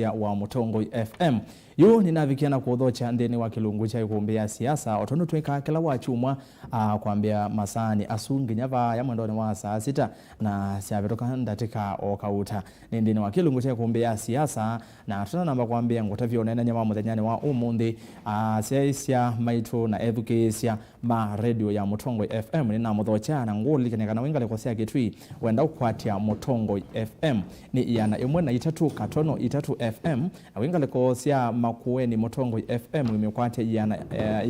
wa Mutongoi FM. Yu ninavikiana kuodhocha ndeni wa kilungu cha Ikumbi siasa otondo tweka kila wachumwa kuambia masani asungi nyava ya mwendoni wa saa 6 na siavetoka ndatika okauta ndeni wa kilungu cha Ikumbi siasa na tuna namba kuambia ngotavyo nena nyama muthanyani wa umundi siaisia maitu na education ma radio ya Mutongoi FM nina mudhocha na nguli kenekana wingale kwa sia kitwi wenda ukwatia Mutongoi FM ni iana imwe na itatu katono itatu FM na wingale kwa sia makueni Mutongoi FM imekwate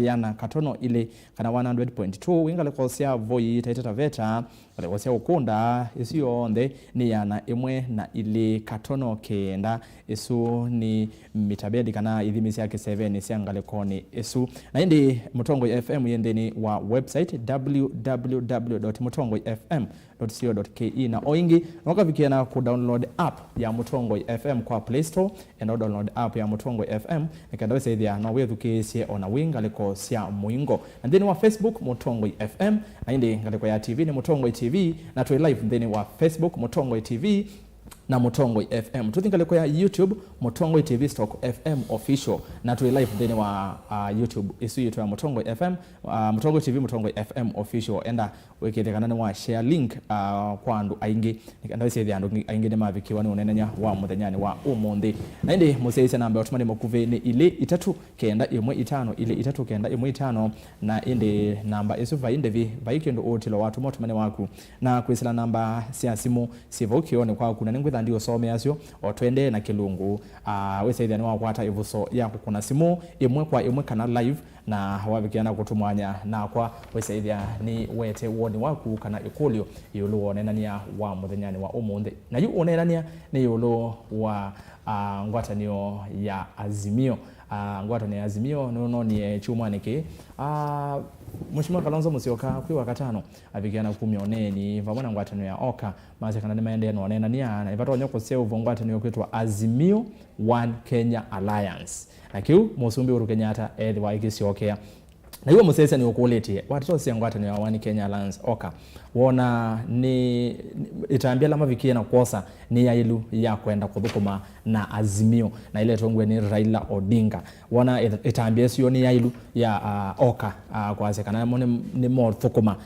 yana katono ile kana 100.2 wingale kwa sia voi taitata veta kwa sia ukunda isiyo onde ni yana imwe na ile katono kenda isu ni mitabedi kana idhimisi yake 7 siangale koni isu na hindi Mutongoi FM yendeni wa website www.mutongoifm.co.ke na oingi wakavikiana ku download app ya Mutongoi FM kwa Play Store and download app ya Mutongoi FM nikanda say there na wewe tukisie ona winga liko sia muingo and then wa Facebook Mutongoi FM na hindi ngaliko ya TV ni Mutongoi TV na tu live then wa Facebook Mutongoi TV na Mutongoi FM. Tuthingale kwa YouTube Mutongoi TV /FM official na tu live then wa YouTube isu yetu ya Mutongoi FM Mutongoi TV Mutongoi FM official enda weketekana wa share link kwa andu aingi nikanda se andu aingi ne mavikiwa ni unenanya wa muthanyani wa umundi na ndi museisa namba otumani mukuve ni ile 3 kenda 15 ile 3 kenda 15 na indi namba isu vainde vi vaikendo otilo watu motumani waku na kwisila namba sia simu sivokio ni kwa kuna ningwe ndio some asyo otwende na kilungu wesaidha ni wakwata ivuso yako kuna simu imwe kwa imwe kana live na wavikiana kutumwanya na kwa wesaidha ni wete woni waku kana ikulio yulu onenania wa muthanyani wa umundi na yu onenania ni yulu wa ngwatanio ya AZIMIO ngwatanio ya AZIMIO no ni chuma niki Mheshimiwa Kalonzo Musyoka kwa wakatano avikiana kumioneni vamona ngwatanio ya oka maze kana nemaende no onenania na ivato nyoko seo ngwatanio kwetwa AZIMIO One Kenya Alliance akiu musumbi uru Kenyatta ethi wa ikisiokea na hiyo musesa ni ukuleti watu sia ngwatanio ya One Kenya Alliance oka wona ni itaambia lama vikia na kuosa ni ya ilu ya kwenda kuthukuma na AZIMIO na ile tongwe ni Raila Odinga wona itaambia sio ni ya ilu ya oka kwa sekana ni more thukuma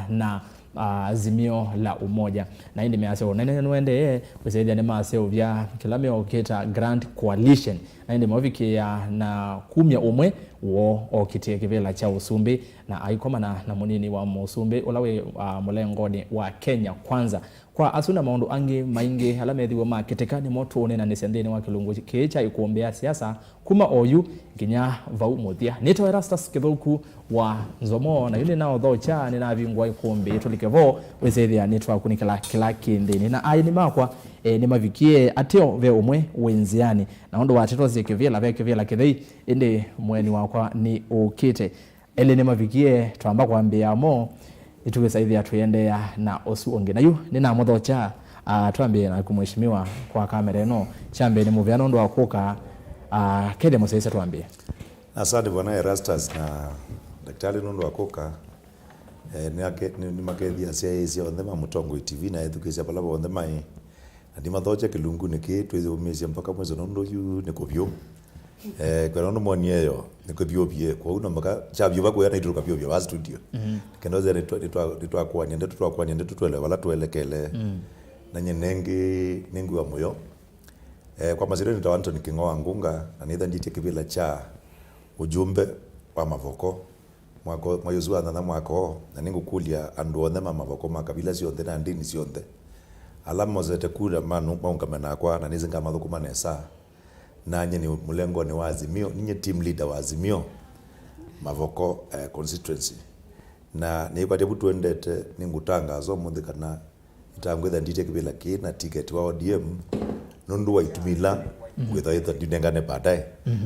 na AZIMIO la umoja na hindi measeo nene nwende kusaidia ni maaseo vya kilame oketa Grand Coalition na hindi mawikia na kumya umwe uo okitie kivela cha usumbi na aikoma na munini wa musumbi ulawe mulengoni wa Kenya kwanza kwa asuna maundu angi maingi halamethi wa maketekani moto onena nisendeni wa kilungu kecha ikuombea siasa kuma oyu ginya vau muthia nito Erastus Kithuku wa Nzomo na yule nao thocha ni na vingwa Ikumbi tulikevo wezethia nitwa kunikala kila kindeni na aini makwa ni mavikie ateo ve umwe wenziani na ondo wateto zikivela ve kivela kithei inde mweni wakwa ni ukite ele ni mavikie twamba kwambia mo itugesaithia tuendea na osu onge na yu nina muthocha twambie na kumheshimiwa kwa kamera eno chambe ni muviano ndo akuka kede museisa twambie. Asante bwana Erastus na daktari ndo akuka ni makethia cia ondema Mutongoi TV na education pala ondema ndi mathocha kilungu niki twithumisia mpaka mwezo ndo yu nikubyo kwa ndo monieyo nikubyobye kwa una maka chabyo bako yana ituruka byobyo wa studio kendoze nitwa kwa nyende tutwele wala tuelekele na nengi wa moyo kwa maziro nitwa Anthony Kingoa Ngunga na nitha ndite kibila cha ujumbe wa mavoko mwako mwayozua na mwako na ningukulia andu onde mavoko makabila sionde na ndini sionde alamo zete kula manu maungamana kwa na nizinga mathukuma nesa na nye ni mulengo ni wa AZIMIO ninye team leader wa AZIMIO mavoko constituency na ni kwa debu tuendete ningutangazo muthikana itangwetha ndite kibila ki na ticket wa ODM nundu wa itumila kwetha ndinengane baadaye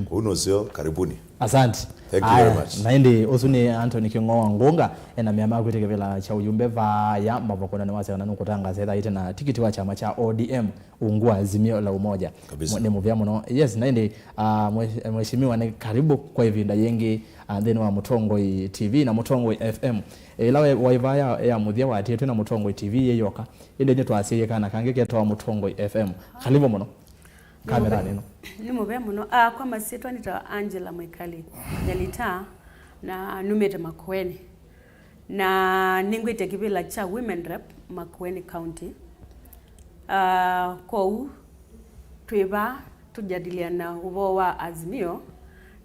kwa uno sio karibuni. Asante. Thank you very much. Na ndi osuni Anthony Kingoa Ngunga ena miama kwitekevela cha ujumbe va ya mavokona ni wase wananukutanga setha ite na tikiti wa chama cha ODM ungua AZIMIO la umoja ni muvya muno yes na ndi mheshimiwa ni karibu kwa ivinda yengi then wa Mutongoi TV na Mutongoi FM ilawe waivaya ya muthia wa tietu na Mutongoi TV yeyoka inde nyetu asiye kana kange ketwa Mutongoi FM karibu muno. kamera nino ni mube muno kwa masitwa nita Angela Mwikali nyalita na numete Makueni na ningwite kibila cha women rep Makueni County kwa tuiba tujadiliana ubo wa Azimio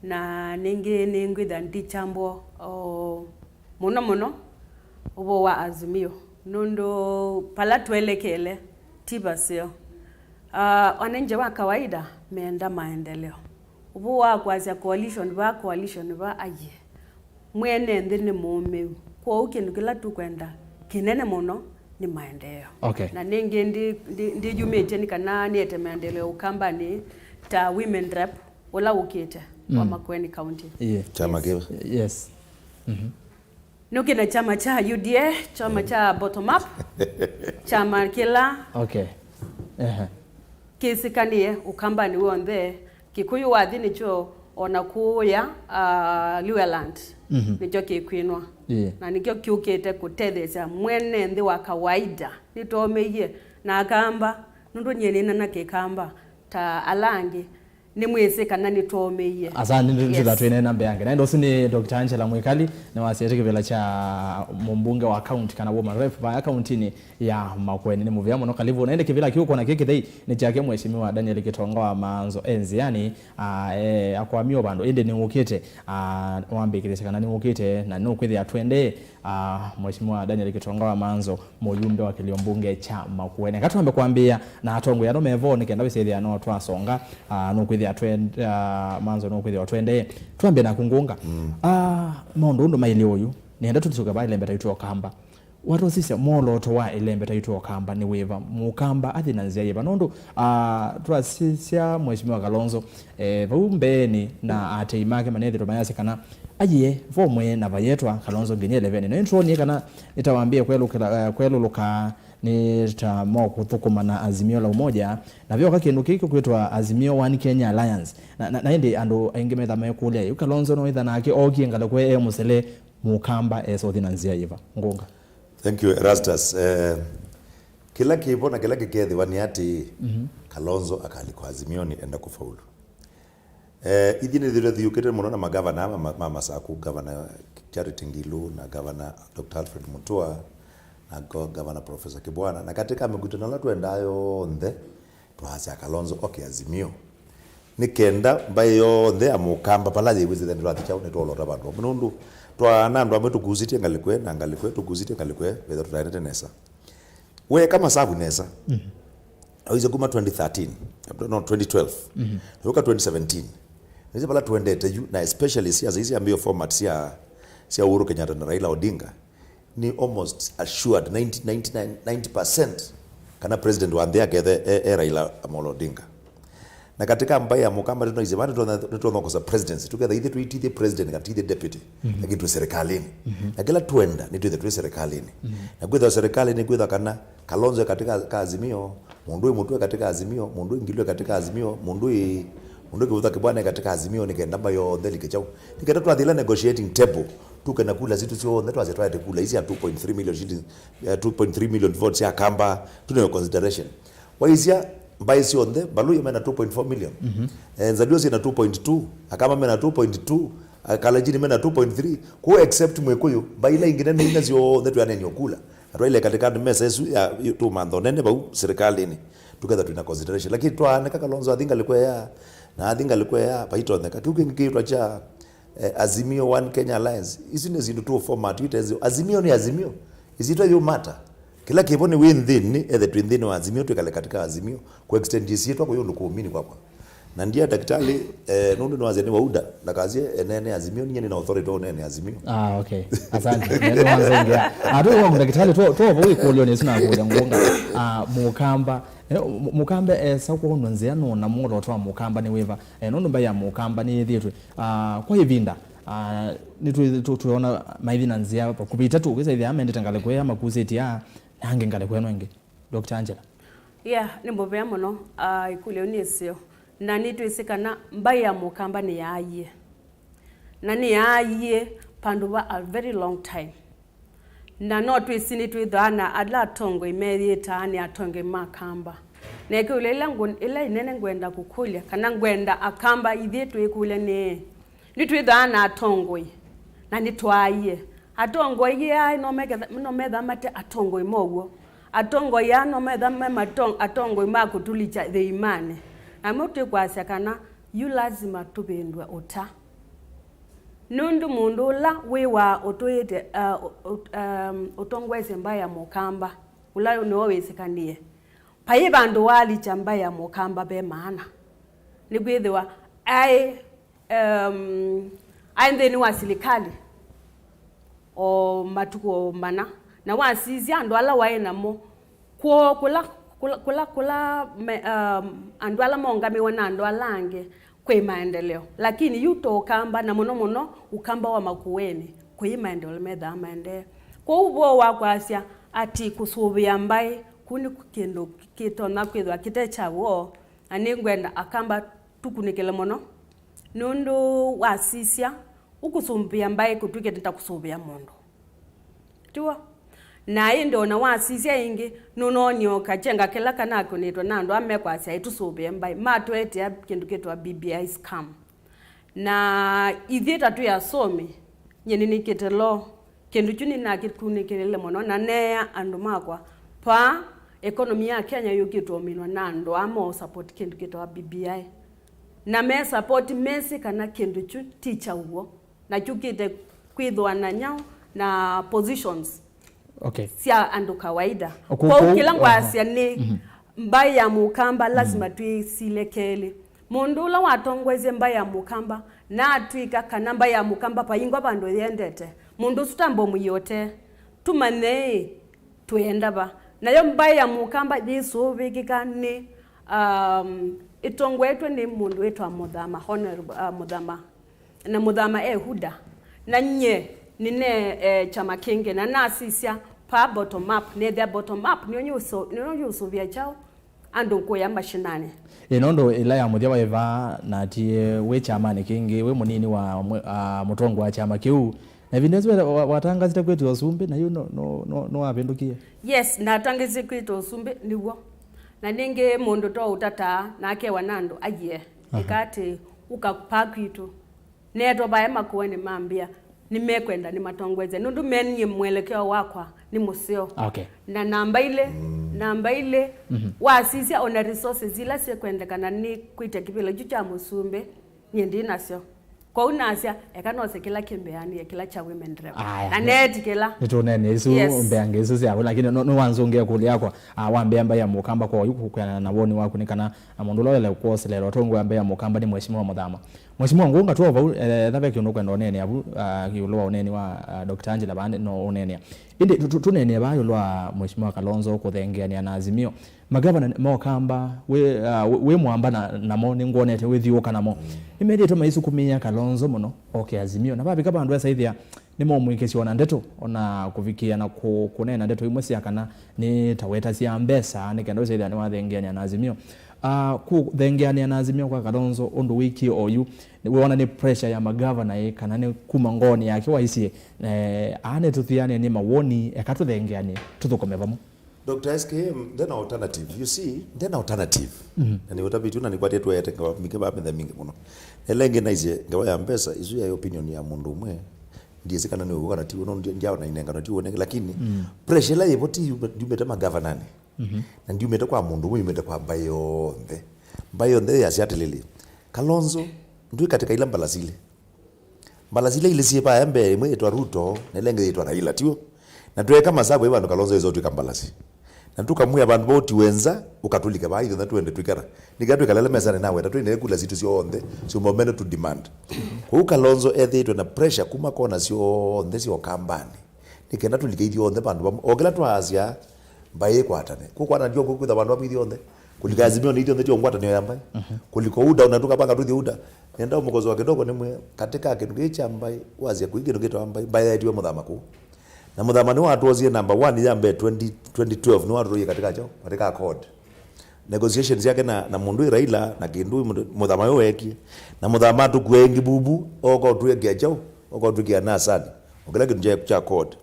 na ningwitha ndichambo muno ubo wa Azimio nondo pala tuelekele tibasio wanenje wa kawaida meenda maendeleo ubu wa kwazia coalition ba aye mwene ndine mume kwa ukindu kila tukwenda kinene muno ni maendeleo na ningi ndi jumete ni kana ni ete maendeleo ukambani ta women rep wala ukite wa Makueni County chama kiba yes nukina chama cha UDA chama cha bottom up chama kila kisikanie ukambani wonde kikuyu wathini cho onakuya Lueland nicho kikwinwa na nikyo kiukete kutethesha mwene ndi wa kawaida nitomeye na akamba nundu nyenena na kikamba ta alangi ni mwese kana nitomeye asante ndio twene namba yange na ndo sini Dr. Angela Mwikali na wasiete kivela cha mbunge wa county kana woman rep ba county ni ya Makueni ni muvya muno kalivu naende kivela kiuko na kiki thei ni chake mheshimiwa Daniel Kitonga wa manzo enzi yani akwamio bando ende ni ukite wambikirisa kana ni ukite na no kwithi atwende mheshimiwa Daniel Kitonga wa manzo muyumbe wa kilio mbunge cha Makueni katuambe kuambia na atongo ya no mevo nikenda bisethi ya no twasonga no kwithi atwende manzo no kwithi atwende tuambe na kungunga mondo ndo maili oyu nienda tutsuka ba ilembe taitwa kamba watu sisi molo towa ilembe taitwa kamba ni weva mukamba athina nzia yeba nondo twasisia mheshimiwa Kalonzo vumbeni na ateimake manethe tomayase kana ajiye vomwe na vayetwa Kalonzo ngenye 11 no intro ni kana nitawaambia kwelu luka ni tamo kuthukuma na Azimio la umoja na vyo kakindu kiko kwetwa Azimio One Kenya Alliance na indi ando engemetha mekulia Kalonzo no itha nake okiengala kwe musele mukamba esothina nzia yiva ngunga. Thank you Erastus. Kila kipo na kila kikethi wani ati Kalonzo akaliko Azimio ni enda kufaulu. Idhini dhile dhiyukete muno na magavana mama Saku, Governor Charity Ngilu na Governor Dr. Alfred Mutua na Governor Professor Kibwana na katika mikutano la tuendayo ndhe tuhasia Kalonzo Azimio nikenda mbayo ndhe amukamba palaje iwizi then rati chao neto olora bandu munundu twana ndo ametu kuziti ngalikwe na ngalikwe tukuziti ngalikwe bedo tutainete nesa we kama sabu nesa awize kuma 2013 no 2012 yoka 2017 nize pala tuendete na especially siasa hizi ambayo format sia Uhuru Kenyatta na Raila Odinga ni almost assured 90% kana president wa ndea kethe Raila Amolo Odinga na katika ambaye ya mukamba tuno izimani tuno kosa presidency together either to the president kati the deputy lakini tu serikalini na kila tuenda ni tu serikalini na kwenda serikalini kwenda kana Kalonzo katika Azimio mundu mutwe katika Azimio mundu ngilwe katika Azimio mundu kivuta kibwana katika Azimio nikenda bayo ndeli chao nikenda tu adila negotiating table tukena kula zitu sio ndeto azetwaite kula hizi ya 2.3 million 2.3 million votes ya kamba tunayo consideration waizia mbai sio nde balu yemena 2.4 million nzadio sina 2.2 akama mena 2.2 akalajini mena 2.3 ku except mwekuyu baila ingine ninga sio ndeto ya nenyo kula atwaile katika mesa yesu ya tu mando nene bau serikalini together tuna consideration lakini twaneka Kalonzo adinga alikuwa ya na adinga alikuwa ya paito ndeka tukingikitwa cha Azimio One Kenya Alliance isine zindu tu format itezo Azimio ni Azimio izitwa yo matter kila kipo ni within ni within wa Azimio tukale katika Azimio ku extend yetu kwa hiyo ndukuamini kwako na ndia daktari nundu nwazeni wauda na kazi enene Azimio ni na authority one Azimio okay asante ndio wanzongia wangu daktari to boy koloni sina kuja ngonga mukamba mukambe sako nonzea no na mundo twa mukamba ni weva nondo mbaya mukamba ni thietwe kwa hivinda ni tuona maithina nzia kupita tu kwisa ithia amende tangale kwa makuseti ya hange ngale kwa nenge Dr. Angela ni mbobea muno ikule ni sio na ni twisikana mbaya mukamba ni yaye na ni yaye panduba a very long time na no twisini twithana adla tongo imethi tani atonge makamba neke ulela ila inene ngwenda kukulya kana ngwenda akamba ithi twikule ni twithana atongoi na nitwaie atongoi ya no metha mate atongoi moguo atongoi ya no metha atongoi makutulicha the imane na mutu kwasya kana yu lazima tubendwa uta nundu mundu la wiwa utoyete utongwese mbaya mukamba ula no wesekanie pai bandu wali chambaya mukamba be maana ni gwithwa ai ndeni wa serikali o matuko mana na wasisi andu ala waina mo kula andu ala mongame wana andu alange kwe maendeleo lakini yuto kamba na muno ukamba wa makuweni kwe maendeleo medha maendeleo kwa ubo wa kwasya ati kusubia mbai kuni kukendo kitona kwithwa kitechawo ani ngwenda akamba tukunikele muno nundu wasisya ukusumbia mbai kutuke tutakusubia mundu tiwa na indo na wasisya ingi nunonyo kachenga kila kanako nitwa nando amekwasya itusubia mbai matwete ya kindu kitwa BBI scam na ithita tu ya somi nyeni nikitelo kindu chuni na kikunikele muno na neya andu makwa pa economy ya Kenya yukitwa minwa nando amo support kindu kitwa BBI na me support mesi kana kindu chu teacher uwo na chukite kwithwa na nyao na positions sia andu kawaida kwa kila ngwasya ni mbai ya mukamba lazima tuisilekele mundu ula watongweze mbai ya mukamba na atwika kana mbai ya mukamba paingwa bandu yendete mundu sutambo muyote tumane tuenda ba nayo mbai ya mukamba jisubikika ni itongwetwe ni mundu wetwa muthama honorable muthama na muthama huda na nye nine chama kinge na nasisya pa bottom up ne the bottom up niyo usuvia chao andu kuya mashinane inondo ila ya muthia wa eva na tie we chama ne kinge we munini wa mutongo wa chama kiu na vinezwe watangazite kwetu usumbe na you no apendukie yes na tangazite kwetu usumbe niwo na ninge mundu to utata nake wanando aye ikati ukapakwitu neto bae makuweni mambia nimekwenda ni matongweze nundu menye mwelekeo wakwa ni museo na namba ile wasisi ona resources ila sekwenda kana ni kwita kipilo jucha musumbe nyendi nasyo kwa unasya ekanose kila kimbeani kila cha women rep na net kila nitonene isu mbeange isu sia lakini no wanzonge kuli yakwa wambe amba ya mukamba kwa yuko kwa na woni wako nikana mundu loyele kuoselero tongo ambe ya mukamba ni mheshimiwa muthama mheshimiwa ngunga tuova thabe kiono kwenda onene abu kiulwa onene wa Dr. Angela bande no onene indi tunene bayo lwa mheshimiwa Kalonzo kuthengeania na Azimio magavana mokamba we mwamba na mo ningonete withioka namo imedi to maisu kumenya Kalonzo muno Azimio na babi kaba andu esa ithia nimo mwikesi ona ndeto ona kuvikia na kunena ndeto imwe cia kana ni taweta cia mbesa ni kendo cia ni wathengeania na Azimio kuthengeania na Azimio kwa Kalonzo undu wiki oyu we wana ni pressure ya magavana kana ni kuma ngoni yake waisie ane tuthiane ni mawoni ekatuthengeania tuthukomevamo Dr. SKM then alternative you see then alternative and utabitu na nikwate tu yete kwa mikeba metha mingi muno elenge naize ngawa ya mbesa izu ya opinion ya mundu umwe ndiye sikana ni ugana ti uno njao na inenga ti uone lakini pressure la yeboti yumeta magavana na ndiye umeta kwa mundu umwe umeta kwa bayo ndhe ya siatelele Kalonzo ndio katika ila mbalazile ile sipa embe imwe etwa Ruto na elenge etwa Raila tiwo na tuweka masabu eba ndo Kalonzo hizo tukambalasi na tukamwe abantu boti wenza ukatulika ba hizo tuende twikara nikatwe kalala meza nawe na twende kula zitu sio onde sio moment to demand kwa Kalonzo ethe na pressure kuma kona sio onde sio kambani nikenda tulike idio onde bandu ogela twazia baye kwatane kwa ndio kukwitha bandu abidio onde kulika Azimio ni idio onde tio ngwata ni yamba kuliko uda unatuka banga tuthi uda nenda umukozo wa kidogo nimwe katika kindu gicha mbai wazia kuigiro kitu ambai baye etiwe muthamaku na muthamani watu ozie number 1 yambe 2012 ni watu katika accord negotiations yake na mundu Raila na kindu muthama weki na muthama tu kwengi bubu oko tuye gecho oko tukia nasani ogela kinje cha accord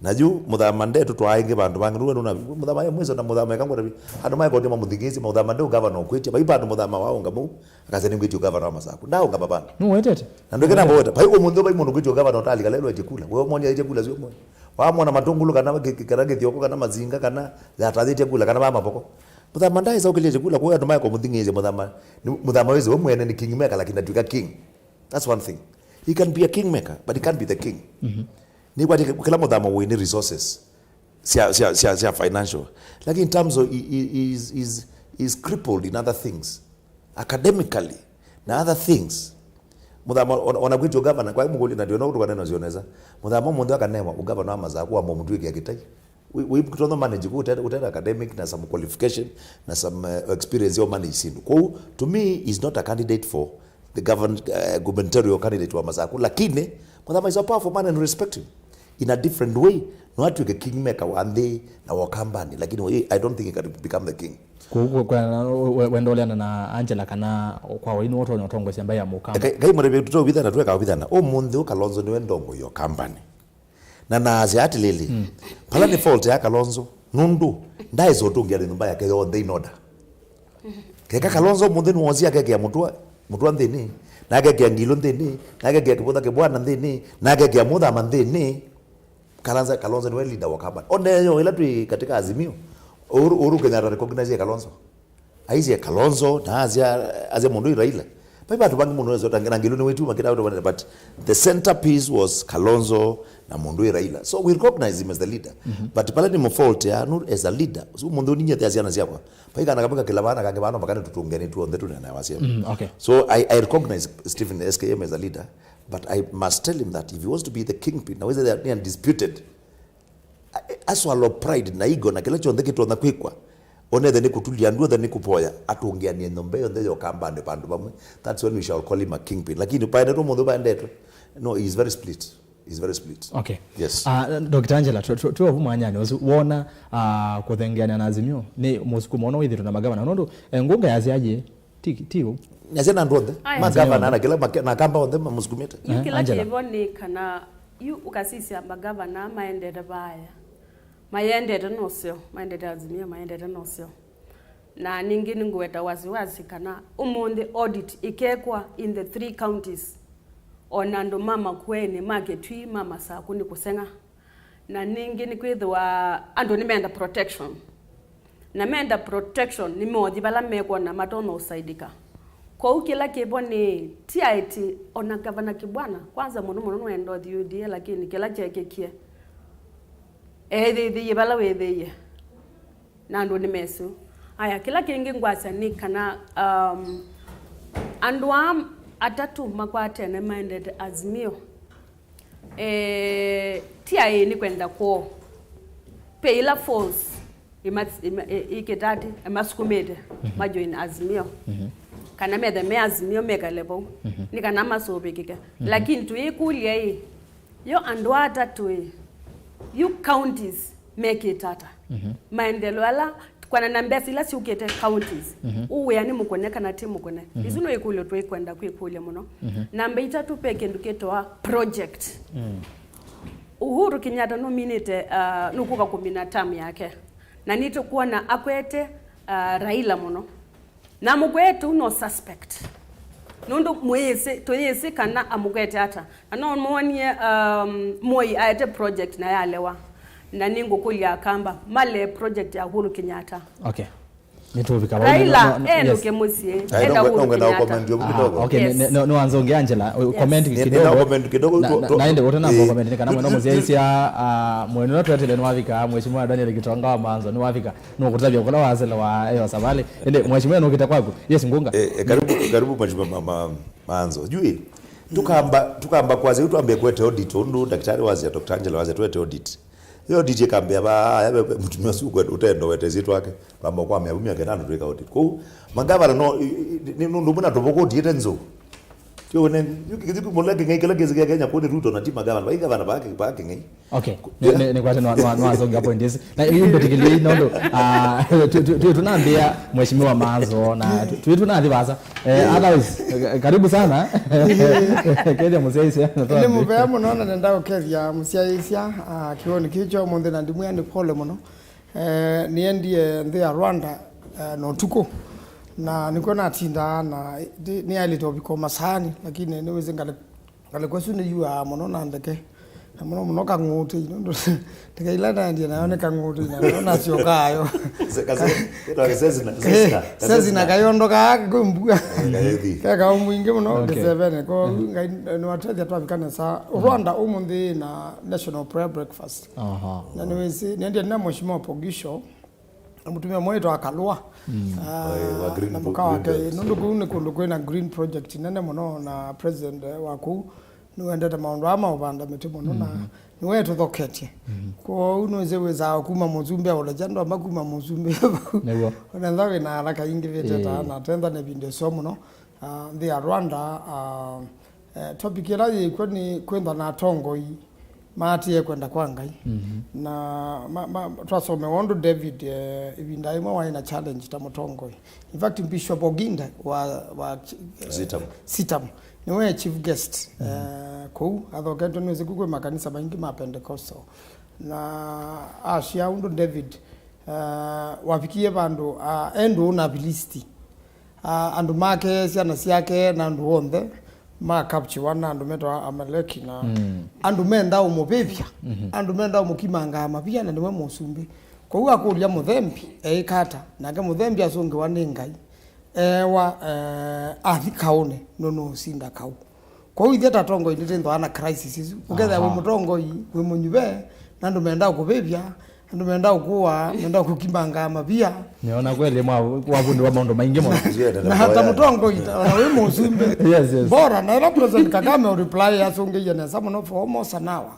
na juu muthama ndetu twainge bandu bangi ruwe nuna muthama ya mwizo na muthama kangwa rabi andu mai kote mamuthigisi muthama ndu governor kwitia bai bandu muthama wao ngamu akaze ningicho governor Masaku ndao ngababana no wetete na ndu kena bota bai umundu bai mundu kwicho governor tali kalelo chekula wewe monya chekula sio monya wamona matungulu kana kikarage thioko kana mazinga kana yatathi chekula kana mama poko muthama ndai sa ukile chekula kwa andu mai ko muthingise muthama wezi wewe mwene ni kingmaker lakini atuika king. That's one thing. He can be a kingmaker but he can't be the king. Ni kwa kila muthama wini resources sia financial like in terms of is crippled in other things academically na other things muthama ona kwitio governor kwa muguli na ndio no ruwa neno zioneza muthama mundu akanema ugavana Masaku wa mumtu iki akitai we kutono manage utenda academic na some qualification na some experience yo manage sindu kwa to me is not a candidate for the gubernatorial candidate wa Masaku lakini muthama is a powerful man and respect him in a different way. No hatu ke kingmaker one day na wakambani lakini I don't think he can become the king. Kwa wendoleana na Angela kana kwa wainu woto nyotongo semba ya mukamba. Kai mrebe tuto bidana tuweka bidana. O mundu Kalonzo ni wendongo yo kambani. Na nazi ati lili. Pala ni fault ya Kalonzo nundu ndai zotungia nyumba yake yothe in order. Keka Kalonzo mundu ni wazia keke ya mutua ndini. Na keke ya ngilo ndini, na keke ya kibotha ke bwana ndini, na keke ya muthama ndini. Kalonzo ni leader wa kambani. One yo ila tu katika Azimio. Uhuru Kenyatta recognize Kalonzo. Aizi Kalonzo na azia mundu Raila. Baba tubangi mundu zote ngilo ni wetu makita out but the centerpiece was Kalonzo na mundu Raila. So we recognize him as the leader. But pala ni mfault ya as a leader. So mundu ni nyete asiana siapa. Paika nakabika kila bana kakibana makana tutungeni tu onde tu na wasia. Okay. So I recognize Stephen SKM as a leader. But I must tell him that if he wants to be the kingpin, now whether they are undisputed, aswalo pride na ego na kila chonde kitu na kwikwa, one the nikutulia ndu the nikupoya, atungea ni nombe onde yo kamba ande pandu bamwe. That's when we shall call him a kingpin. Lakini paende to mundu baende to. No, he is very split. He's very split. Okay. Yes. Dr. Angela, tu ovumanyani wona kuthengeana na Azimio ni musukumo ono withiru na magavana nondu ngunga yaziaje tio nyazena ndonde magavana na kila na kamba onde musukumete kila cheboni kana yu ukasisia magavana maendete baya mayendete nosio maendete Azimio maendete nosio na ningini ngweta waziwazi kana umonde audit ikekwa in the 3 counties onando mama kwene maketwi mama Saku ni kusenga na ningini kwithwa ando nimeenda protection na menda protection ni modi bala mekwa na matono usaidika kwa ukila kiboni TIT ona gavana kibwana kwanza muno endo UDA lakini kila chekekie the bala wetheye na ndo nimesu aya kila kingi ngwasa ni kana andwa atatu makwate na minded Azimio TIA ni kwenda kwa peila force iketati emasukumete majoin Azimio kana mede me Azimio mega level ni kana masobe kike lakini tuyikulia hii yo andwata tu you counties make it tata maendelo ala kwana nambia sila si ukete counties uwe yani mukoneka na timu kone izuno ikulo tu ikwenda kwikulia muno namba itatu peke nduketoa project Uhuru Kenyatta nominate nukuka 15 yake na nito kuwa na akwete Raila muno na mugwetu no suspect nundu mwese toyese kana amugwete hata ano mwonie moi aite project na yalewa na ningo kulia kamba male project ya Uhuru Kenyatta. Okay. Nituvika Raila enoke musie enda Uhuru Kenyatta. Okay, no anzonge Angela comment kidogo naende wote na comment kana mwana musie isia mwenu na twetele no wavika mheshimiwa Daniel Gitonga wa manzo no wavika no kutabia kuna wazela wa eyo sabale ende mheshimiwa no kwako yes ngunga karibu mheshimiwa manzo jui tukamba kwaze tuambie kwete audit ndo daktari wazi Dr. Angela wazi twete audit yo DJ kambia ba yabe mtumia suku utendo wete zitu wake bamba kwa mya 15 tuweka audit ko magavana no ndo muna toboko diete nzo Yo ne yukiziku moleke ngai kala kezi Kenya kodi Ruto na tima gavana gavana baki ngai. Okay. Ni kwa tena zonga point is. Na hiyo particularly nondo tunaambia mheshimiwa Mazo na tunaambia basa. Otherwise karibu sana. Kenya Musiaisia. Ni mubaya muno na ndao Kenya Musiaisia kioni kicho monde na ndimu yani pole muno. Niendie ndea Rwanda no tuko. Na niko na tinda na ni alito biko masani lakini niweze ngale kwesune yu muno na ndeke muno kanguti ndo tikailana ndiye naone kanguti na sio kayo sasa na kayondoka kumbuka kaka mwingi muno kesevene ko ngai no atete twabikana sa Rwanda umundi na national prayer breakfast na niweze ndiye na mheshimiwa Pogisho mutumia mweto akalwa na mukawa ke nundu kuna green project nene muno na president waku nuendete maundu ama ubanda mitimo na niwetu thokete ko unoze weza kuma muzumbe ola jando makuma muzumbe ona ndawe na alaka ingivete na tenda ne binde somo no the Rwanda topic ila iko ni kwenda na tongo hii mati ye kwenda kwa ngai na twasome wondo David ibinda imwe waina challenge ta mutongo. In fact Bishop Oginda wa sitam niwe chief guest ko adhoketo niweze kugwe makanisa maingi ma Pentecostal na ashia wondo David wafikie bandu endo na bilisti andu make siana siake na ndu onde ma capture wana andu metwa Amaleki na andu menda umubebya andu menda umukimanga amapia na ndwe musumbi kwa hiyo akulia muthembi kata nage muthembi asonge waningai wa athikaone no sinda kau kwa hiyo theta tongo indite ndo ana crisis ugetha we mutongo we munyube na andu menda ukubebya andu menda ukuwa menda kukimanga amapia niona kweli wabundu wa maondo maingi mo na hata mutongo ita we musumbe yes bora na ila President Kagame reply asonge yana samuno for almost an hour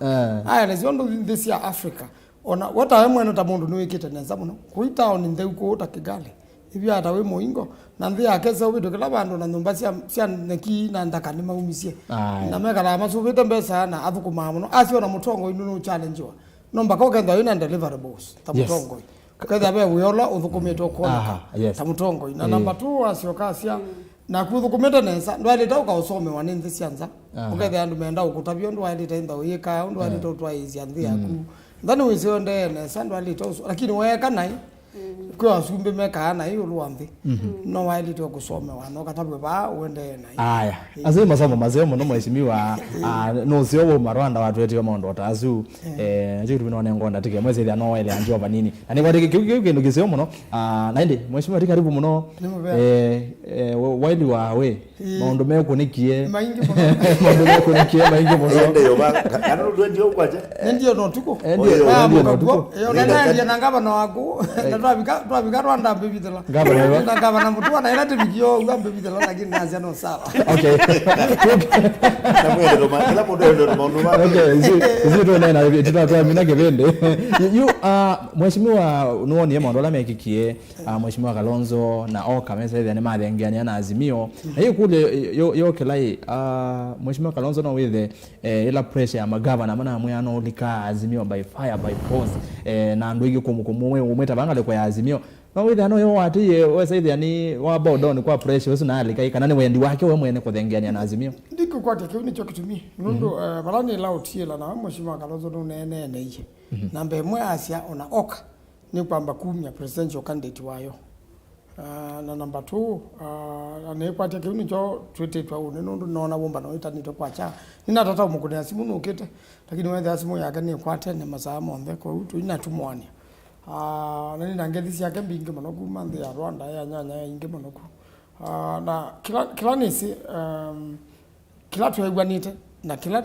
aya nezondo this year Africa ona what I am ta mundu niwekete na samuno kuita on ndeuko ta Kigali ibi ata we moingo na ndi akeza ubido kala bandu na nyumba sia neki na ndakani maumisie na mega la masubite mbesa na athukuma muno asiona mutongo inu challenge wa nomba ko kenda ina deliverables ta mutongo kada be uyola uthukumeto kona ta mutongo na number 2 asiokasia na kuthukumeta nesa ndo aleta ukasome wanenze sianza ukethe andu menda ukutabio ndo aleta inda uyeka ndo aleta utwaizi anthi yaku ndani wizonde nesa ndo aleta lakini weka nai kwa sumbe meka na hiyo luambi no waili to kusome wano katabwe ba uende na aya azu masomo mazeo muno mheshimiwa no sio wa Rwanda watu wetu maondo azu njiru bino ngonda tike mwezi ya no ile anjova nini ani kwa tike ndo kisio muno na inde mheshimiwa tike karibu muno waili wawe maondo meko nikie maingi muno maondo meko nikie maingi muno Ndio ba kana ndio kwaje ndio no tuko ndio no tuko ndio na ngaba waku twabika Rwanda mbibitela ngaba mutu na ila tibikio ngambibitela lakini nazi no sawa okay na mwende Roma kila mundo ndo Roma okay zito na tutatua mina kebende you mheshimiwa nuoni yema ndola mekikie mheshimiwa Kalonzo na oka mesa ile ni malengiani na azimio na hiyo kule yo kelai mheshimiwa Kalonzo no with ila pressure ya magavana maana mwana ulika azimio by fire by force na ndo igi kumwe umeta bangale kwa azimio no with ano yo ati wesa ile ni wa bodon kwa pressure wesu na alika kana ni wendi wake we mwene kuthengeania na azimio ndiko kwate kiuni cho kitumia nundo balani la utiela na mheshimiwa Kalonzo no nene iye namba emwe asia ona oka ni kwamba kumya presidential candidate wayo na namba 2 anayekwate kiuni cho tweet twa une nundo naona bomba no itanito kwacha nina tata umukune asimu nukete lakini wewe asimu yake ni kwate ne masaa mombe kwa utu inatumwania nani nangethisi yake mbingi muno kuma nthi ya Rwanda ya nyanya ingi muno ku na kila nisi kila tuegwanite na kila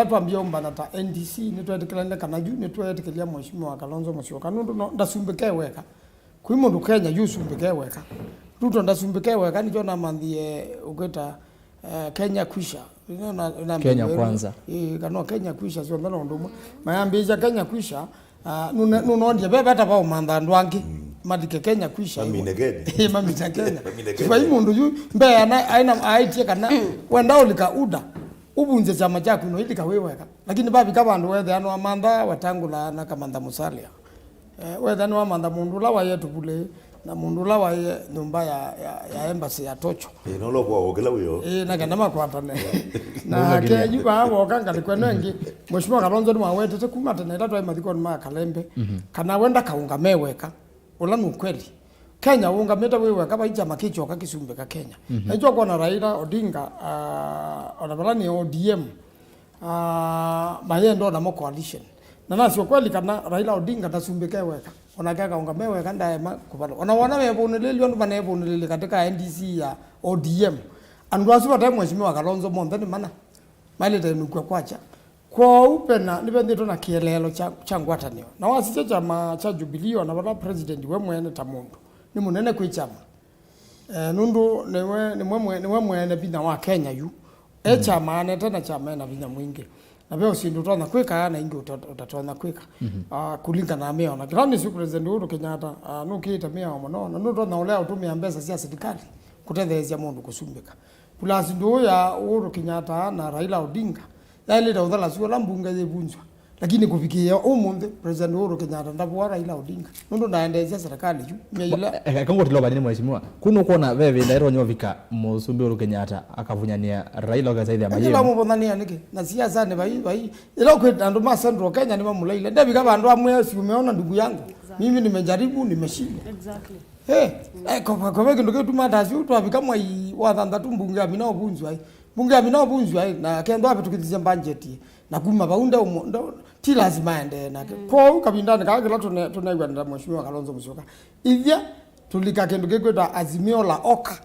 twambia umbana ta NDC ni twetikilane kana ju ni twetikilia mheshimiwa Kalonzo Musyoka nundu no ndasumbike weka kwi mundu Kenya yusumbike weka Ruto ndasumbike weka ni jona mandhie ugeta Kenya kwisha na Kenya kwanza kana Kenya kwisha sio ndano ndumu mayambija Kenya kwisha nunonje bebe hata pa umanda ndwangi madike Kenya kwisha mami negeni mami ta Kenya kwa mundu yu mbe aina aitie kana wenda ulika uda ubunze chama chako no ilika weweka lakini babi kabandu wethe anu amanda watangula na kamanda musalia wethe anu amanda mundu la wayetu kule na mundu la waye nyumba ya embassy ya Tocho no lo kwa ogela uyo na kana makwatane na ke yuba abo kanga likwenengi mheshimiwa Kalonzo ni wawete kumata na itatu mathiko ni makalembe kana wenda kaunga meweka ula ni ukweli Kenya unga meta wewe kama hicha makicho kakisumbe ka Kenya na hicho kwa na Raila Odinga onabalani ODM mayendo na mo coalition na nasi kweli kana Raila Odinga tasumbe keweka onakaka unga meweka ndaema kubalo onaona weboneleli ondu baneboneleli katika NDC ya ODM andu asu bata mheshimiwa Kalonzo montheni mana maleta nukwa kwacha kwa upena nibendito na kielelo cha ngwatanio na wasiche chama cha Jubilee na bata president we mwene ta mundu ni munene kwi chama nundu niwe mwene bina wa Kenya yu chama aneta na chama na bina mwingi na beo sindu tona kwika na ingi utatona kwika kulinga na meo na kirani siku president Uhuru Kenyatta nukita meo mono na nundu tona ulea utumia mbesa sia serikali kutethezia mundu kusumbika plus ndu ya Uhuru Kenyatta na Raila Odinga ile ndio udhala sio la mbunge yebunzwa lakini kufikia umunde president Uhuru Kenyatta ndabwa Raila Odinga nundu naendezia serikali yu meila kango tiloba nini mheshimiwa kuno kuona wewe ndairo nyovika musumbi Uhuru Kenyatta akavunyania Raila gazaidi ya mayeyo ila mubonania niki na siasa ne bai ila kwenda ndo ma Central Kenya ni mamulaile ndabika bandu amwe si umeona ndugu yangu mimi nimejaribu nimeshinda kwa weki ndoke tumatazi utwabika mwai wathanda tumbunge amina obunzwa bunge amina obunzwa na kendo ape tukitizia budget na kuma baunda ndo ti lazima ende na kwa kabindani kagela tunaigwa na mheshimiwa Kalonzo Musyoka ivya tulika kendo kekweta azimio la oka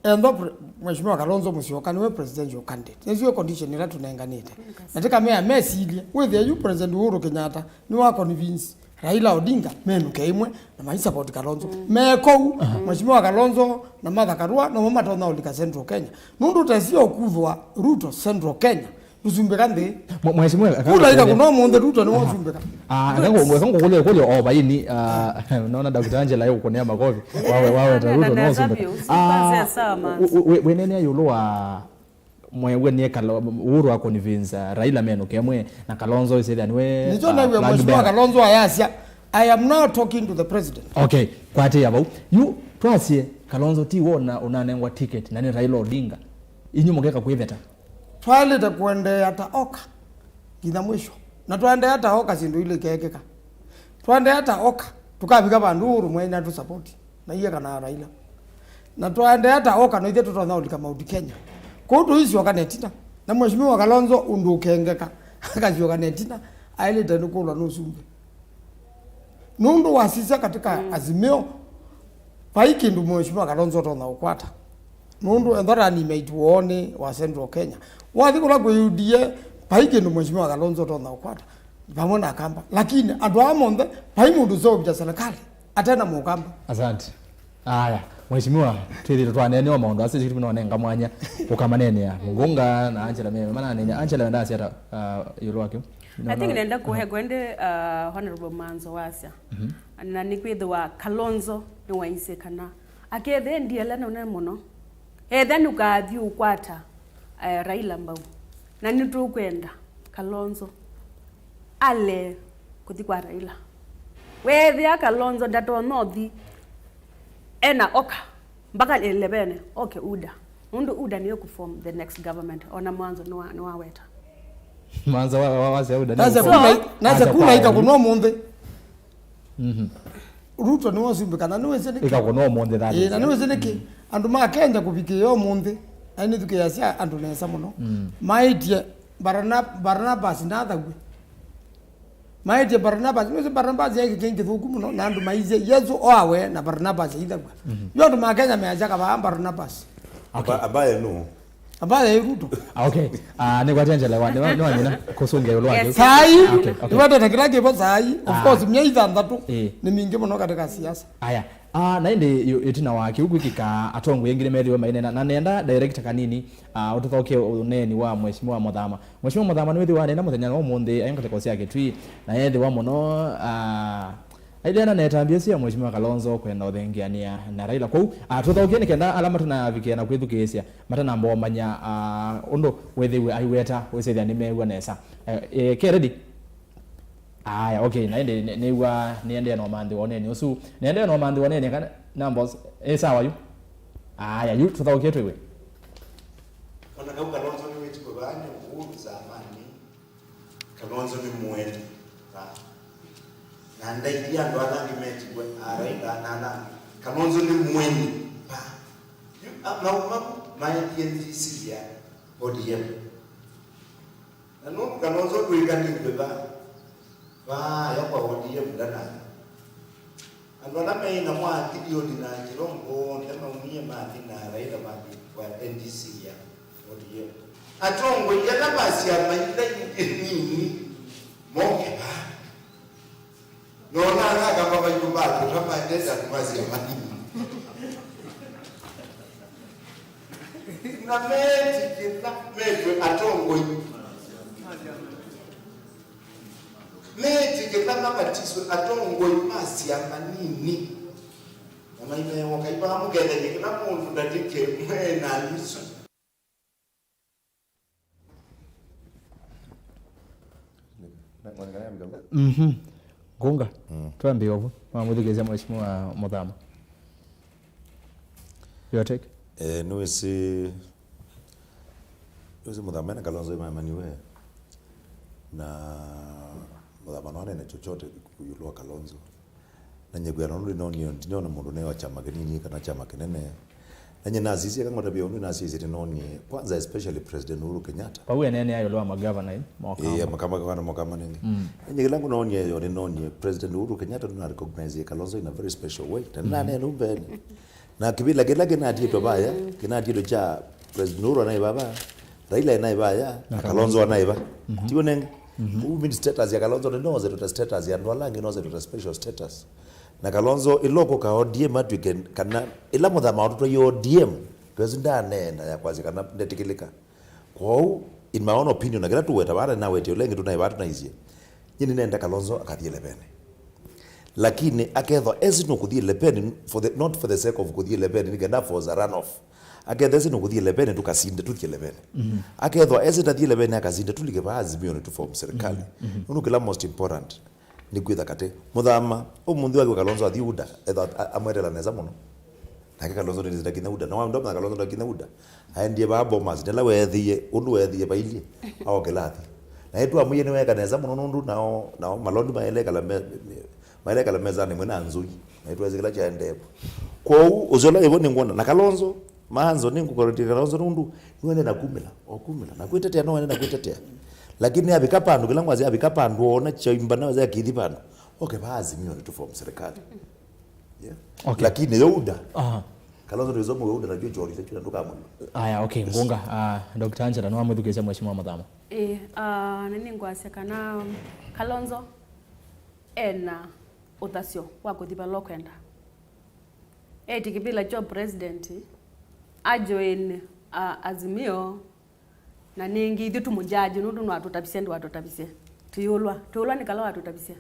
endo mheshimiwa Kalonzo Musyoka niwe presidential candidate nizio condition ila tunaenganite nataka mea mesilia whether you president Uhuru Kenyatta ni wa convince Raila Odinga menu keimwe na maisa support Kalonzo meko mheshimiwa Kalonzo na Martha Karua na mama tona ulika Central Kenya nundu tasio kuthwa Ruto Central Kenya usumbeka ndi mheshimiwa kula ika kuno munde Ruto ni usumbeka kango kule obaini naona Dr. Angela yuko kunia makofi wawe Ruto no usumbeka wenene yuloa mwewe nie Uhuru ako ni vinza Raila meno kemwe na Kalonzo is either we nicho na we mheshimiwa Kalonzo ayasia I am now talking to the president okay kwati yabo you twasie Kalonzo ti wona unanengwa ticket nani Raila Odinga inyumo ngeka kuiveta twale ta kwende hata oka kina mwisho na twende hata oka sindu ile kekeka twende hata oka tukabika banduru mwenya tu support na iye kana Raila na twende hata oka no itetu tona ulika Mount Kenya kutu hizi wakanetina na mheshimiwa Kalonzo undukengeka akazi wakanetina aileta nukula nusumbe nundu wasisa katika azimio paiki ndu mheshimiwa Kalonzo tona ukwata nundu endara ni meituone wa Central Kenya wathi kula kuyudie paiki ndu mheshimiwa Kalonzo tona ukwata pamona kamba lakini andu amonde paimundu zo bya serikali atena mukamba asante haya mheshimiwa twili twanene wa maondo asisi kipino wanenga mwanya ukamanene ya Mugunga na Angela meme maana nene Angela ndasi hata yulo wake I think nenda kuhegwende honorable Manzo Wasia na nikwithwa Kalonzo ni waise kana akethe ndiela na muno then ukathi ukwata Raila mbau na nitukwenda Kalonzo ale kuthi kwa Raila wethia Kalonzo ndatonothi ena oka mpaka 11 okay uda niyo kuform the next government ona mwanzo ni waweta mwanzo wazi uda naza kuna ika kuno munde Ruto ni wasumbikana ni wese ika kuno munde dali na ni wese neki andu makenda kubikie yo munde ani tuke yasia andu nesa muno maitie Barnabas ndathagwe maitie Barnabas ni Barnabas yake kingi thuku muno na andu maize Yesu oawe na Barnabas ithagwa yo andu makenya meajaga ba Barnabas abaye Ruto okay ni kwa Angela wa ni wanyina kusunge yulo wake sai iwata takirage bo sai of course myeitha ndatu ni mingi muno katika siasa aya na inde yetina wake huku kika atongo yengire meriwe maine na nenda director kanini ututhoke uneni wa mheshimiwa Muthama ni withi wa nenda muthenya no munde ayonga tekosi yake twi na yethi wa muno aidena netambia cia mheshimiwa Kalonzo kwenda uthengiania na Raila kou atuthokie ni kenda alama tunavikia na kwithukisia matana mbomanya undu wethiwe aiweta wicithia ni mewa nesa ke ready aya okay na ende niende no mandi wone ni usu niende no mandi wone ni kana numbers sawa yu aya yu tuthokie twiwe ona kau Kalonzo ni wetu kwa bani uhuru zamani Kalonzo ni mwetu na ndaidia ndo alangi mechi kwa Raila na Kalonzo ni mweni pa na umamu maiti sisia ODM na nuku Kalonzo kuigani mbeba yakwa ODM dana ando na meina mwa kidio dina jirongo ndema umie mati na Raila mati kwa NDC ya ODM atongo yana basi ya maila nini moke pa nona kama bayumbalo kama ndeza kumazi ya madini na meti atongo meti kama batiso atongo masi ya manini na maime wakaipa mugende ni kama muntu ndatike mwena liso Gonga tuambie ovo mamudhigezia mheshimiwa Muthama your take nuisi Muthama na Kalonzo imamaniwe na Muthama none na chochote kuyulwa Kalonzo na nyegwera nuri noniona mundu ne wa chama kinini kana chama kinene nanye nazisi kama tabia undu nazisi tinoni kwanza especially President Uhuru Kenyatta pawe nene ayo lwa magavana hii makama nini nanye langu naonie yo noni President Uhuru Kenyatta tuna recognize Kalonzo in a very special way nane numbeni na kibila gelage na atito baya kina atito cha President Uhuru na baba Raila na baya Kalonzo anaiba tiwo nenge mimi status ya Kalonzo ndoze to status ya ndwalangi noze to special status na Kalonzo iloko ka ODM atwike kana ila Muthama watu yo ODM tweza nena ya kwazi kana ndetikilika kwao in my own opinion na gratu weta bara na wete lengi tunai watu naizie nyini nenda Kalonzo akathie lebene lakini aketho ezino kuthie lebene not for the sake of kuthie lebene ni kenda for a run off aketho ezino kuthie lebene tukasinde tuthie lebene aketho ezita thie lebene akasinde tulike ba AZIMIO ni tu form serikali uno kila most important ni kwitha kate Muthama umunthi wa Kalonzo athiuda etha amwerela neza muno na Kalonzo ni ndakina uda na wamdo na Kalonzo ndakina uda aendie ba bomas ndela wethie undu wethie bailie au kelathi na etu amuye ni weka neza muno nundu nao malondi maeleka la meza ni mwena nzui na etu ezikila cha endepo kwa uzola yeboni ngona na Kalonzo maanzo ningu korotira Kalonzo nundu niwene na kumila na kwitetea no wene na kwitetea lakini abikapandu kila ngwazi abikapandu ona chaimba na za kithi pandu okay ba AZIMIO ni tu form serikali okay lakini yuda Kalonzo ndizo muda na jojo ile ndoka muno aya okay ngonga Dr. Angela no amudhugeza mheshimiwa Muthama nini ngwase kana Kalonzo ena utasio wa kuthiba lokwenda tikibila cho president ajoin AZIMIO na ningi thitu mujaji nundu no atutabisie ndo atutabisie tuyulwa ni kala atutabisie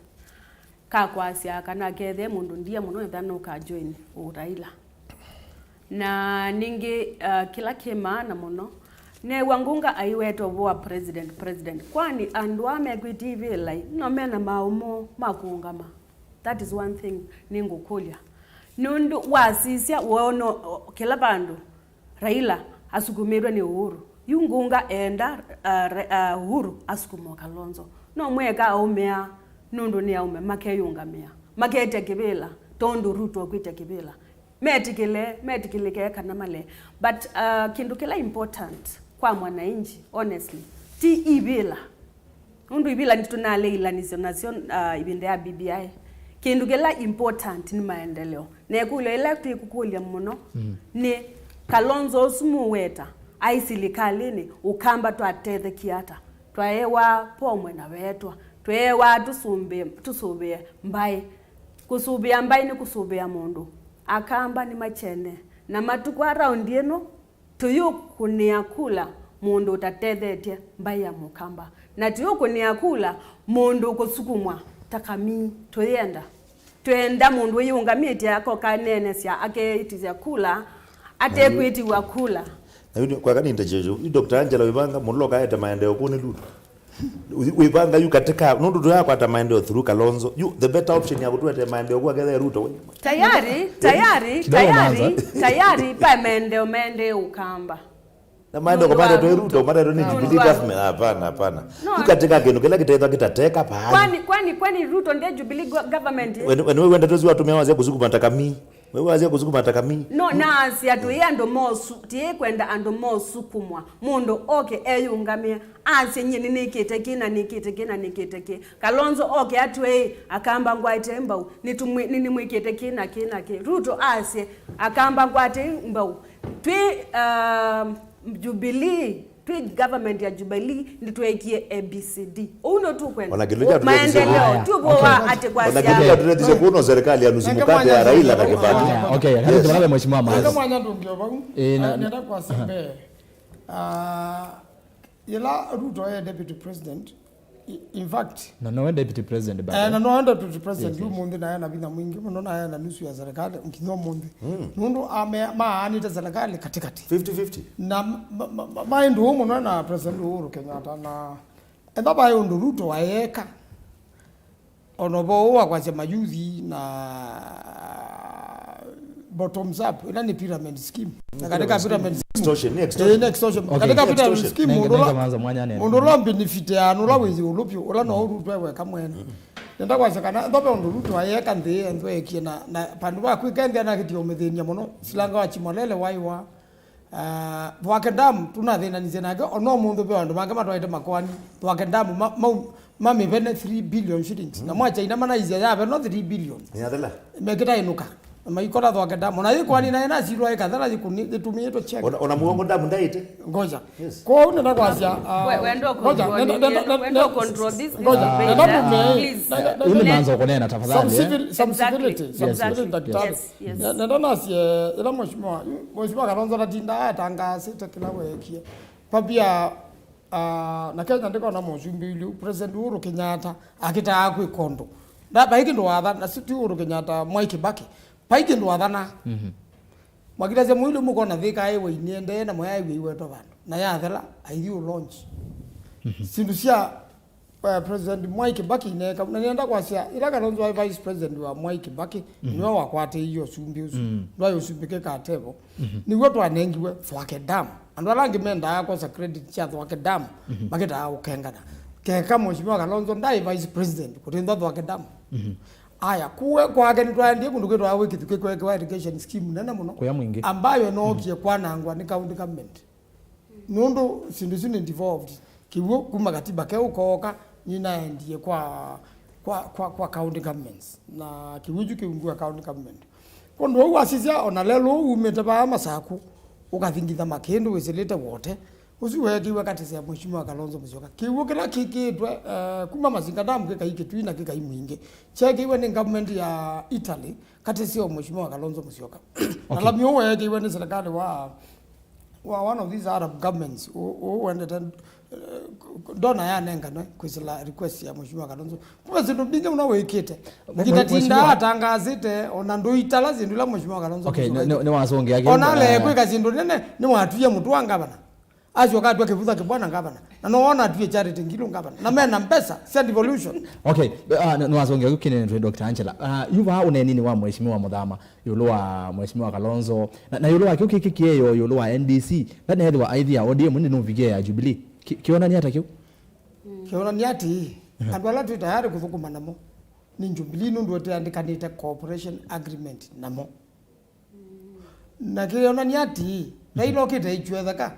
ka kwasia kana kethe mundu ndia muno ethano ka join Raila na ningi kila kema na muno ne wangunga aiweto wa president kwani andu amekwiti vile no mena maumo makungama that is one thing ningukulia nundu wasisia wono kila bandu Raila asukumirwe ni Uhuru yungunga enda Uhuru asukumo Kalonzo no mweka aumea nundu ni aume makeyungamia makete kibila tondo Ruto kwita kibila metikile keka na male but kindu kila important kwa mwananchi honestly ti ibila nundu ibila nitunale ila nation ibinde ya BBI kindu kila important ni maendeleo na kule electric kukulia muno ni Kalonzo sumuweta aisilikalini ukamba twatethe kiata twaewa pomwe na wetwa twewa tusumbe mbai kusubia mbai ni kusubia mundu akamba ni machene na matuku around eno tuyukunia kula mundu utatethetie mbai ya mukamba na tuyukunia kula mundu kusukumwa takami tuyenda twenda mundu yungamite yako kanene cia akeitithia kula atekwitiwa kula na kwa kani ndajejo Dr. Angela Wibanga muloka ete maendeleo kuni Ruto Wibanga yu katika nundu tu yako ata maendeleo through Kalonzo the better option ya kutuete maendeleo kwa gethe Ruto tayari pa maendeleo ukamba na maendeleo kwa pande tu Ruto mara ni Jubilee government hapana katika kinu kila kitaitwa kitateka pahali kwani Ruto ndiye Jubilee government wewe wenda tu watu mewaze kuzukuma takami wewe wazi kuzukuma takami no na si atu yendo mosu tie kwenda ando mosu kumwa mundo okay eyungamia anse nyini nikite kina Kalonzo okay atu akamba ngwaite mbau nini mwikite kina Ruto ase akamba ngwaite mbau twi Jubilee twi government ya Jubilee nditwekie ABCD uno tu kwenda maendeleo tu bwa ate kwa siasa wanakilia tunatise kuno serikali ya nusu mkate ya Raila na Kibaki okay hadi tunabe mheshimiwa Mazi kama mwanya ndongeo bangu nenda kwa sembe yela Ruto ya deputy president in fact no deputy president ba no deputy president yu mundi na yana bina mwingi muno na yana nusu ya serikali mkinyo mundi nundu maani ta serikali katikati 50-50 na maindu humo na president Uhuru Kenyatta na endaba yondo Ruto waeka onobo wa kwa sema yuzi na bottoms up ila ni pyramid scheme na katika pyramid extortion katika pyramid scheme mundo la benefit ya nula wezi ulupyo ula no Ruto wewe kamwena nenda kwa sakana ndobe ondo Ruto ayeka ndi enzo ekie na pandu ba kwikende na kitio methenia muno silanga wa chimolele waiwa Twakendam tunathina ni zenage ono mundu be andu manga matwaite makwani Twakendam mami bene 3 billion shillings na mwacha ina mana izia ya no 3 billion yathela mekita inuka maikora Twakendam na yikwani na ina zirwa ikathala zitumie to check ona muongo ndamu ndaite ngoja ko nenda kwasia wendo control this please manzo kunena tafadhali some civility daktari nenda nasie ila mheshimiwa Kalonzo latinda atangase tekila wekie papia na Kenya ndiko na mheshimiwa president Uhuru Kenyatta akita akwe kondo na baiki ndo watha na siti Uhuru Kenyatta Mwai Kibaki baiki ndo wathana mwakira ze mwili muko na thika ewe iniende na mwaya iwe to bandu na yathela aithi launch sindu cia president Mwai Kibaki ne na nenda kwasia ila Kalonzo vice president wa Mwai Kibaki niwe wakwate iyo sumbi usu ndo yo sumbike ka tebo niwe to anengiwe Twakendam andu alangi menda kwa sa credit cia Twakendam maketa ukengana keka mheshimiwa Kalonzo ndai vice president kutinda Twakendam aya kuwe kwake nitwaendie kundu kwetwa wiki kwa education scheme nena muno ambayo nokie kwanangwa ni county government nundu sindu sini involved kiwo kuma katiba ke ukoka ninaendie kwa county governments na kiwuju kiungua county government kondo wasisia ona lelo umete ba masaku ukathingitha makendo weselete wote usiweki wakati ya mheshimiwa Kalonzo Musyoka kiwo kila kikitwe kuma mazinga damu kikaike twina kikaimuinge cheke iwe ni government ya Italy kati sio mheshimiwa Kalonzo Musyoka na labio weke iwe ni serikali wa one of these Arab governments who dona ya nenga no kwisila request ya mheshimiwa Kalonzo kwa zindu binge unawekete ngitatinda atangazite ona ndo itala zindu la mheshimiwa Kalonzo okay ne wasonge yake ona le kwika zindu nene ni watuye mtu wangabana acho kadwa kivuza kibwana ngabana na noona atuye charity ngilo ngabana na mena mpesa send devolution okay no wasonge ukine ni Dr. Angela yuva une nini wa mheshimiwa Muthama yulwa mheshimiwa Kalonzo na yulwa kikikieyo yulwa NDC na head wa idea ODM ni nuvigia ya Jubilee kiona ni hata kiu kiona ni ati andwala tu tayari kuthukuma namo ni Jubilee nundu teandikanite cooperation agreement namo na kiona ni ati na ilo kite ichwethaka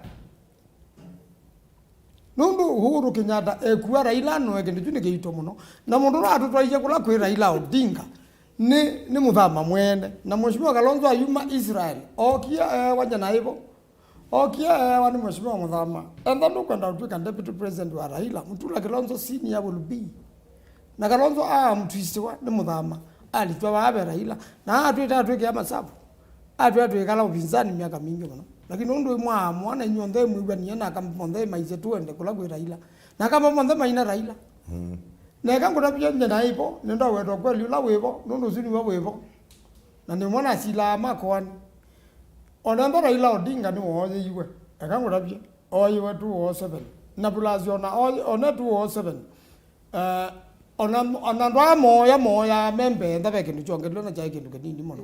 nundu Uhuru Kenyatta ekuwa Raila no egende june geito muno na mundu ratu twaije kula kwi Raila Odinga ni Muthama mwene na mheshimiwa Kalonzo ayuma Israel okia wanya hivyo okia wani mheshimiwa Muthama enda ndo kwenda utwika deputy president wa Raila mtula Kalonzo senior will be na Kalonzo mtwisiwa ni Muthama alitwa wabe Raila na atwita atwike amasabu atwikala upinzani miaka mingi muno lakini ndo mwana nyonde mwiba ni na kama monde maize tuende kula kwa Raila na kama monde maina Raila neka ngurabia nyana ipo nenda wedo kweli la webo nondo sini wa webo na ni mwana sila makwan onanda Raila Odinga ni woje yiwe eka ngurabia oyiwe 207 na bulazio na ona 207 onandwa moya membe ndabe kindu chonge lona chai kindu kinini mono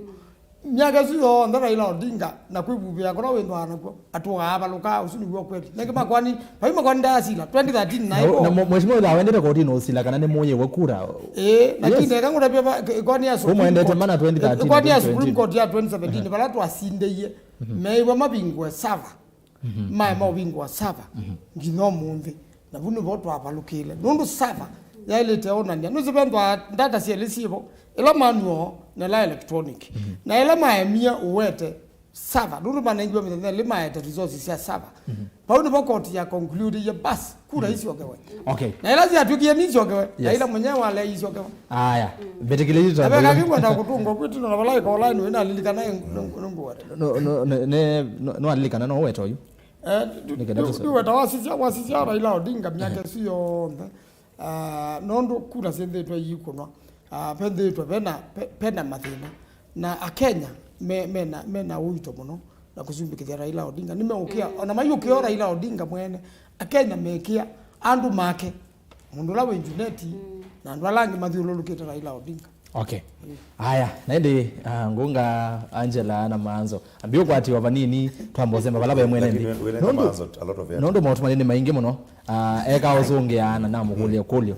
nyaga siyo ndara Raila Odinga na kwibubya kora wendo anako atuga abaluka usuni gwo kweli nenge makwani paima kwanda asila 2013 na ipo na mheshimiwa da wendete koti no sila kana ne moye wakura lakini ndeka ngura pia kwani ya Supreme Court mana 2013 kwani ya Supreme Court ya 2017 bala tu asinde ye meiwa mabingwa sava mai mabingwa sava ngino mumbi na bunu boto abalukile nundu sava ya ile teona nya nuzibendwa ndata sielisibo ela manual na la electronic na ela maemia uwete sava nundu manengwa mitende le maeta resources ya sava pauno bokoti ya conclude ya bas kura isi okewe okay na ela zia tukie nisi okewe na ela mwenyewe wala isi okewe aya betekeleji tu abe kakingwa ndakutunga kwitu na balai ko line ina lilikana ngwa no alilikana no weto yu ndio wasisia Raila Odinga myake siyo nondo kura sende to yikunwa pende to pena mathina na akenya mena uito muno na kuzumbikithia Raila Odinga nimeukia ona mayukio Raila Odinga mwene akenya mekia andu make mundu la wenjuneti na ndo langi mathiululukite Raila Odinga. Okay. Haya, naende ngunga Angela na manzo. Ambio kwati wabanini twambozemba balaba yemwene ndi. Nondo mautumanini maingi muno. Eka ozongeana na mukulia kulio.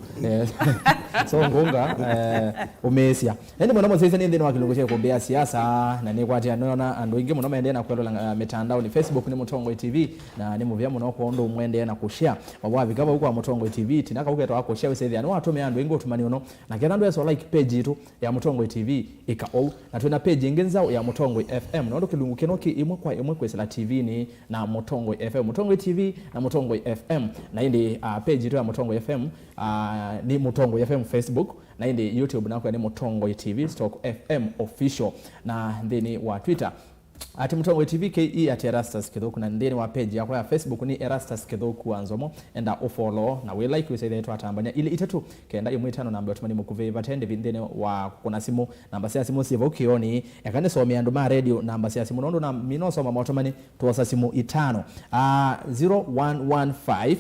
So ngunga umesia. Nende mwana mozesa nende wakilungushia kumbea siasa na ni kwati anona ando ingi muno maende na kwelo mitandao ni Facebook ni Mutongo TV na ni muvya muno kuondo mwende na kushare. Wabavi kaba huko Mutongo TV tinaka uketo wako share wesethi anu atume ando ingo tumani uno. Na kena ndo like page itu ya Mutongo TV ika all na tuena page ingenza ya Mutongo FM na ndo kilungu kenoki imwe kwa kwesela TV ni na Mutongo FM Mutongo TV na Mutongo FM na indi page itu ya Mutongo FM ni Mutongo FM Facebook na indi YouTube na kwa ni Mutongo TV /FM official na ndeni wa Twitter ati Mutongo TV KE ati Erastus Kithoku na ndeni wa page yako ya Facebook ni Erastus Kithoku anzomo enda ufollow na we like we say that atambanya ili itatu kenda imwe 5 namba otumani mukuve batende bindene wa kuna simu namba sia simu sivo kioni yakane so miando ma radio namba sia simu nondo na minoso mama otumani tuwasa simu 5 0115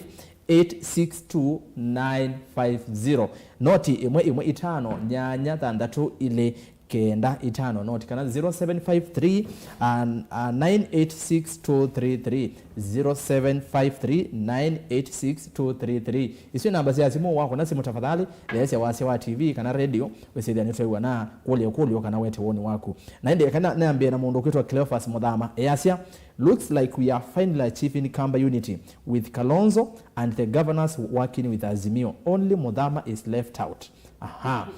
862950 noti imwe 5 nyanya 3 ile kenda 5 noti kana 0753 986233 0753 986233 isi namba ya simu wako na simu tafadhali lesi wasi wa TV kana radio wesedia nitwewa na kule kana wete woni wako na ende kana naambia na mundo kwitwa Cleophas Modhama Siasa looks like we are finally achieving Kamba unity with Kalonzo and the governors working with Azimio. Only Modhama is left out. Aha.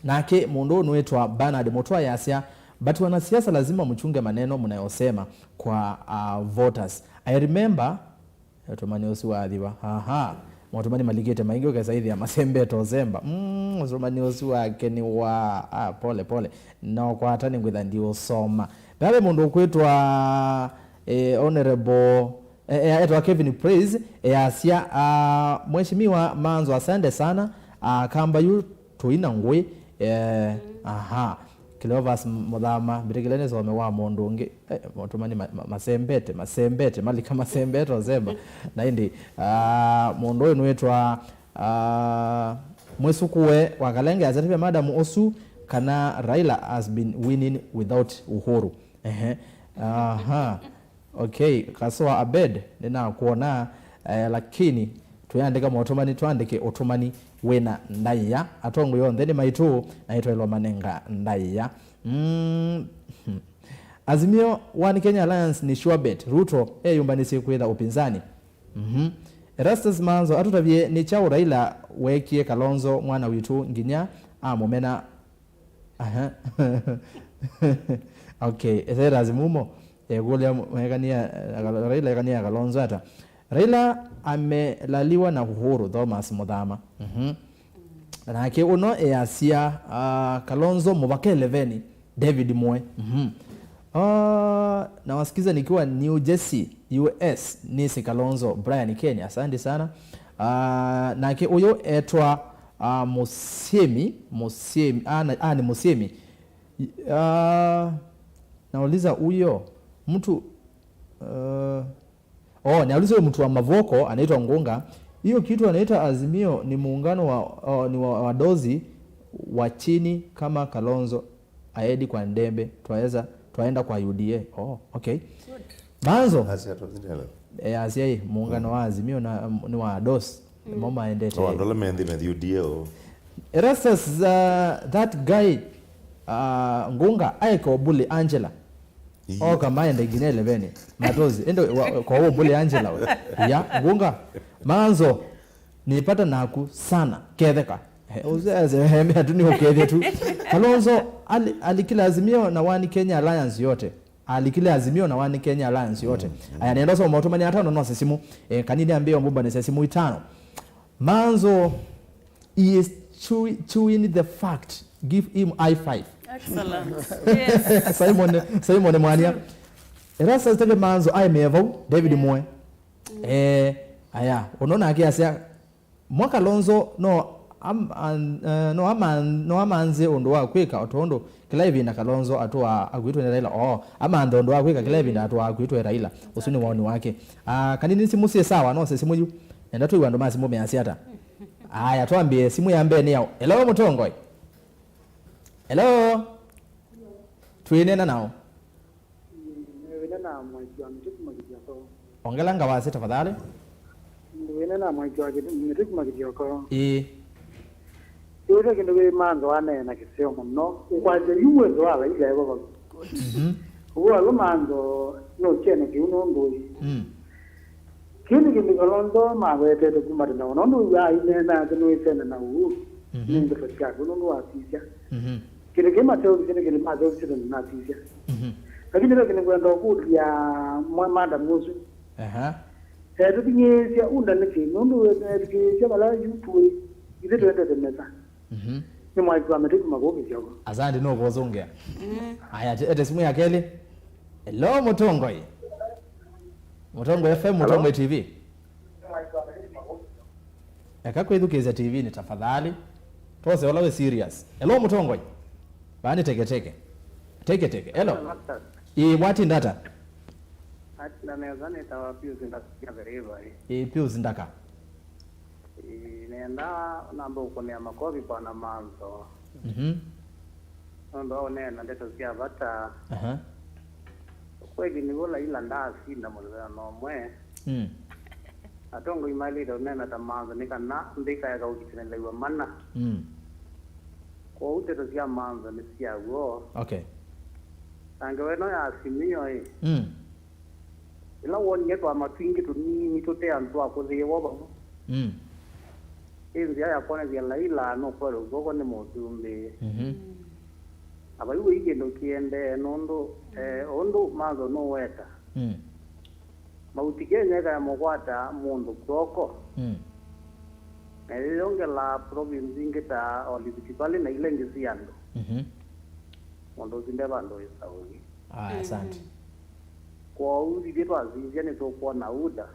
Nake mundo nuetwa Bernard Motwa Yasia, but wanasiasa lazima mchunge maneno mnayosema kwa voters. I remember otomani osuadhiwa. Aha. Motomani maligete maingi kwa saidi ya masembe tozemba. Otomani osuake ni wa pole. Na kwa hatani ngwitha ndio soma. Babe mundo kwetwa honorable etwa Kevin Praise Yasia mheshimiwa Manzo asante sana Kamba yu tuina ngwe aha Cleophas Modhama birigilene so me wa mondonge motomani masembete malika masembete ozemba na indi mondo eno etwa mwesukuwe wakalenge azatipe madam osu kana Raila has been winning without Uhuru aha okay kaswa abed nina kuona lakini tuyandika motomani tuandike otomani wena ndaya atongo yonde maitu na itwelwa manenga ndaya Azimio One Kenya Alliance ni sure bet Ruto yumbanisi kwetha upinzani Erastus Manzo atutavye ni chao Raila wekie Kalonzo mwana witu nginya momena okay ethera azimumo egole megania Raila egania Kalonzo ata Raila amelaliwa na Uhuru Thomas Modhama na ke uno Siasa Kalonzo mubake 11 David Moe na wasikiza nikiwa New Jersey US nisi Kalonzo Brian Kenya asante sana na ke uyo etwa Musiemi ni Musiemi. Nauliza huyo mtu nauliza huyo mtu wa Mavoko anaitwa Ngunga. Hiyo kitu anaita Azimio ni muungano wa wadozi wa chini kama Kalonzo aedi kwa Ndembe twaenda kwa UDA. Okay. Manzo Asia muungano wa Azimio na ni wa dosi mama endete ndola mendi UDA Erastus that guy Ngunga aiko bully Angela kama ende ginele bene matozi ende kwa huo bully Angela ya Ngunga Manzo nilipata naku sana kedeka uzeze heme hatuni ukethe tu Kalonzo alikila Azimio na One Kenya Alliance yote alikile Azimio na One Kenya Alliance yote aya nenda so moto mani atano no sesimu kanini ambie mbumba ni sesimu 5 Manzo is chewing the fact give him I5 excellent yes Simon Mwania Erasa stebe Manzo aimevo David Moe aya unaona akiasia mwaka Kalonzo amanze ondo wa kweka otondo kila hivi na Kalonzo atwa agwitwe Raila amanda ondo wa kweka kila hivi na atwa agwitwe Raila usuni waoni wake kanini simu sie sawa no simu yu enda tu wando masimu measiata aya tuambie simu ya mbene yao hello Mutongoi hello tuinena nao na mwaji wa mtuku magijoko ongela ngawase tafadhali na mwaji wa mtuku magijoko Yule kindu we manzo ane na kisio muno ukwaje yuwe ndo ala ile yebo uwa lo manzo no chene ki uno ndoi kini kindu Kalonzo mawete to kumari na ono ya ile na no isene na u ningo fatika uno ndo asisha kile kema teo kile kile mazo kile na asisha lakini leo kindu kwenda kutia mada musu edo kinyesia unda ne kindu ndo kinyesia bala yutu ile tuende tena ni mwaiko ametiki magogo kidogo azandi no bozongea aya ete simu ya Kelly hello Mutongoi Mutongo FM Mutongo TV akakwedukeza TV ni tafadhali tose wala we serious hello Mutongoi bani teke hello wati ndata atla nezane tawapiu zindakia vereva piu zindaka nenda namba ukonea makovi bwana Manzo ndo nena ndeto sia bata kwegi ni bola ila ndasi na mulwa no mwe atongo imali ndo nena ta Manzo nikana ndika ya gaukitene lewa mana ko uteto sia Manzo ni sia go okay tange weno ya AZIMIO ila wonye to amatwingi to ni mitote antu akozewa ba hizi ya kona vya Laila no kwa gogo ni mutumbe abayu ige ndo kiende nondo ondo Manzo no weta mautikenya ya mogwata mundu kroko elonge la province ingeta olibitibali na ile ngisiando mondo zinde bando isawi asante kwa uzi bitu azizia ni to kwa nauda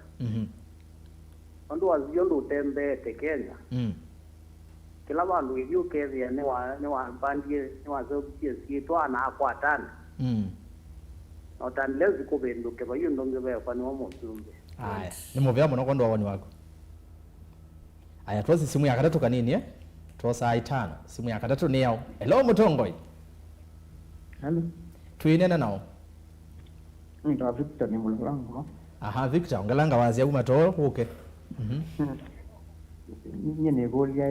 ando aziondo utembete Kenya kila bandu ibyo kezi ne wa bandie ne wa zobiye sito ana akwatana no tanlezi ko bendo ke bayo ndonge ba kwa ni wa mutumbe aya ni movya muno kondo wawoni wako aya twazi simu ya katatu kanini twaza 5 simu ya katatu ni yao hello Mutongoi hello tuinena nao ndo Victor ni mulango Victor ngalanga wazi ya umato okay nyene golia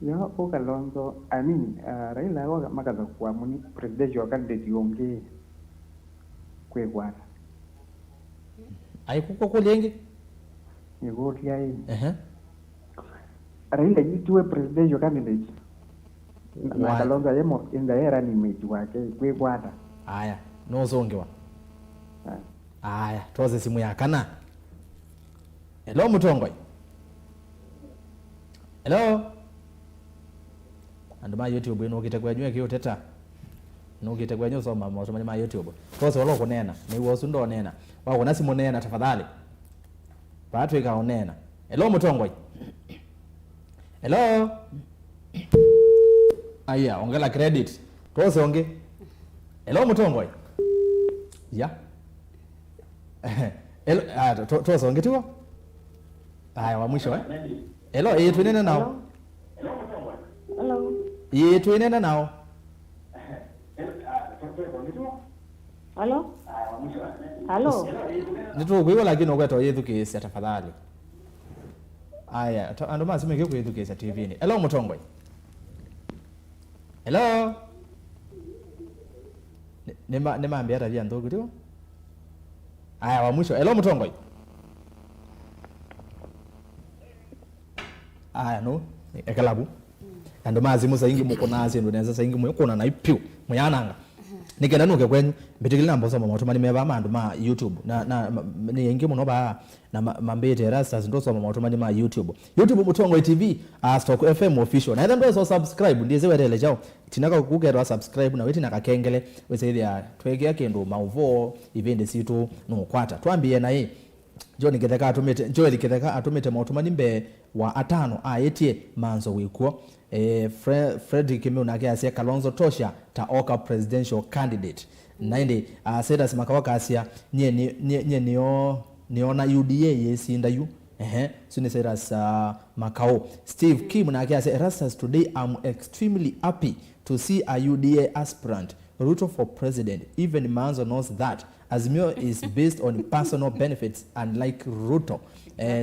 ya o Kalonzo Raila wa makaza kwa muni presidential candidate yonge kwegwana aikuko kulenge ni golia Raila yitwe presidential candidate na Kalonzo yemo inda era ni meji wake kwegwana aya no zongewa aya toze simu ya kana hello Mutongoi hello anduma YouTube ino kitegwanywe kiyo teta no kitegwanyo so mama so ma YouTube tose walo kunena ni wosu ndo nena wako nasi monena tafadhali watu ikaonena hello Mutongoi Hello. Aya, ongela credit. Tuose onge. Hello Mutongoi. Ya. Hello, tuose onge tuwa? Aya, wa mwisho Hello, tuinene nao. Hello. Tuinene nao. Hello. Hello. Nitukuiwa lakini ogweto yethukisia tafadhali. Aya, ando mazime ngeke yethukisia TV ni. Hello Mutongoi. Hello. Nema ambia tabia ndogo tu. Aya, wa mwisho. Hello Mutongoi. Aya no, ekalabu. Ando mazimu saingi mukonazi ndo neza saingi mukona na ipiu. Muyananga. Nikenda nuke kwenyu mbitikilina mboso mamoto mali meva mandu ma YouTube na ni yengi muno ba na mambete rastas ndo so mamoto mali ma YouTube Mutongoi TV Stock FM official na ndo so subscribe ndize werele jao tinaka kugera subscribe na weti nakakengele wese ya twege yake ndo mauvo event situ no kwata twambie na hii John Getheka atumete Joel Getheka atumete mamoto mali mbe wa atano ayetie manzo wikuo Frederick Kimeu asia Kalonzo tosha taoka presidential candidate naende Sedas Makawaka asia nye niona UDA yesinda yu suni Sedas Makao Steve Kim asia Erastus today I'm extremely happy to see a UDA aspirant Ruto for president. Even Manzo knows that AZIMIO is based on personal benefits unlike Ruto.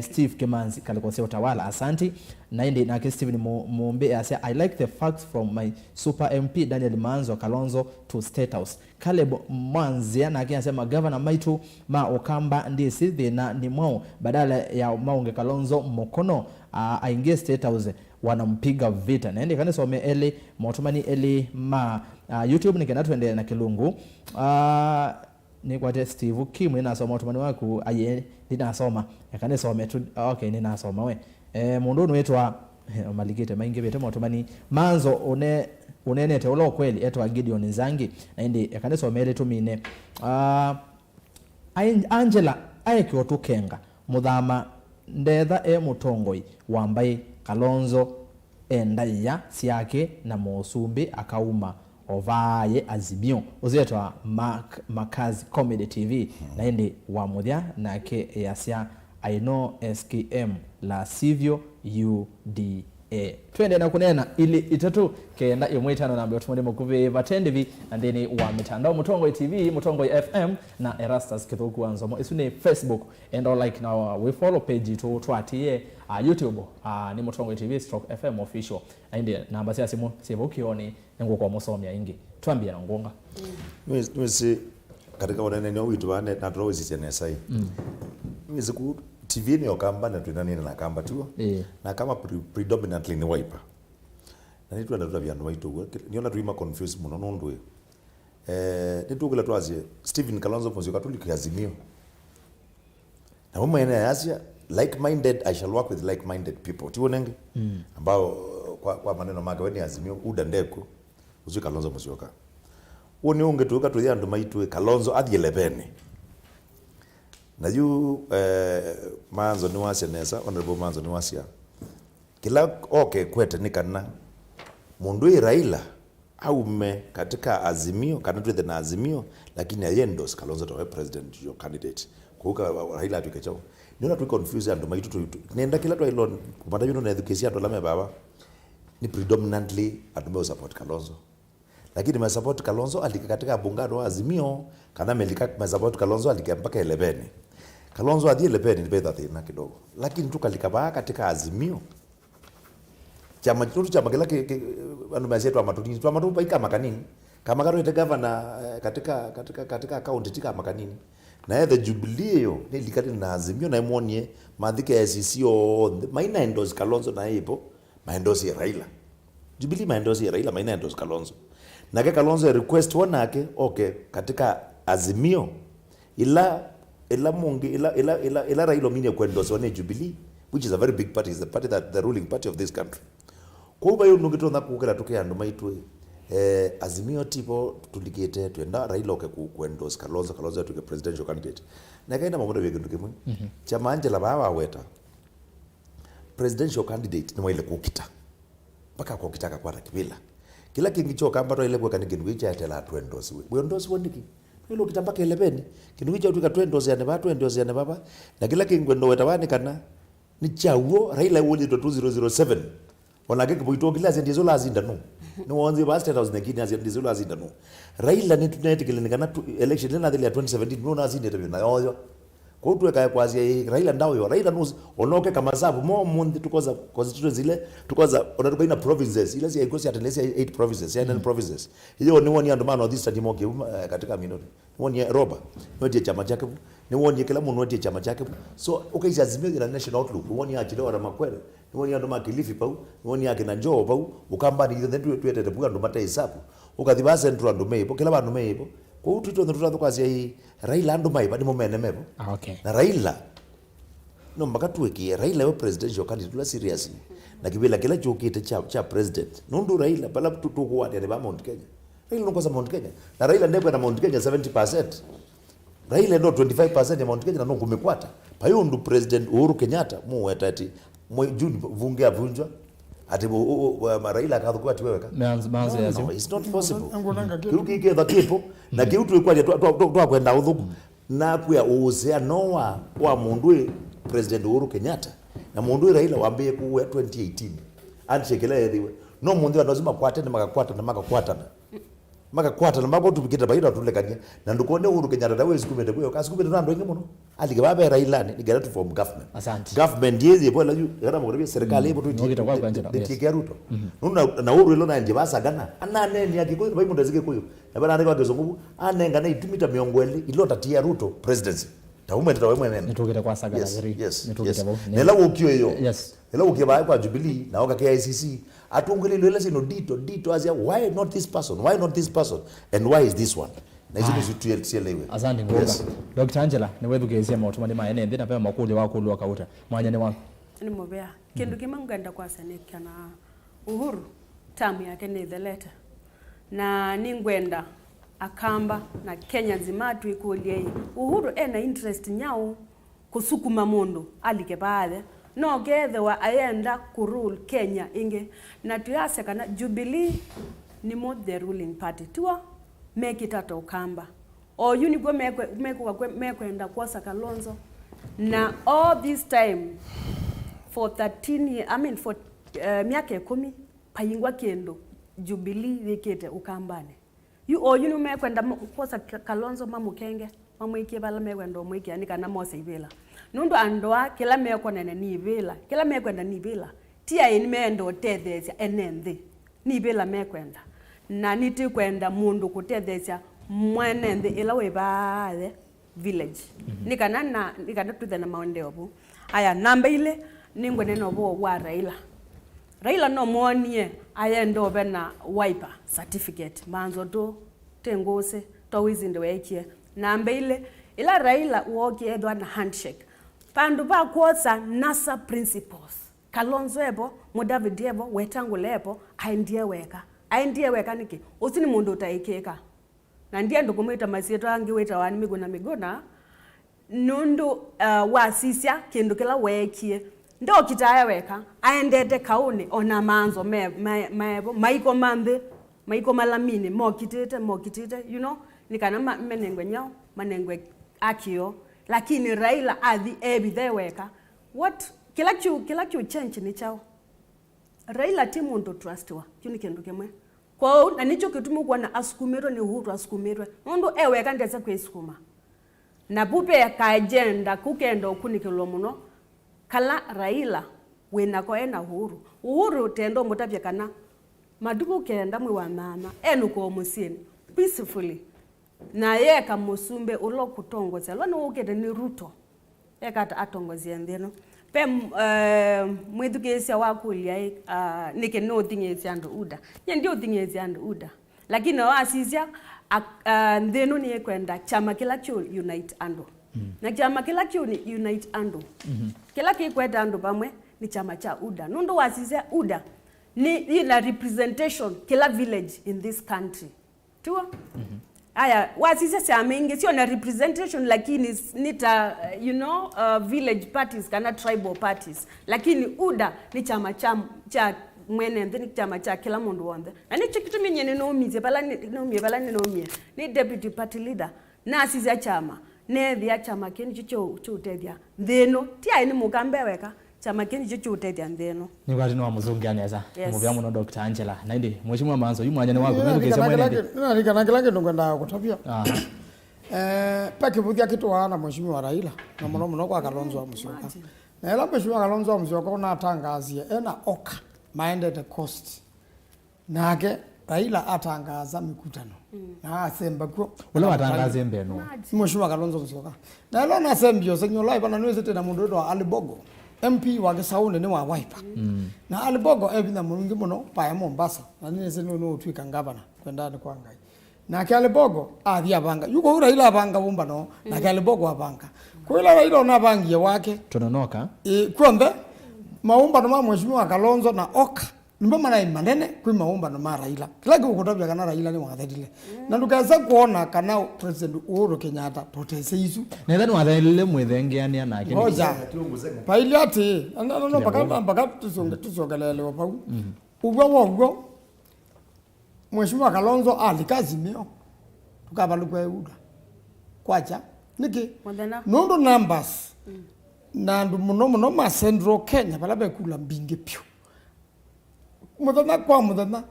Steve Kimanzi kalikosea utawala asanti naende na Steven Mombe asa I like the facts from my super MP Daniel Manzo Kalonzo to State House. Caleb Mwanzia na akisema governor Maitu ma Okamba ndiye sithi na ni mwao badala ya Maunge Kalonzo Mokono aingie State House wanampiga vita. Naende kanisome ele motumani ele ma YouTube nikenda tuendelea na Kilungu. Ni kwa Steve Kim ninasoma motumani waku aye ninasoma yakanisome tu okay ninasoma we mundu wetwa maligite maingi bete motumani manzo unenete ulo kweli etwa Gideon Nzangi naende yakanisome ele tumine Angela ayekyo tukenga muthama ndetha Mutongoi wambai Kalonzo endaya siake na Mosumbi akauma ovaye AZIMIO uzetwa Makazi Comedy TV naende wa muthia nake yasia I know SKM la sivyo UDA twende na kunena ili itatu kenda imwitano na mbio tumone mukuve vatendevi andeni wa mitandao Mutongoi TV Mutongoi FM na Erastus Kithuku Anzomo isune Facebook and all like now we follow page to twatie YouTube ni Mutongoi TV /FM official ende namba cia simu sibukioni ngo kwa musomya ingi twambia na ngonga mwisi katika wanene witu wane na tuwezi tena sai mwisi ku TV ni okamba na tunani na kamba tu na kama predominantly ni wiper na nitu anda vya waitu niona tuima confuse muno nondwe nitugula twazie Stephen Kalonzo Musyoka Katoliki AZIMIO na mama ene Asia like-minded I shall work with like-minded people tuonenge ambao kwa maneno make weni AZIMIO uda ndeko uzi Kalonzo Musyoka woni ungetuka tuya ndo maitu Kalonzo adhielebene na yu Manzo ni wasia nesa honorable Manzo ni wasia kila okay kwete nikana mundu Raila aume katika AZIMIO kana tuwe na AZIMIO lakini ayendos Kalonzo to president your candidate kuka Raila tukechao niona tu confuse ando maitu nenda kila tu ilo kupata yuno na education ndo lame baba ni predominantly atumeo support Kalonzo lakini ma support Kalonzo alika katika bungano AZIMIO kana melika support Kalonzo alika mpaka 11 Kalonzo adhi 11 ni bedha tena kidogo lakini tukalika katika AZIMIO chama tutu chama kila anu mazetu amatudini tu amatu baika makanini kama karo ite governor katika county tika makanini na the Jubilee yo nilikati na AZIMIO na imuonie madhike ya SCO maina endorse Kalonzo na ipo maendorse ya Raila Jubilee maendorse ya Raila maina endorse Kalonzo na ke Kalonzo request wanake okay katika AZIMIO ila Raila mini kuendorse wane Jubilee which is a very big party, is the party that the ruling party of this country kwa hiyo nungito na kukela tuke ando maitwe AZIMIO tipo tulikete tuenda Raila oke kuendorse Kalonzo tuke presidential candidate na kaenda mamoda wege nduke mwe chama Angela bawa weta presidential candidate ni wale kukita mpaka kukitaka kwa kibila kila kingi choka ambato ile kwa kanigeni wicha atela twendosi we ndosi wondiki ile kitambaka elebeni kindu wicha utuka twendosi ane batu endosi ane baba na kila kingi ndo wetawani kana ni chawo Raila woli to 2007 onage kiboito kila zendizo lazinda no no wanze ba state house ngini zendizo lazinda no Raila ni tunayetikile kana election na ile 2017 no nazinda tabi na yoyo kwa hiyo tuweka kwazi Raila ndao yo Raila nuzi onoke kama sababu mo mundi tukoza constituency ile tukoza onatuka ina provinces ile si ikosi atelesi 8 provinces ya 9 provinces hiyo ni woni andamano wa this time katika minori woni roba wodi chama chake ni woni kila mtu wodi chama chake so okay AZIMIO ina national outlook woni achile wa makwere ni woni andoma Kilifi pau woni yake na njoo pau ukamba ni then tuetete buga ndo mata hesabu ukadhiba central ndo meipo kila bandu meipo kwa hiyo tuto ndo tukwazi hii Raila ndo maiba ni momene mepo okay na Raila no mpaka tuwekie Raila yo presidential candidate la seriously na kibila kila chokite cha president nundu Raila bala tutuko wadi ya Mount Kenya Raila ndo kwa Mount Kenya na Raila ndeko na Mount Kenya 70% Raila ndo 25% ya Mount Kenya na ndo kumekwata pa hiyo ndo president Uhuru Kenyatta mu etati June vunge avunjwa ati Raila akathukua tiweka manzo ya no, it's not possible kiuki the people na kiutu kwa twa kwenda uthuku na kuya uzea noa wa mundu president Uhuru Kenyatta na mundu Raila wambie kuwe 2018 anchekele ediwe no mundu anazima kwate na makakwata na mako tupikita baida tulekania na ndukone Uhuru Kenyatta dawe sikumende kuyo kasikumende ndo ngi muno aligaba Raila ni get to form government government yezi bola yu yara mugrebi serikali ipo tu tikia Ruto na Uhuru ilo na njibasa gana anane ni akiko bai mundu zike kuyo na bana ndiko gezungu anenga na itumita miongweli ilo tatia Ruto presidency taume tawe mwenene nitugite kwa sagala gari nitugite bo nela ukio hiyo nela ukiba kwa Jubilee na oka KICC atungililo ile sino dito azia why not this person and why is this one na hizo ni tuelewe asante ngoga Dr. Angela ni wewe kezia mautumani maene ndina pe makule wako wakauta mwanya ni wangu ni mobea kindu kimanganda kwa sane kana Uhuru tamu yake ni the letter na ningwenda akamba na Kenya nzima tuikulie Uhuru ena interest nyao kusukuma mundu alike baadhi no gethe wa ayenda kurule Kenya inge na tuyase kana Jubilee ni mo the ruling party tuwa make it ato kamba o yuni go mekwenda kwa Kalonzo na all this time for 13 years I mean for miaka 10 payingwa kendo Jubilee wekete ukambane you o yuni mekwenda kwa Kalonzo mamukenge mamwike bala mekwenda omwike ani kana mose ibela nundu andoa kila meko nene ni ibela kila mekwenda ni ibela tia ini mendo tethesia enende ni ibela mekwenda na niti kwenda mundu kutethesia mwenende ila webale village nikana tuthe na maonde obu aya namba ile ningwe neno bo wa Raila no monie aya ndo bena wiper certificate manzo do tengose to wizinde wekie namba ile ila Raila uoki edwa na handshake pandu ba kuosa NASA principles Kalonzo ebo Mudavid ebo Wetangula ebo aendie weka niki usini mundu utaikeka na ndiye ndukumita masieto angi weta wani miguna nundu wasisya kindu kila wekie ndo kitaya weka aendete kauni ona manzo mebo maiko malamini mokitete you know nikana menengwe nyao manengwe akio lakini Raila adhi ebi weka what kila kiu change ni chao Raila timu ndo trustwa kini kendo kemwe kwa na nicho kitumu kwa na asukumiro ni Uhuru asukumirwe ndo eweka ndeze kwesukuma na bupe ka agenda kukendo kunikelo muno kala Raila wena ko ena Uhuru tendo mutapya kana maduku kenda mwe wa mama enu ko musini peacefully na yeka musumbe ulo kutongoza lwana ukede ni Ruto eka atongozia ndeno pe mwedukesya wakulia nike no thingezi andu uda ndio thingezi andu uda lakini wasizya ndeno ni kwenda chama kila cho unite andu na chama kila cho ni unite andu kila kikwenda andu pamwe ni chama cha uda nundu wasizya uda ni ina representation kila village in this country tuwa Aya, wasisa chama ingi sio na representation lakini nita village parties kana tribal parties. Lakini UDA ni chama cha mwene ni chama cha kila mundu wonde. Na ni chikitu menye no mize bala ni ni deputy party leader na asisa chama. Ne thia chama keni chicho chutethia. Theno ti ai ni mukambe weka. Chama keni chicho utethia theno. Ni kwati no muzungi aneza. Muvya muno Dr. Angela. Na ndi mheshimiwa Manzo yu mwanya ni wako ndio kesa mwene. Ni kana kila ngenda kutapia. Pakivuthia kitu wana mheshimiwa Raila na muno kwa Kalonzo Musyoka. Na ela mheshimiwa Kalonzo Musyoka una tangazie ena oka minded cost. Nake Raila atangaza mikutano. Na asemba ko ule watangaza mbeno. Mheshimiwa Kalonzo Musyoka. Na ela na sembio senyo live na niweze tena mundu wa Alibogo. MP wa Gisaunde ni wa Wiper. Na Alibogo ebina mulungi muno pa Mombasa. Na nini seno no twika ngabana kwenda kwa ngai. Na Alibogo athi abanga. Yuko Raila abanga bumba no na Alibogo abanga. Kwela Raila ona bangie wake. Tunonoka. Kwombe maumba no mheshimiwa Kalonzo na oka. Nimba mana manene kwa maumba no Raila. Kila kukutabia kana Raila ni wathadile. Na ndukaza kuona kana President Uhuru Kenyatta protese isu. Na ndani wathadile mwethengeania na kini. Oja. Pailiati no baka tusongelele pau. Ubwo mheshimiwa Kalonzo AZIMIO. Tukabalukwe UDA. Kwacha niki nondo numbers na ndu muno ma Central Kenya balabe kula mbinge pyo. Mudana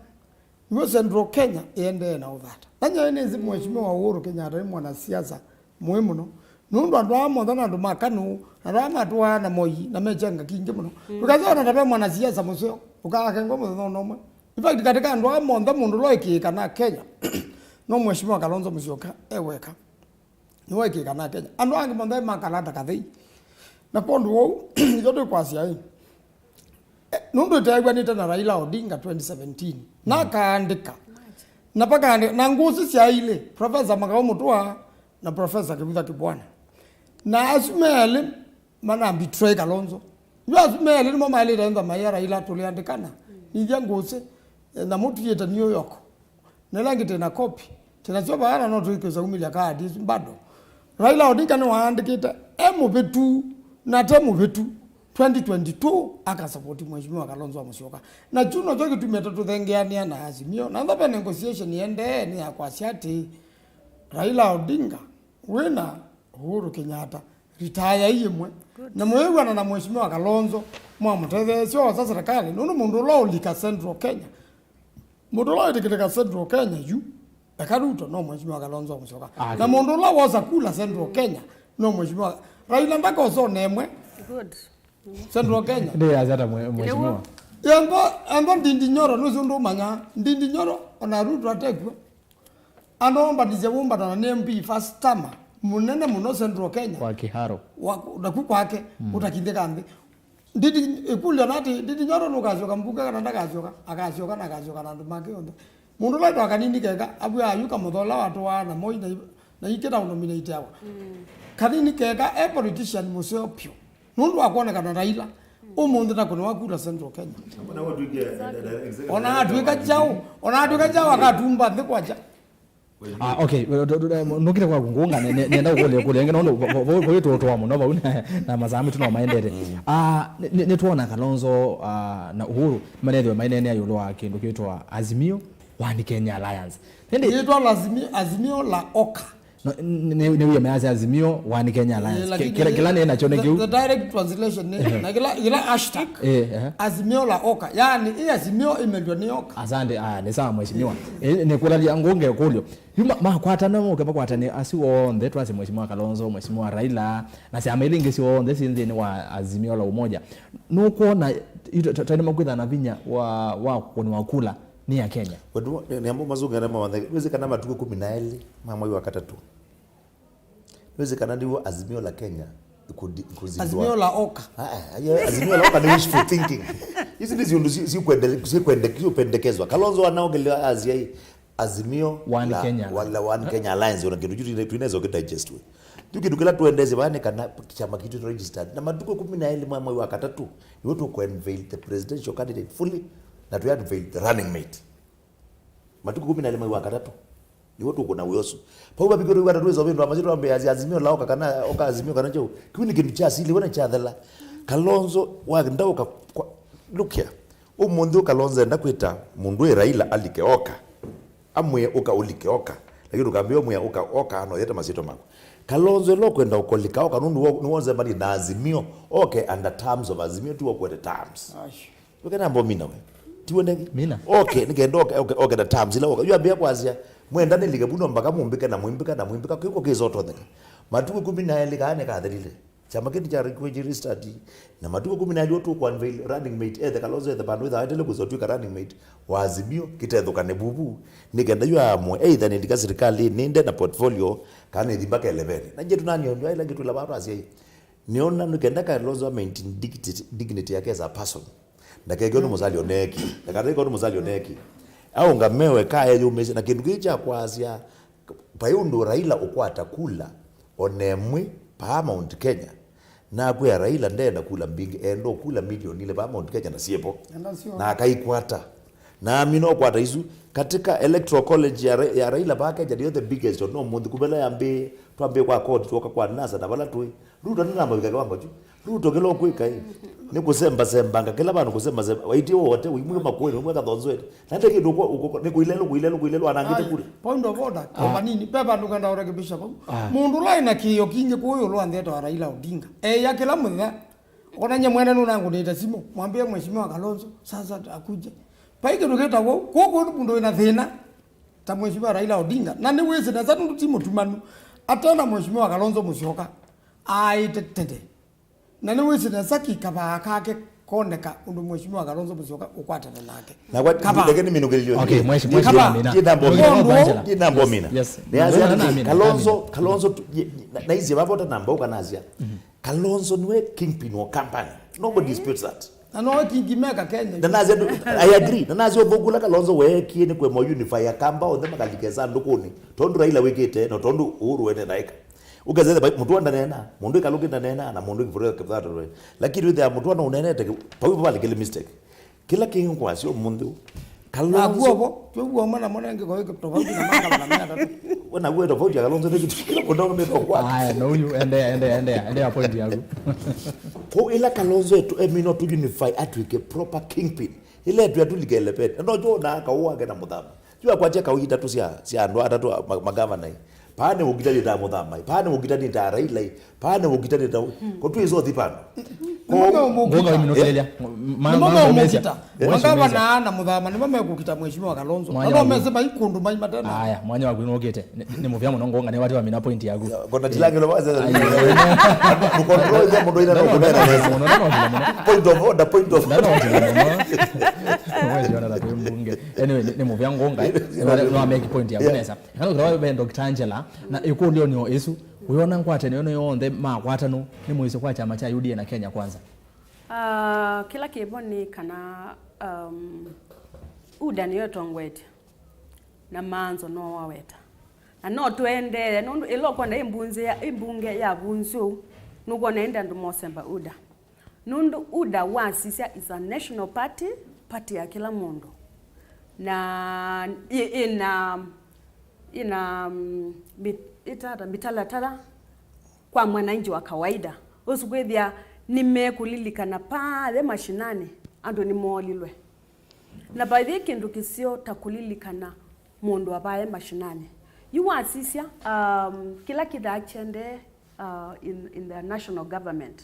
Yo Central Kenya ende na uvata. Tanya enezi mheshimiwa Uhuru Kenyatta ni mwana siasa muhimu no. Nundu andu amothe na andu makanu na andu amatwa na moi na mechenga kingi muno. Tukaza na tabe mwana siasa museo ukaka ngomo no mwe. In fact katika andu amothe mundu loiki na Kenya. No mheshimiwa Kalonzo Musyoka eweka. Ni weki kana Kenya. Andu angi mothe makalata kathei. Na pondu wo yote kwasi ai. Nundu taigwa nita na Raila Odinga 2017 na kaandika na paka na ngusi cia ile Professor Makao Mutua na Professor Kibutha Kibwana na asumele mana betray Kalonzo yo asumele ni mama ile enda maya Raila tuliandikana ni ngusi na mutu yeta New York na langi tena copy tena sio bana no tuikeza umilia kadi bado Raila Odinga ni waandikita betu na temu betu 2022 akasupport mheshimiwa Kalonzo Musyoka na chuno joki tumetatu thengeania na AZIMIO na ndape negotiation yende ni akwasiati Raila Odinga wena Uhuru Kenyatta retire yimwe na mwewa na mheshimiwa Kalonzo mwa mteze sio sasa serikali nuno mundu lo lika Central Kenya mundu lo lika Central Kenya yu akaruto no mheshimiwa Kalonzo Musyoka na mundu lo woza kula Central Kenya no mheshimiwa Raila ndako so nemwe good Central Kenya. Ndio azata mheshimiwa. Yango ndindi nyoro nusu ndo manya. Ndindi nyoro ona rutu atekwe. Anomba dizewumba na MP first time. Munene muno Central Kenya. Kwa kiharo. Ndaku kwake utakindeka ndi. Ndindi ikulya nati ndindi nyoro nukazoka mbuga kana ndakazoka. Akazoka na ndumake onda. Mundu laito akanini keka abu ayuka muthola watu wana moi na iketa nominate yawa. Kanini keka politician museo pio. Nundu akona kana Raila umundu na kuna wakula Central Kenya ona atuika chao akatumba ndikwacha okay nokire kwa kungunga nenda kule ngene no boyo to mu no ba na mazambi tuno maendere ne tuona Kalonzo na Uhuru manene mainene ayo lo akindu kitwa AZIMIO One Kenya Alliance nende yitwa AZIMIO la oka ne uya meaza AZIMIO One Kenya Alliance kila nena chone kiu the direct translation na kila hashtag AZIMIO la oka yani AZIMIO imeandwa ni oka asante ni sawa mheshimiwa ne kula ya ngonge kulyo yuma makwatana mo kabakwatane asiwo onde twase mheshimiwa Kalonzo mheshimiwa Raila na si amailingi si onde sinzi ni wa AZIMIO la umoja nukuona tani makwitha na vinya wa kuni wakula ni ya Kenya. Wadu ni ambo mazunga na mawanda. Wezi kana matuko 12 mama yu wakata tu. Wezi kana ndiwo AZIMIO la Kenya kuzindua. AZIMIO la oka. AZIMIO la oka ni wishful thinking. Hizi ndizo si kuendekezwa. Kalonzo anaongelea AZIMIO One Kenya. Wala One Kenya Alliance una kitu tunaweza kudigest we. Tukidukila tuendeze bane kana chama kitu registered. Na matuko 12 mama yu wakata tu. You want to unveil the presidential candidate fully. Na tu unveil the running mate. Matuko 12 mwaka 3. ni watu kuna uyoso pauba bigoro wada tuwezo bendo amazito ambe azimio la oka azimio kana jo kwini kintu cha asili wana cha thela Kalonzo wa ndauka look here umundi Kalonzo enda kwita mundu Raila alike oka amwe oka ulike oka lakini ukambio mwe oka ano yeta mazito mako Kalonzo lo kwenda ukolika oka nundu nuonze mali na azimio okay under terms of azimio tu kwa the terms ukena mbo mina we tiwone mina okay nigenda okay the terms ila oka yambia kwazia mwenda nilike buno mpaka mumbika na mwimbika kiko kizoto theka matuko 12 likane kathirile chama kiti cha registered na matuko 12 tu kwa unveil running mate the Kalonzo the band with atele kuzotuka running mate wa azimio kitethukane bubu nigenda yu amwe either ndika serikali ninde na portfolio kana ithibaka 11 na je tunani ndio ila kitu la bado asia niona nigenda Kalonzo maintain dignity yake as a person na kege ndo muzali oneki na kage ndo muzali oneki au ngamewe kaya yumeze na kindu kicha kwazia payundu Raila ukwata kula onemwe pa Mount Kenya na kwa Raila ndenda kula mbingi endo kula milioni ile pa Mount Kenya na siepo na akaikwata na amino kwata isu katika electoral college ya Raila pa Kenya ndio the biggest no mundi kubela yambe twambe kwa court toka kwa nasa na bala tu ruto namba bikaga wango tu ruto kelo kwika ni kusemba sembanga kila bantu kusemba waiti wote uimwe makweli umwe kathonzwe nande kindu uko ni kuilelo anangite kule point of order kwa nini pepa ndukanda urekebisha kwa mundu lai na kiyo kingi kuyo lo andeta Raila Odinga ya kila mutha onanya mwene nunangu nita simu mwambie mheshimiwa Kalonzo sasa akuje paike nduketa ko mundu ina thina ta mheshimiwa Raila Odinga na ni wese na zatu timu tumanu atana mheshimiwa Kalonzo Musyoka aitetete na ni wese na saki kaba kake koneka undu mheshimiwa Kalonzo Musyoka ukwatana nake na kwa ndegeni minugilio okay mheshimiwa mina jina mbomina ni Kalonzo na hizi babo namba ukanazia Kalonzo niwe kingpin wa company nobody disputes that no kingimeka Kenya na nazi I agree na nazi obugula Kalonzo weki ni kwe mo unify ya kamba othe makalikeza ndukuni tondu Raila wikite no tondu Uhuru wene naika ugazeze mtu ndanena mundu ikaluki ndanena na mundu kivureka kivata lakini with mtu ana unenete pawe pale kile mistake kila kingu kwa sio mundu Kalonzo tuwa mwana mwanange kwa hiyo tofauti na manga na mimi wana wewe tofauti ya Kalonzo ni kitu kila kodogo meko kwa haya no you ende point yangu po ila Kalonzo to emino to unify atwike proper kingpin ile tu atulikele pete no jo na akaua na muthama jua kwa cheka uita tu sia ndo atatu magavana pane ugitani ta muthama pane ugitani ta Raila pane ugitani ta ko tu izo thipano ngonga iminokelia mama umekita magavana na muthama ni mama kukita mheshimiwa Kalonzo ndio amesema ikundu mai matana haya mwanya wangu inokete ni muvyamo nongonga ne wati wa mina point yangu kona tilange lo baza ku control ya mundo ina no kuna point of order wewe jona la mbunge anyway ni muvyango ngonga no make point yangu nesa kana kwa bendo kitangela na iko ndio ni Yesu uyona nkwate niona yonde makwata no ni muiso kwa chama cha UDA na Kenya kwanza kila kiboni kana uda niyo tongwete na manzo no waweta na no twende no iloko na imbunge ya bunzu nuko naenda ndo Mosemba uda nundu uda wasisia is a national party ya kila mundu na ina mitala kwa mwananchi wa kawaida usikwethia nimekulilikana pale mashinani ando ni molilwe na baadhi kindu kisio takulilikana mundu abaye mashinani yuwasisia kila kidachende in the national government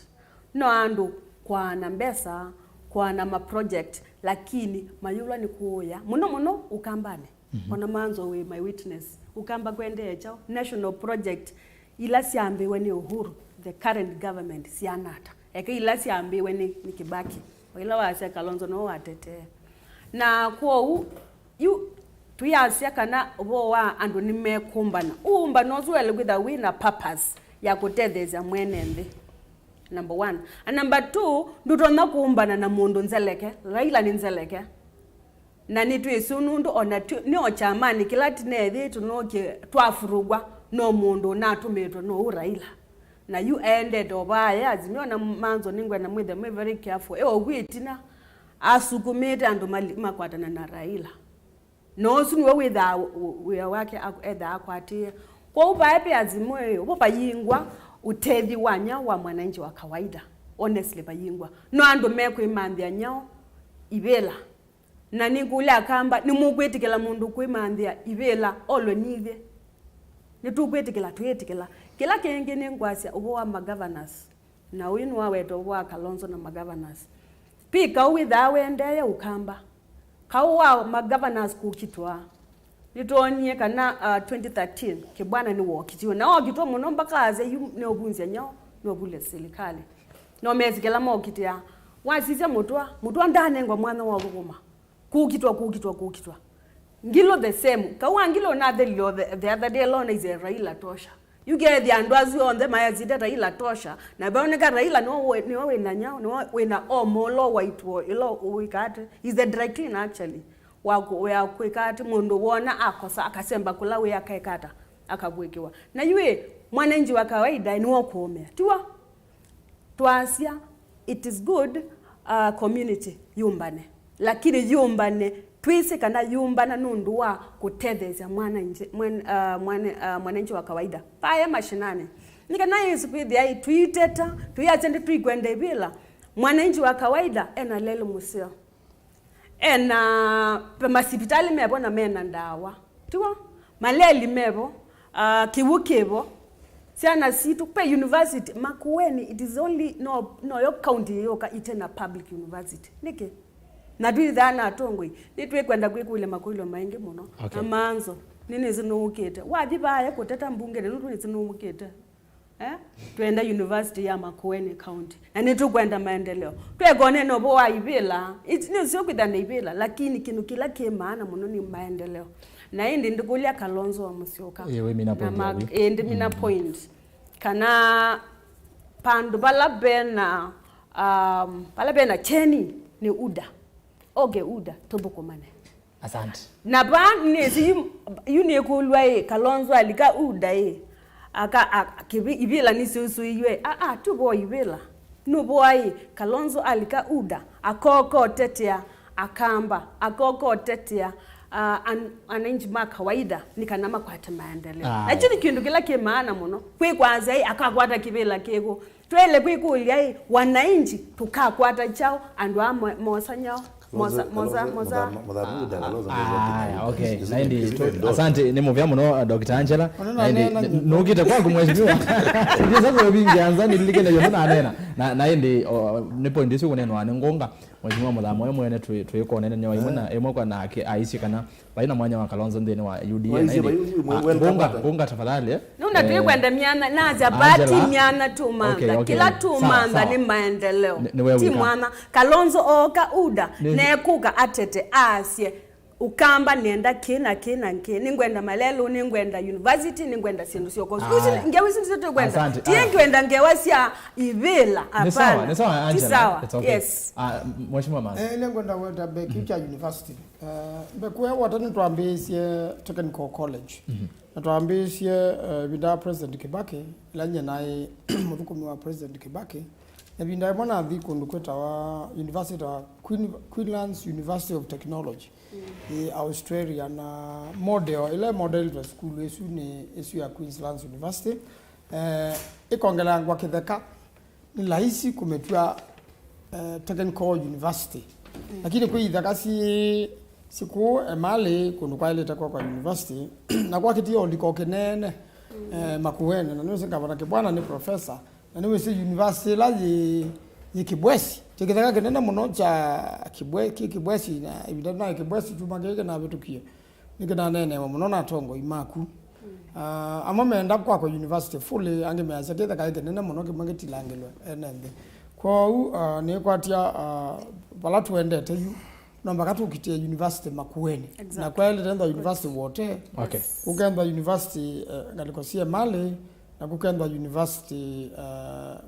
no ando kwa na mbesa kwa na project lakini mayula ni kuoya muno ukambane ona manzo we my witness ukamba kwendecha national project ila siambiwe ni Uhuru the current government sianata eke ila siambiwe ni Kibaki ila wase Kalonzo no watete na kwa tuyasia kana bowa andu nimekumbana umba nozuele with a winner purpose ya kutetheza mwenende number 1 and number 2 ndutona kuumbana na mundu nzeleke Raila ni nzeleke na nitu isunundu ona ni ochamani kilati nethi tunoke twafurugwa no mundu na tumetwa no Raila na you ended obaya azimio na manzo ningwe na mwithe me very careful gwitina asukumete andu makwatana na Raila no sunu we wake edha akwati kwa upa epe AZIMIO upa yingwa utethi wanya wa mwananchi wa kawaida honestly bayingwa no ando meko imandhia nyao ibela na nikula kamba nimugwetikela mundu kwimandhia ibela olwe nithe nitugwetikela twetikela kila kenge nengwasya ubo wa governors na winu waweto ubo wa Kalonzo na governors pika witha wendeye ukamba kawa governors kukitwa nitonie kana 2013 kibwana ni wokitiwa na wokitwa muno mbakaze ne obunzya nyao no bule serikali no mezikela mokitia wasisya mutwa ndane ngwa mwana wa ruguma kukitwa ngilo the same kawa ngilo na the other day alone is a Raila tosha you get the andwazi on the mayazida Raila tosha na baoneka Raila no we na nyao no we na omolo waitwo ilo uikate is the directing actually wako we akwikate mundu wona akosa akasemba kula we akaikata akabwekewa na yue mwananchi wa kawaida ni wokuomea tiwa twasia it is good community yumbane lakini yumbane twise kana yumbana nundu wa kutetheza mwananchi wa kawaida paya mashinani nikana Yesu pidi ai tuiteta tuyachende tuikwende bila mwananchi wa kawaida ena lelo musio ena masipitali mebo na mena ndawa tiwa maleli mebo kiwukebo siana situ pe university makueni it is only no yo county yoka itena public university nike na duidhana atongwe nitwe kwenda kwikule makuilo maingi muno amanzo nini zinukete wathi baya kuteta mbungene nutwe zinukete twenda university ya Makueni county na nitu kwenda maendeleo twegone no bo ibila ni sio kwidana ibila lakini kinu kila kemaana muno ni maendeleo na indi ndikulia Kalonzo wa Musyoka na mina point kana pandu balabena cheni ni uda oge uda tobukomane asante na ba nezi yuni kulwa Kalonzo alika uda aka ibila ni susu iwe tubo ibila no boy Kalonzo alika uda akoko tetea akamba akoko tetea ananchi kawaida nikanama kwa maendeleo na chini kindu kila kemaana muno kwe kwanza akakwata kibela kego twele kwikulia wananchi tukakwata chao andwa mosa nyao okay naindi asante nimuvya muno Dr. Angela naindi nukite kwangu mheshimiwa ndizo kwa bingi anza nilikene yona anena naindi ni point isi kuneno anengonga mheshimiwa mudhamo yemo ene tuyiko nene nyawa imuna emoko na aisi kana baina mwanya wa Kalonzo ndeni wa UDA naindi tafadhali nuna tuikwenda miana naja bati miana tumanda kila tumanda ni maendeleo ti mwana Kalonzo oka uda nekuka atete asye ukamba nenda kina ningwenda malelo ningwenda university ningwenda sindu syoko ngewisi ndio kwenda tiengwenda ngewasya ibela apana ni sawa Angela yes mheshimiwa Manzi ningwenda wenda Bekicha University bekwe watani tuambisye technical college na tuambisye binda President Kibaki lanye naye mutukumi wa President Kibaki na binda mwana dhiku kweta wa University wa Queensland University of Technology Australia na model wa school esu ya Queensland University ikongela ngwa kitheka ni rahisi kumetua technical university lakini kwa ithaka siku emali kunukwa ile takwa kwa university na kwa kitio liko kenene Makueni na nose ngabana kibwana ni professor na niwe si university la Kibwesi tikithaka kenene muno cha Kibwesi na ibidana Kibwesi tumangeke na betukia nikana nene muno na tongo imaku amamenda kwa university fully angemeacha tikithaka kenene muno kimangeti langelwa enende kwa ni kwatia bala tuendete yu namba katu kitia university Makueni na kwa ile tenda university wote ukenda university ngalikosia mali na kukenda university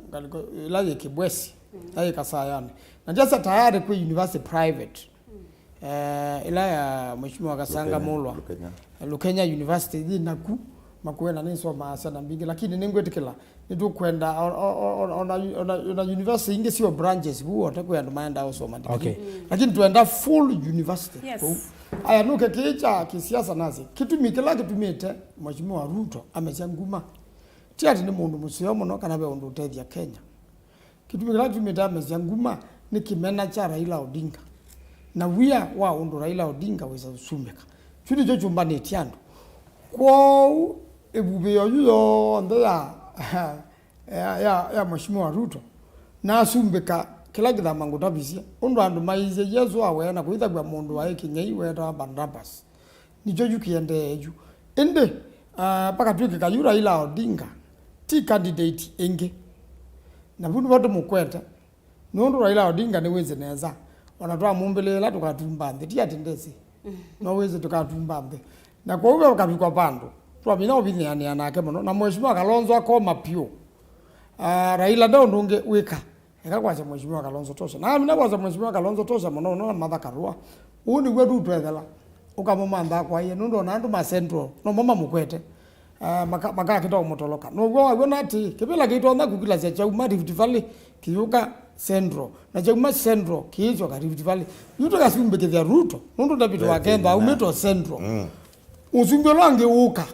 ngaliko la Kibwesi ayi kasayane na jasa tayari kwa university private ila ya mheshimiwa Kasanga Mulwa Lukenya University naku makuena ni soma sana mbingi lakini ningwetikila nitu kwenda ona university ingi sio branches huo takwenda maenda usoma okay. Lakini tuenda full university. Yes. Aya nuke kicha kisiasa nazi kitu mikila kitu mite Mheshimiwa Ruto amechanguma tiati ni mundu musio muno kana be undu tethia Kenya kitu mikila kitu mite amechanguma ni kimena cha Raila Odinga na wia wa undu Raila Odinga weza usumeka chudi cho chumbani tiando kwa ebube yo ndo ya Mheshimiwa Ruto na asumbeka kila githa manguta bisia undu andu maize Yesu awe na kuitha kwa mundu wa kinyei weta Barnabas nicho yukiende eju ende paka tuke kayura ila Odinga ti candidate enge na bundu bado mukweta nundu Raila Odinga ni weze neza wanatoa mumbelela tukatumba nde ti atendese no weze tukatumba nde na kwa ube ukapikwa pando twamina obinyani anake muno na Mheshimiwa Kalonzo akoma pio Raila ndo ndunge weka ekakwacha Mheshimiwa Kalonzo tosha na mina kwacha Mheshimiwa Kalonzo tosha muno no mathakarua uni gwetu twethela ukamumamba kwa ye ndo na andu ma central no mama mukwete maka kito mutoloka no gwa nati kibila kito nda kukila cha uma Rift Valley kiyuka central na cha central kiicho ka Rift Valley yuto kasumbe kithia Ruto ndo ndapito wakemba umito central usumbe lange uka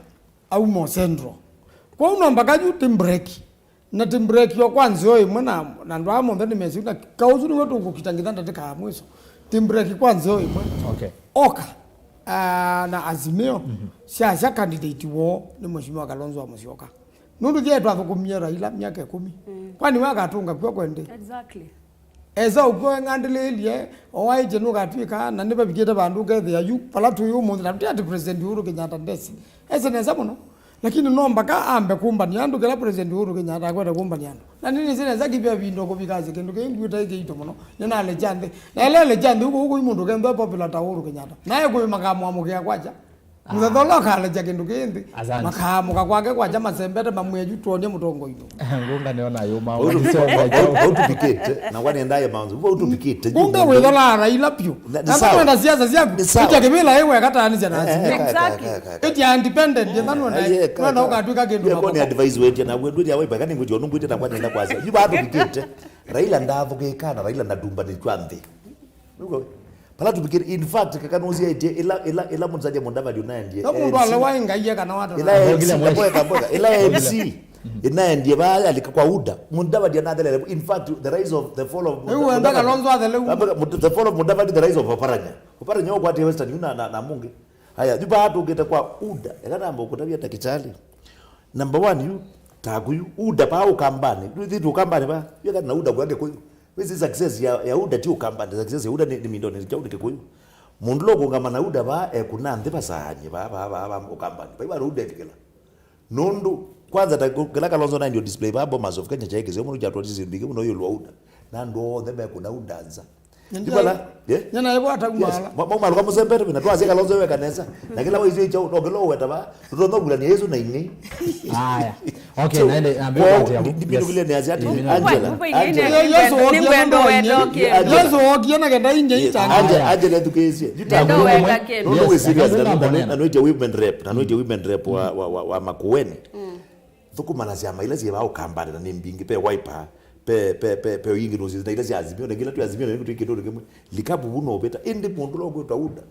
au mo central kwa unomba kaju timbreki na timbreki yo kwanza yo imwe na ndo amo ndani mezi na kauzuni wetu ukitangitha ndika mwiso timbreki kwanza yo imwe okay oka na AZIMIO siasa candidate wo ni Mheshimiwa Kalonzo wa Musyoka nundu je twa kukumia Raila miaka 10 kwani wakatunga kwa kwende Exactly. Eza uko ngandelelie owaije nugatwika na niba bigete bandu gethe ayu palatu yu mu na ati president Uhuru Kenyatta ndesi ese neza muno lakini nomba ka ambe kumbani andu kala president Uhuru Kenyatta akwenda kumbani andu na nini sene zakibya bindo ko bikaze kendo ke ngwita ito muno nina legende na ile legende huko imundu kembe popular ta Uhuru Kenyatta naye ko makamu amukia kwacha muthathola kale jakendo kendi makamu kakwake kwacha masembete mamweju tuone mutongo ino ngunga niona yuma utupikete na kwani ndaye manzo utupikete unga wethola Raila pio na kwenda siasa siaku ita kibila yewe kataanisa na AZIMIO Exactly. iti independent ndano ndaye kwenda ukatwika kendo kwa ni advice wetu na wewe ndio waipa kani ngujyo nungwite na kwani nda kwaza jiba atupikete Raila ndavuke kana Raila ndadumba ni twande uko pala tupikire in fact kakanozi ite ila munzaje mundaba ndie na mundu alawa ngaiye kana watu ila MC inaendie ba alika kwa uda mundaba ndia nadele in fact the rise of the fall of uenda Kalonzo adele the fall of mundaba the rise of oparanya kwa ati western yuna na munge haya juba hatu ukita kwa uda yakana ambo kutabia takitali number 1 you taguyu uda pa ukambani du ukambani ba yakana na uda kwake kwa wezi success ya uda ti ukambani success ya uda ni mindone cha uda kikuyu mundu lo kungama na uda ba kunande basanye ba ukambani ba uda kikela nundu kwanza takela Kalonzo na ndio display ba bombers of Kenya chake zemo nja twatizi ndike muno yo uda na ndo thebe kuna udanza ndibala nyana yebo atakumala mama kwa musembere bina twaze Kalonzo we kanesa na kila wezi cha ndogelo weta ba tutono bula ni Yesu na ini haya okay naende ambe kwa ya ndibino kile ni azati Yesu okiona kenda inje itanga Angela education no we serious na no women rep wa makueni thukumana cia maila cia ba ukambana na mbingi pe wiper pe yingi no cia ila cia AZIMIO na kila tu AZIMIO na kitu kidogo kimwe likabu buno beta ende mundu lo gweta uda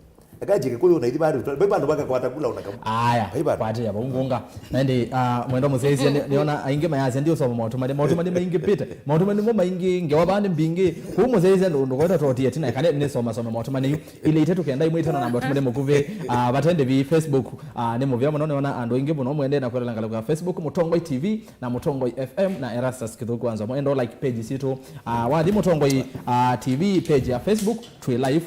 akaje ko na ithi bari beba ndo baka kwata kula unakamu aya kwati ya bungunga naende mwendo musezi niona ainge mayazi ndio soma motumade maingi pita motumade mo maingi ngewa bandi mbingi ku musezi ndo kweta toti yatina kane ne soma motumade ile itatu kenda imwe itana namba motumade mukuve batende vi Facebook ne muvya muno niona ando inge muno mwende na kwela ngala kwa Facebook Mutongoi TV na Mutongoi FM na Erastus Kithuku kwanza mwendo like page situ wadi Mutongoi TV page ya Facebook tu live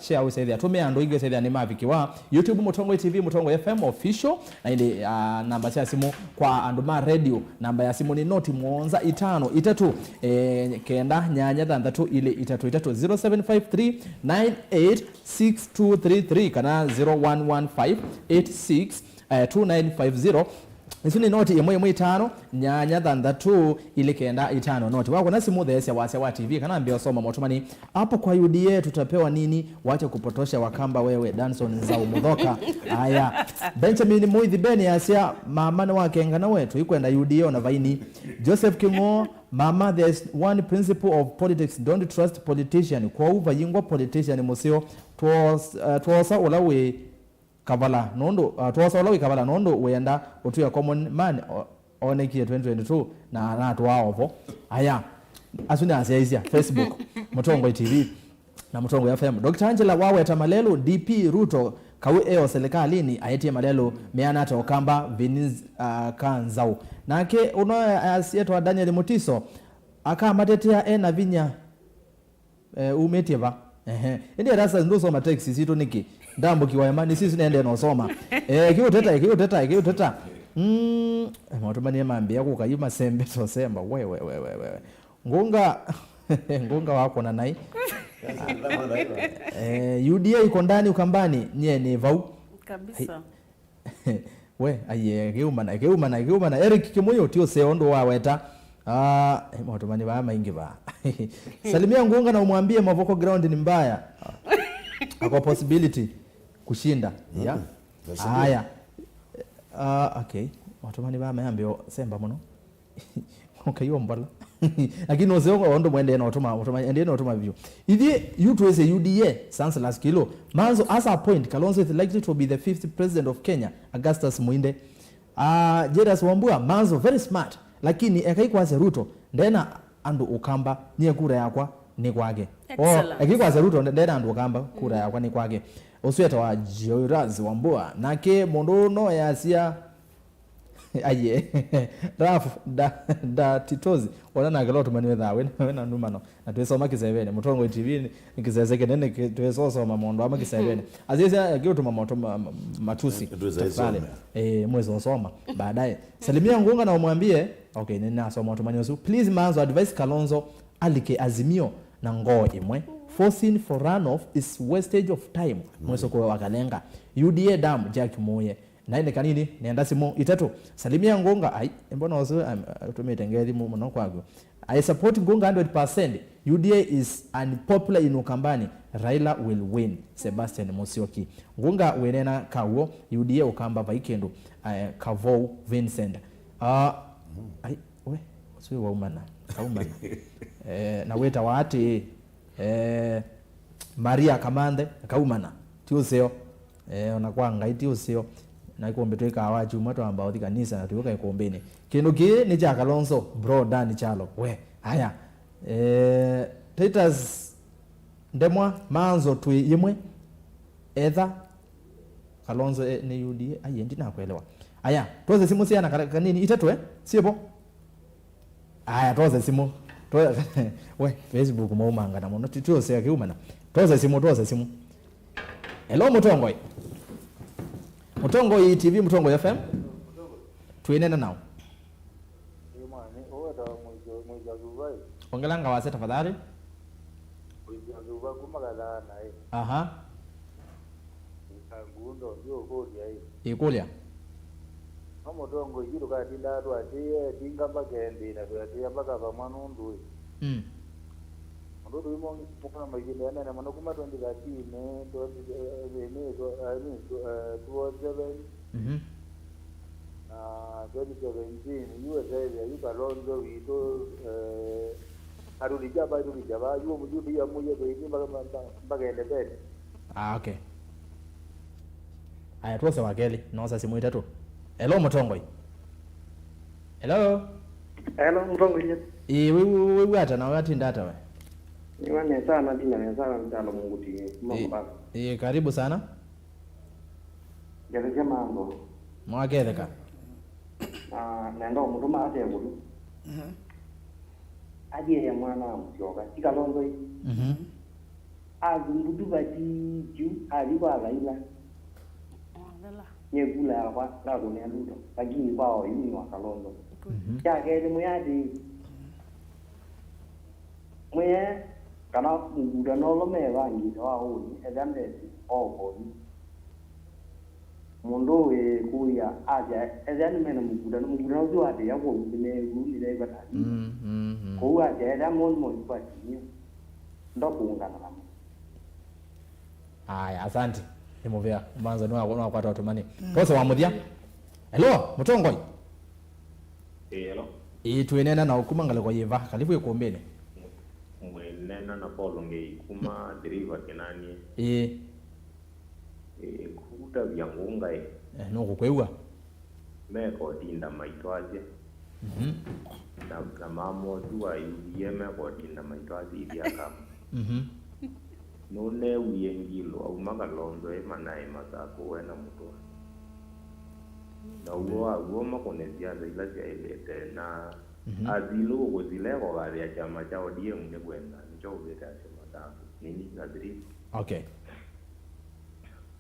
share usaidia tumia ando inge usaidia ni mavikiwa YouTube Mutongoi TV Mutongoi FM official na ile namba ya simu kwa anduma radio namba ya simu ni noti mwonza 5 kenda nyanya thandatu ile 0753 986233 kana 011586 2950 Nisuni noti imwe 5 nyanya thandatu ili kenda 5 noti. Wako na simu the Siawa TV kana ambia soma motumani. Hapo kwa UDA tutapewa nini? Wacha kupotosha Wakamba wewe Danson Nzau Mudhoka. Haya. Benjamin Muithi Beni asia mama na wakenga na wetu ikwenda UDA na vaini. Joseph Kingo mama, there's one principle of politics, don't trust politician. Kwa uva yingwa politician musio tuosa ulawe kavala nondo tuosa ulawe kavala nondo wenda utuya common man onekie 2022 na natu waovo. Haya asuni asiaisia Facebook Mutongo TV na Mutongo FM. Dr. Angela Waweta Malelo DP Ruto kawe eo serikalini ayetie Malelo meana ta Okamba Viniz Kanzau nake uno asieto Daniel Mutiso aka matetea na vinya umeteva ende rasa ndo soma text sito niki ndambo kiwayamani sisi nende no soma kiuteta matumani mambia kukayima sembe so semba wewe ngunga wako na nai UDA iko ndani Ukambani nye ni vau kabisa. We aye geumana Eric Kimuyo tio seondo waweta matumani ba maingi ba salimia Ngunga na umwambie Mavoko ground ni mbaya ako possibility kushinda ya haya okay matumani ba maambio semba muno ukayomba lakini ozeo ndo mwende na otoma ende na otoma view ithi yutu ese UDA sans last kilo manzo as a point Kalonzo is likely to be the 5th president of Kenya. Augustus Muinde Jedas Wambua manzo very smart lakini ekaikwa Ruto ndena andu Ukamba nye kura yakwa ni kwake ekaikwa Ruto ndena andu Ukamba kura yakwa ni kwake osweta wa Joiraz Wambua nake mondo no yasia aye rafu da titozi wana ngalo tumani tha wena numano na twesoma kisevene Mutongo TV nikizezeke nene twesoso mamondo ama kisevene azisa gyo tumamoto matusi pale mwezi osoma baadaye salimia Ngunga na umwambie okay nina soma tumani osu please manzo advice Kalonzo alike Azimio na ngoo imwe forcing for runoff is wastage of time mweso kwa wakalenga UDA dam Jack Moye naende kanini nienda simu itatu salimia Ngunga ai mbona wazo tumetengeli muno kwako I support Ngunga 100%. UDA is unpopular in Ukambani. Raila will win. Sebastian Musyoki. Ngunga wenena kawo UDA Ukamba vaikendo Kavou Vincent. Ai we sio waumana. Kaumana. Na weta wati Maria Kamande kaumana. Tiuseo onakwanga itiuseo na ikombe tweka awaji umato ambao kanisa na tuyoka ikombeni kindu ki ni cha Kalonzo bro dani chalo we haya Titus ndemwa manzo tu yimwe etha Kalonzo ni UDA ayendi na kuelewa haya toze simu siana kanini itatu siepo haya toze simu we Facebook maumanga na mono titose akiumana toze simu hello Mutongo TV Mutongo FM tuenena nao ongelanga wase tafadhali aha ikulia Mutongo yiru katinda atu atiye tinga bakendi na tuyatia baka pamanu ndui ndodo imo mukana majina yana na manokuma 2013 na 2017 USA ya Kalonzo wito arudijaba yuo mujudi ya muye beini mpaka endebeni okay aya tuose wakeli nosa simu itatu hello Mutongo hello Mutongo wewe hata na wati ndata we niwane sana mtalo munguti mambo karibu sana gereza mambo mwagetheka nenda mutuma ate mulu aje ya mwana mjoga Kalonzo azumbutu bati ju aliba Raila nyekula hapa la dunia ndio lakini kwao yini wa Kalonzo yake ni muyadi mwe kana muda no lo me bangi wa huni edande oko mundu we kuya aja ezani mena mugura uzo ade yako ne nguni dai bata ko aja da mon mon pati ndo kuungana na aya asante nimovea mwanzo no akwata otomani pose wa muthia hello mutongoi hello tuenena na ukumangale kwa yeva kalibu ikumbene mwenena na polo ngei kuma deriva kenani kuta vyangunga no kukweua meko dinda maitwaje na mamo dua yuye meko dinda maitwaje ibia kama none uyengilo au magalondo manae masako wena muto na uo makonezia ila jailete na azilo kuzileko gari ya chama cha ODM ne kwenda njo ubeta chama tatu nini nadri okay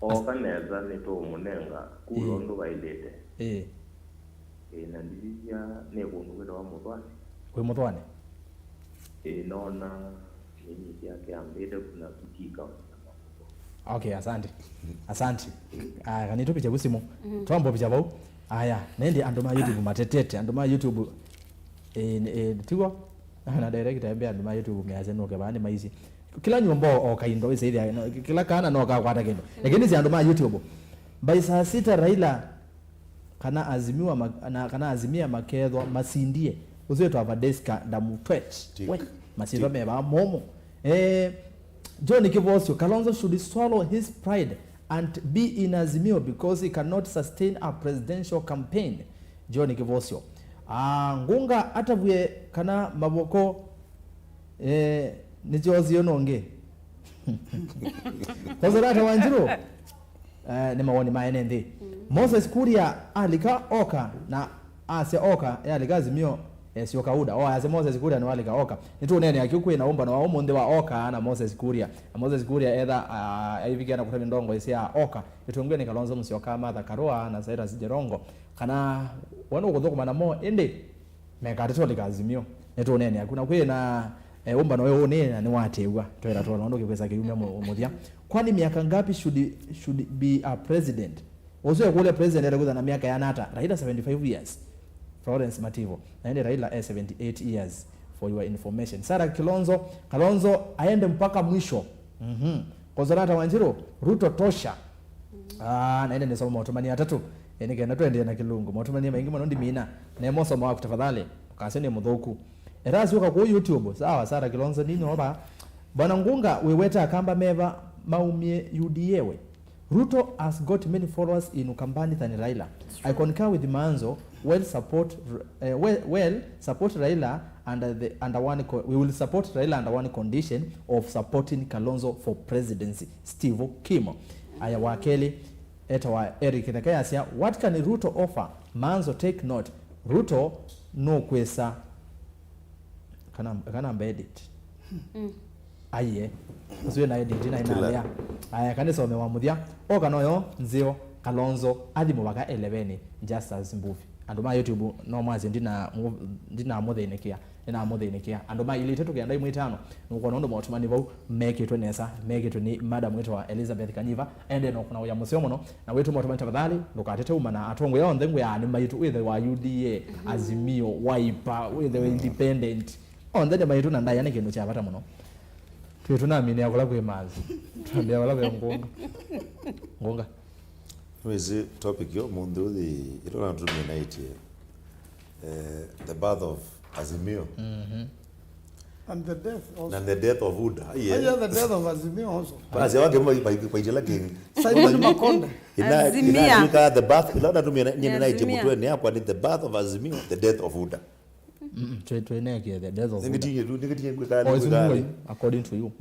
okaneza neto munenga kulondo bailete na ndizia ne kundu kwenda wa mutwane kwe mutwane nona nini yake ambele kuna kutika okay asante kanito picha busimo twambo picha bau aya nende andoma YouTube matetete andoma YouTube tigo na direct ambe andoma YouTube meaze no kebani maizi kila nyombo okaindo wese ile kila kana no kakwata kendo lakini si andoma YouTube by saa 6 Raila kana azimia makedho masindie uzetu avadeska damutwet we masiro meba momo John Kivosio Kalonzo should swallow his pride and be in Azimio because he cannot sustain a presidential campaign. John Kivosio ngunga atabuye kana maboko nijozi nonge Tazarata wanjiro ni mawoni maenende Moses Kuria alika oka na ase oka alika Azimio sio kauda ase Moses Kuria ni wale kaoka nitu nene akikwe naomba na waomonde wa oka na Moses Kuria either aivikiana kutani ndongo isia oka itungwe ni Kalonzo Musyoka Martha Karua na Saira Sijerongo kana wana ukudhoko na mo ende mekatito likazimio nitu nene akuna kwe na omba na wewe nene ni watewa toera tola ndo kikweza kiumya muthia kwani miaka ngapi should be a president also kule president atakuza na miaka ya nata Raila 75 years Florence Mativo na Raila 78 years for your information. Sara Kalonzo aende mpaka mwisho. Kozarata Wanjiro Ruto tosha. Naende ni somo motomani atatu. Nigenda twende na kilungu. Motomani maingi monondi mina. Na moso mwa kutafadhali. Kasene mudhoku. Erazi uka kwa YouTube. Sawa Sara Kalonzo nini oba. Bwana Ngunga weweta akamba meva maumie UDA. Ruto has got many followers in Ukambani than Raila. I concur with Manzo. Support Raila we will support Raila under one condition of supporting Kalonzo for presidency. Steve Kimo. Aya wakeli etawa Eric Nakayasia. What can Ruto offer? Manzo take note. Ruto no kwesa kana mbedit. Aye. Usiwe na edit na inalea. Aya kanisa wamewamudia. Oka noyo nzio Kalonzo adi mubaka 11 just as mbuvi. Andoma YouTube no mwazi ndina muthinikia andoma ile tetu kianda imwitano nuko nondo motumani vau make it nesa make it ni madam wetu wa Elizabeth Kanyiva ende no kuna ya museo muno na wetu motumani tafadhali ndukatete uma na atongo yo ndhengu ya ni maitu with wa UDA Azimio Wiper with the independent ndende maitu na ndaya ne kindu cha bata muno tunamini yakula kwemazi twambia wala kwa ngonga Mwezi topic yo mundu ilo na tuminaiti the birth of Azimio and the death also and the death of Uda the death of Azimio also basi wake kwa ijela king Simon Makonde ina the birth ilo na tuminaiti mutwe ni hapo the birth of Azimio the death of Uda tueneke the death of Uda ningetinye kwa according to you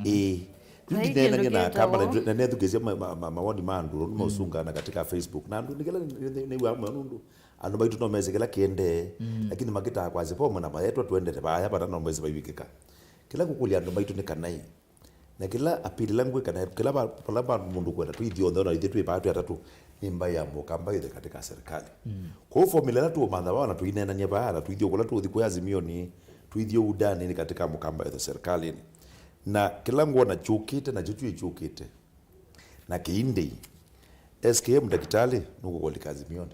Ndine na kama na netu kesi mawoni mandu no usungana katika Facebook na ndu nikela ni wa mundu ando baitu no meze kila kiende lakini makita kwa zipo mwana bayetu tuende baya bata no meze bayikika kila kukulia ando baitu ni kanai na kila apili langu kana kila ba mundu kwenda tu idio ndo na idio tu batu atatu imba ya mokamba ile katika serikali kwa formula tu mandha wana tu inena nyeba na tu idio kula tu dhiko Azimio ni tu idio udani ni katika mokamba ile serikali na kila nguo na chukite na chuchu ichukite na kiindi SKM daktari nuko kwa AZIMIO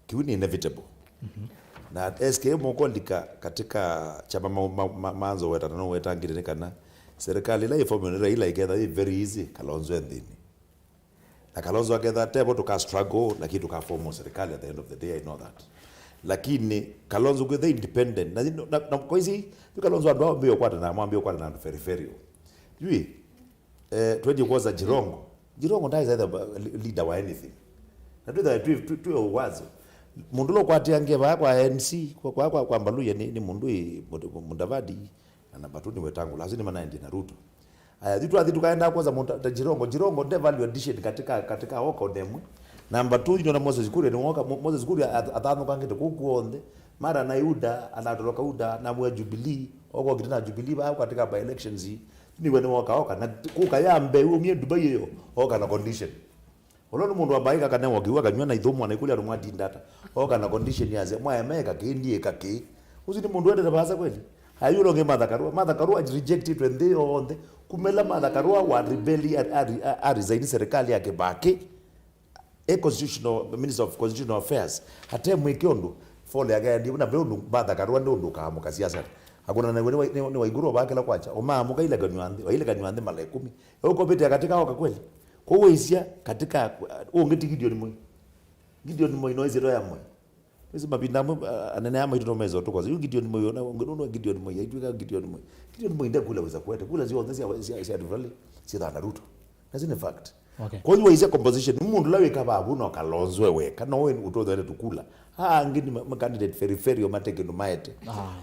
kiu ni inevitable na SKM uko katika chama manzo weta no weta ngire kana serikali la formula ila igenda very easy Kalonzo ndini na Kalonzo akenda tebo tuka struggle lakini tuka form serikali at the end of the day. I know that lakini Kalonzo kwa independent na kwa hizi Kalonzo ndo ambio kwa na mwambio kwa na periferio yui 20 kwanza Jirongo ndiye either leader wa anything na tu wazo mundu lo kwatia ngeva kwa NC kwa Mbaluya ni mundu Mudavadi na batuni wetangu lazima manaende na Ruto aya vitu kaenda kwanza Jirongo ndiye value addition katika hoko demu number 2 na Moses Kuria ni Moses Kuria atano kangete kukuonde mara na Yuda anatoroka Yuda na mwa Jubilee oko kitina Jubilee ba katika by elections ni wene wakaoka na kukayambe umie Dubai yo oka na condition olono mundu abaika kana wakiwa kanywa na ithomo na ikuli arumwa dindata oka na condition yaze mwa emeka kindie kake uzini mundu ende basa kweli ayulo nge madhakarua rejected when they on the kumela madhakarua wa rebelli resign serikali yake baki constitutional minister of constitutional affairs hata mwekiondo fole againdi una bendo madhakarua ndo kama siasa hakuna na ni waiguru bakela kwacha omamuka ile kanywande mala 10 uko bete katika oka kweli kwa weisia katika ongeti Gideon Moi noise ro ya Moi hizo mabindamu anene ama ito mezo to kwa Gideon Moi na ngono Gideon Moi aitwika Gideon Moi ndio kula weza kwete kula zio ndesi ya Rivali si da Naruto that's in fact. Okay. Kwa hiyo weisia composition mundu lawe kaba abuno Kalonzo weka no when utoza tukula ngini candidate periferio mateke no maete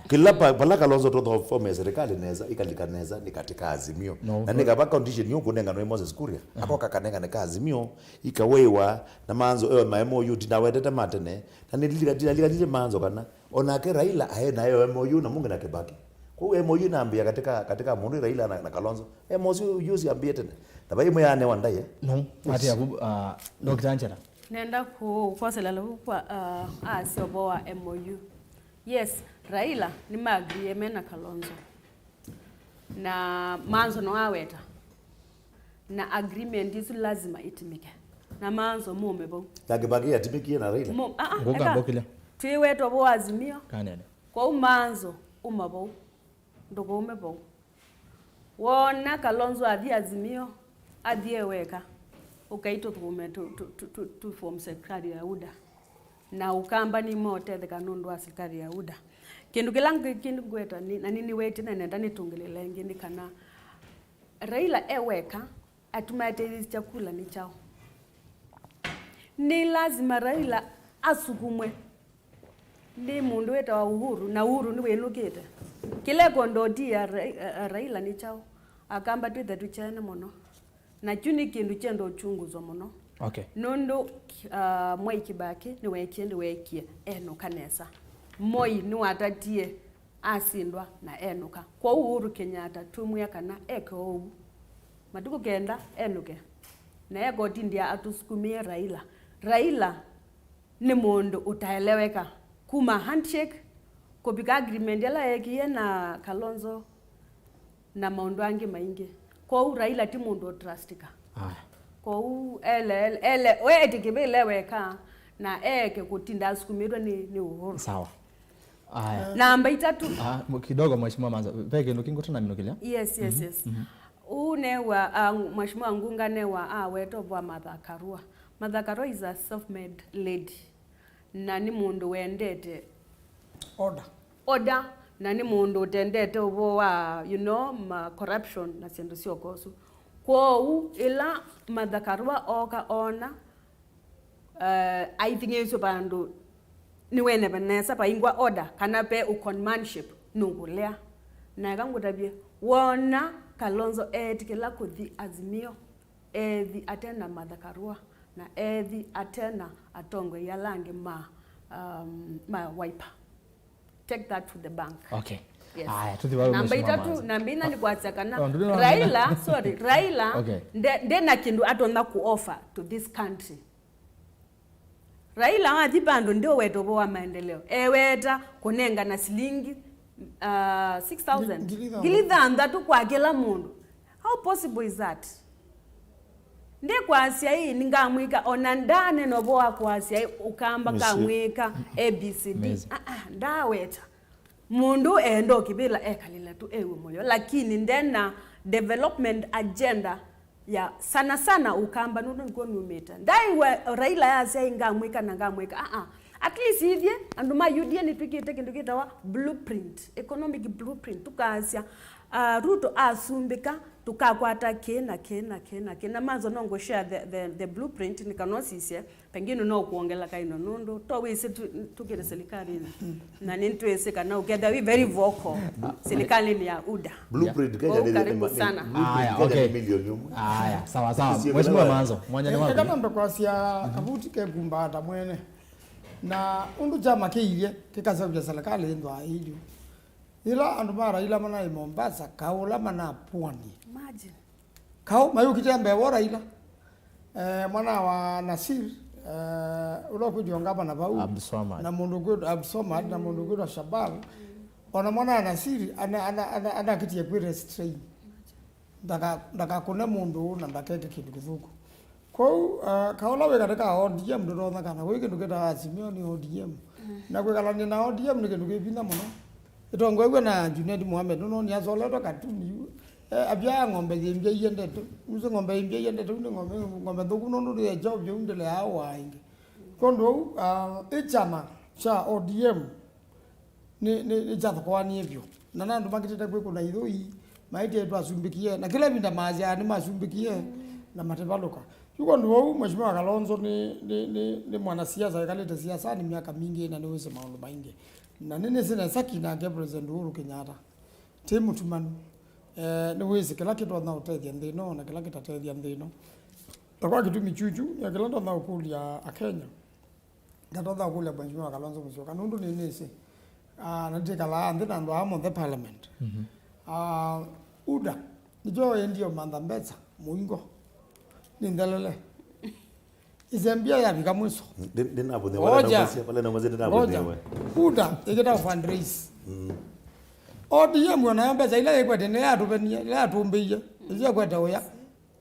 kila pala Kalonzo to form ya serikali neza ikalikaneza ni katika AZIMIO na nikaba condition yo kunenga no Moses Kuria ako kakanenga na AZIMIO ikawewa na manzo MOU dinawetete matene na nililile manzo kana onake Raila aena MOU na mungu na Kibaki kwa MOU naambia katika mundu Raila na Kalonzo MOU siambie tena na bai moyane wandaye no ati ya Dr. Angela nenda kukwasela kwa asioboa MOU. Yes, Raila ni agreement na Kalonzo na manzo no aweta na agreement isu lazima itimike na manzo mumebo Kibaki atimikie na Raila ngoka bokile tiweto bo AZIMIO kanene kwa umanzo umabo ndoko umebo wona Kalonzo adi AZIMIO adieweka ukaito tume tu form serikali ya UDA na ukamba ni mote the kanundu wa serikali ya UDA kindu kilangu kindu gweta ni na nini weti na nenda nitungelele ngini kana Raila eweka atumate chakula ni chao ni lazima Raila asukumwe ni mundu weta wa Uhuru na Uhuru ni wenukite kile kondotia Raila ni chao akamba twithe tuchene muno na chuni kindu chendo uchunguzo muno okay nondo Mwai Kibaki ni wekie eno kanesa Moi ni watatie asindwa na enuka kwa Uhuru Kenyatta tumwe kana eko matuko kenda enuke na ego tindia atusukumie Raila ni mundu utaeleweka kuma handshake kopika agreement yala yekie na Kalonzo na maundu angi maingi kwa Raila ti mundu trustika kwa ele we etikibile weka na eke kutinda sukumirwa ni Uhuru sawa namba 3 kidogo mheshimiwa manza peke ndo kingo tuna minokilia yes une wa mheshimiwa Ngunga ne wa weto bwa Martha Karua is a self-made lady na ni mundu wendete order na ni mundu utendete ubo wa corruption na sendo sio kosu kwa ila Martha Karua oka ona I think yeso bandu ni wene benesa pa ingwa order kana pe uconmanship nungulea na kangutabie wona Kalonzo etikela kuthi AZIMIO ethi atena Martha Karua na ethi atena atongwe yalange ma wiper. Take that to the bank. Okay. Yes. Namba 3 nambina ni kwatsakana Raila okay. Ndena kindu atonda ku offer to this country. Raila adibando ndio weto bo wa maendeleo eweta kunenga na silingi 6000 gilidha ndatu kwa kila mundu. How possible is that? ndi kwasia hii ningamwika onandane nobo akwasia ukamba kamwika ABCD ndaweta mundu endo kibila ekalila tu ewe moyo lakini ndena development agenda ya sana ukamba nuno nko numeta ndaiwe Raila yasia ingamwika na ngamwika at least hivye anduma UDA nipikite kindu kitawa blueprint economic blueprint tukasia Ruto asumbika tukakwata kena mazo nongo share the blueprint nikanosisia pengine no kuongela kaino nondo to wese tukire serikali na nintwese kana ukeda we very vocal serikali ni ya UDA blueprint Kenya ni karibu sana okay milioni sawa mheshimiwa Manzo mwanya wangu kama mbekwasia kabuti ke gumbata mwene na undu chama kiirie kikasabya serikali ndo aiju ila andu mara ila mana Mombasa kaula mana pwani imagine kau mayu kitembe wora ila mwana wa Nasir ulo kujongaba na bau na mundu good Absomad na mundu good Shabab ona mwana wa Nasir ana kitie kwire strain ndaka kuna mundu na ndakeke kindu kithuku kwa kaula we katika ODM ndo na kana we kindu kita AZIMIO ni ODM na kwe kalani na ODM ni kindu kibina muno itongo gwe na Junaid Mohamed no ni azoleto katuni abya ngombe yembye yende to uzo ngombe yembye yende to ngombe ndugu no ndo ya job yo ndele hawa ingi kondo ichama cha ODM ni jatho kwa ni ebyo na nandu makitete kwe kuna idoi maiti yetu asumbikie na kila binda mazi ani masumbikie na matebaloka yuko ndo mheshimiwa Kalonzo ni mwanasiasa kaleta siasa ni miaka mingi na niweze maono maingi na nene sina saki na President Uhuru Kenyatta timu tumanu niweze kila kitu na utedia ndino na kila kitu atedia ndino takwa kitu michuchu ya kila ndo na ukulia Kenya ndato da ukulia mheshimiwa Kalonzo Musyoka nundu ni nese nateka la ndina ndo amo the parliament UDA nijo ndio mandambeza muingo nindelele izembia ya bikamwiso ndina abone wala na msia pale na mazeni na abone wewe UDA ikita fundraise ODM wanayambeza ile yekwete ne atubenia ile atumbeye izio kweta oya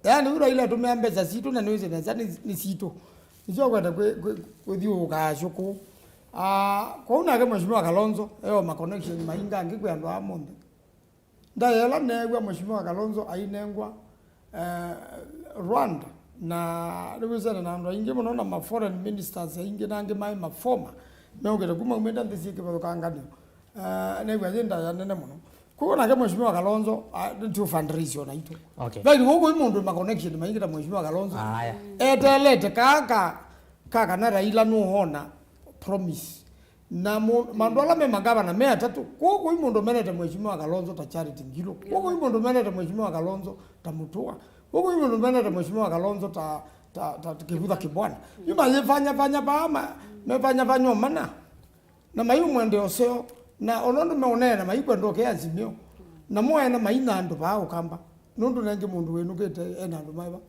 yani uro ile tumeyambeza situ na niweze na ni situ izio kweta kwethio ukashuku kwa unake mheshimiwa Kalonzo eyo ma connection mainga ngikwe ando amonde ndayela negwa mheshimiwa Kalonzo ainengwa Rwanda na lewezana na ndo inge mona ma foreign ministers inge nange mai ma former meongera kuma umenda ndisike bakangani negwa yenda ya nene mono kuona ke mheshimiwa Kalonzo to fundraise yona ito okay bali huko imundu ma connection maingira mheshimiwa Kalonzo etelete kaka na Raila no hona promise na mandola me magaba na 3 kuko imundu menete mheshimiwa Kalonzo ta charity ngilo kuko imundu menete mheshimiwa Kalonzo ta mutua huko imundu menete mheshimiwa Kalonzo ta kibuda kibwana yuma yefanya bama mefanya mana na mayu mwende oseo na olondo meonena mayipo ndoke AZIMIO na moya maina ndo ba ukamba nundu nange mundu wenu kete enando maiba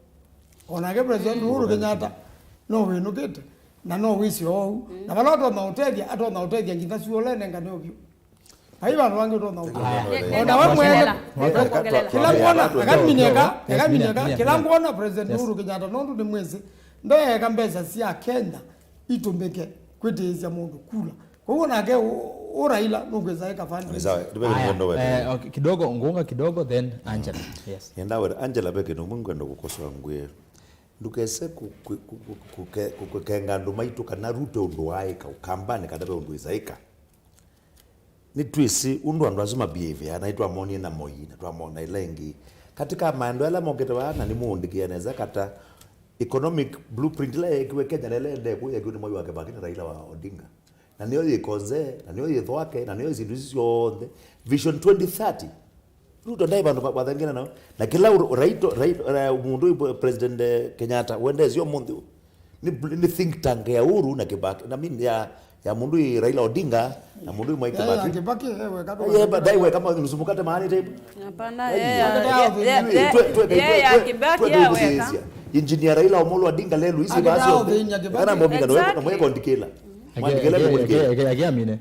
onake President Uhuru Kenyatta no wenu kete na no wisi o na baloto na hotelia ngita siolene nganobyo aiba wange ndo na ona wamwela kila ngona akamineka kila ngona President Uhuru Kenyatta nundu ni mwezi ndo yakambeza si ya Kenya itumbeke kwetezi ya mundu kula kwa hiyo nake Raila nugeza eka fund kidogo ngunga kidogo then Angela yes yendawe Angela beke no mungu ndo kukosoa ngwe ndukese kukenga ndo maitu kana Ruto ndo aika ukambane kadabe ndo izaika ni twisi undu ndo azuma behavior anaitwa moni na moyina twa mona ilengi katika mando ala mongete wana ni muundikia neza kata economic blueprint la ekiwe Kenya lele ndeko yeguni moyo wake bakini Raila wa Odinga na niyo yikonze na niyo yithwake na niyo zinduzi yonde vision 2030 Ruto ndai bandu bathangena na kila raito mundu President Kenyatta wende zio mundu ni think tank ya Uhuru na Kibaki na mimi ya mundu Raila Odinga na mundu Mwai Kibaki ewe kato badai we kama msumukate mahali taibu hapana ya Kibaki yawe engineer Raila Omolo Odinga lelu hizi basi ana mbomika ndo mwe kondikela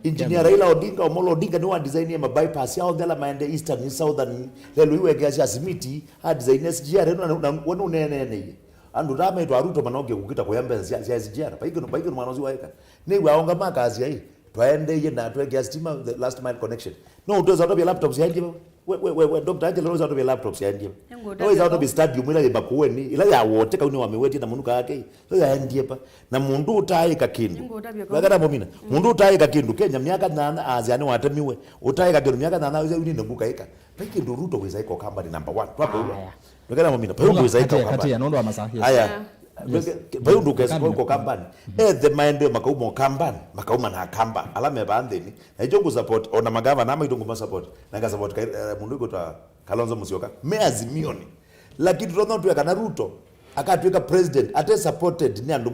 engineer Raila Odinga Omolo Odinga ni wa design ya bypass yao ndala maende eastern and southern lelu iwe gasi asimiti ha design SGR na wonu nene andu rame to aruto manoge kukita kuyamba cia SGR paikino mwanozi waika ni waonga makazi ai twaende na twege stima the last mile connection no utoza out of your laptops yaje we Dr. Angela knows out of your laptops yaje no is out of stadium ila bakuweni ila ya wote kauni wameweti na munuka yake so yaje pa na mundu utaika kindu wakati momina mundu utaika kindu Kenya miaka 8 aziani watemiwe utaika kindu miaka 8 uze uni nduka ika pakindu Ruto weza iko company number 1 twapo wakati momina pa weza iko company nondo wa masahi haya bayundu kesi ko kambani the mind makauma kambani makauma na kamba alame bandeni na ijongo support ona magava na itongo ma support na ga support mundu ko ta Kalonzo Musyoka me AZIMIO ni lakini tunaona tu kana Ruto akatweka president ate supported ni andu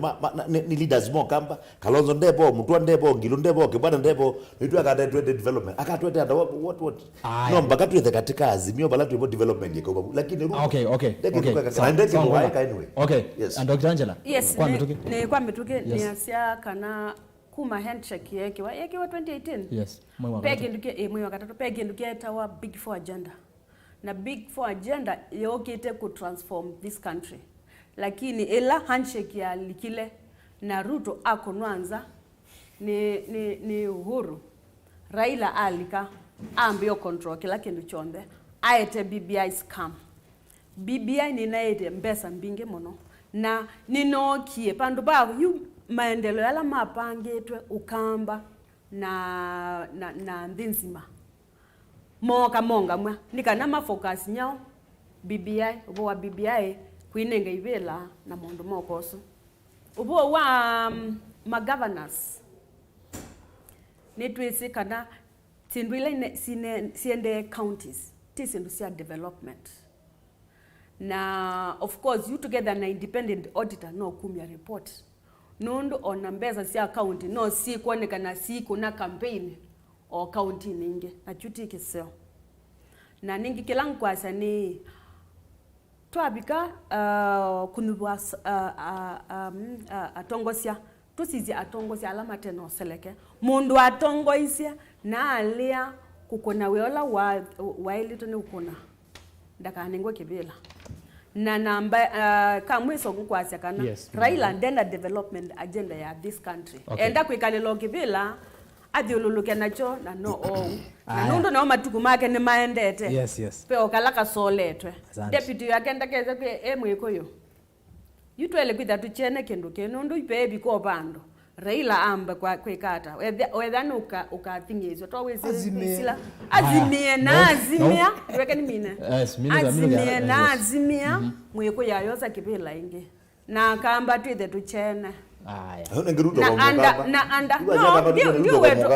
ni leaders mo kamba Kalonzo ndebo mutwa ndebo Ngilu ndebo Kibwana ndebo nitu akata trade development akatwete anda what no mpaka tuwe katika AZIMIO bala tuwe development yako lakini Ruto okay yes and Dr. Angela yes kwa mituke ni asia kana kuma handshake yake wa 2018 yes mwezi wa katatu pege nduke tawa big four agenda na big four agenda yokite ku transform this country lakini ela handshake ya likile na Ruto ako nwanza ni Uhuru Raila alika ambio control kila kindu chonde aete BBI scam BBI ni naete mbesa mbinge mono na ninokie pandu ba yu maendeleo yala mapangetwe ukamba na ndinzima moka monga mwa nikana mafocus nyao BBI ubo wa BBI kuinenga ivela na mondo mokoso ubo wa governors netwese kana tindwile siende counties tisindu sia development na of course you together na independent auditor no kumya report nondo ona mbeza sia county no si kuonekana si kuna campaign o county ninge na chuti kiseo na ningi kilangu kwasa ni twabika kunubwa atongosia tusizi atongosia alama teno seleke mundu atongoisia na alia kukona weola wa ilito ni ukona ndaka ningwe kibila na namba kamweso kukwasya kana Raila ndenda development agenda ya this country enda kwikalelo kibila adioluluke nacho na no na nundo na matuku make ni maendete yes pe okalaka soletwe deputy yakenda keze kwe emweko yo yutwele kwitha tuchene kendo kenundu ipebi ko bando Raila amba kwa kwekata wedhani ukathingizwa towezi sila azimie na azimia weke ni mine azimie na azimia mweko yayoza kibila inge na kamba twithe tuchene hone ngiruto kwa mugamba na anda no ndio wetu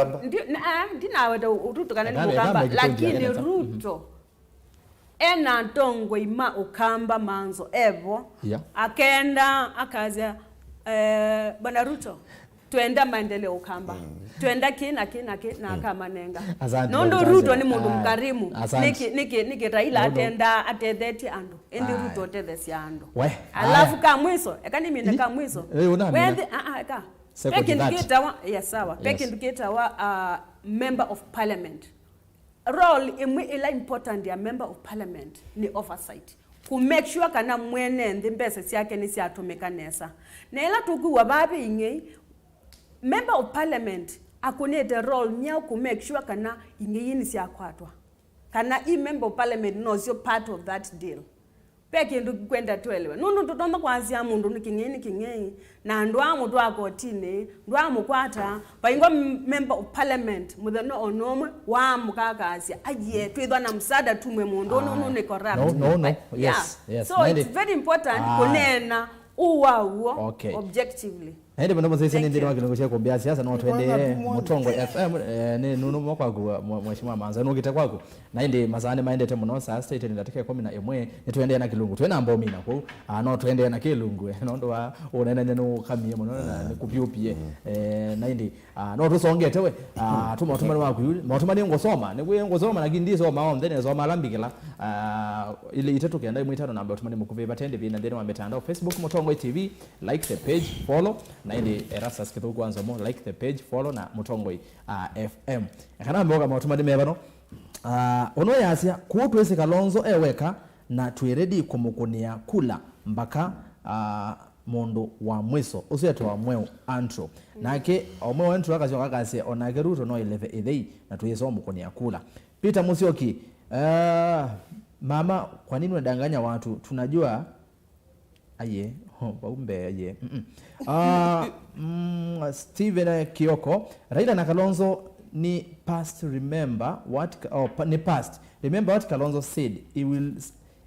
ndina wetu Ruto kana ni mugamba lakini Ruto ena ntongo ima ukamba manzo evo akenda akaza bwana Ruto twenda maendeleo ukamba twenda kina na kama nenga nondo Ruto ni mundu mkarimu niki Raila atendeti ando endi Ruto atendesi ando alafu kamwiso ekani mine kamwiso wende ka pekindiketa wa sawa pekindiketa wa member of parliament role ila important ya member of parliament ni oversight ku make sure kana mwene ndimbese siake ni siatomeka nesa na ila tukuwa babe inge member of parliament akunete role nyao ku make sure kana ingeyini siakwatwa kana I member of parliament knows you're part of that deal peke ndu kwenda twelewe nundu tutomba kwazia mundu nikingeni na ndwa mutu akotine ndwa mukwata paingwa member of parliament muthano onomwe wa mukakasia aje twithwa na msada tumwe mundu no ne corrupt yes so it's very important kunena uwa objectively Hende bano mzee sene ndiri wakilongo cha kumbia siasa na twende Mutongo FM ne nunu mokwago mweshima manza nugita kwako na inde mazane maende te muno sa state ndatike 11 ne twende na kilungu twena mbo mina ko no twende na kilungu no ndo wa unene nenu kamie muno na kupyupie na inde no tusongete we tuma wakuyuli ngosoma ne we ngosoma lakini ndizo maom then zo malambikila ile itatu kenda imwitano namba tumani mukuve batende bina ndeni wa mitandao Facebook Mutongo TV like the page follow na indi Erastus kithu kwanza mo like the page follow na Mutongo FM kana mboga matumadi mebano ono yasia kutwese Kalonzo eweka na twiredi kumukunia kula mbaka mundu wa mwiso ucio wa mweu antro nake omwe antro akacoka akase onake Ruto no ileve ithei na tuyeso mukoni akula Peter Musyoki mama kwa nini unadanganya watu tunajua aye baumbe aye Steven Kioko Raila na Kalonzo ni past remember what ni past remember what Kalonzo said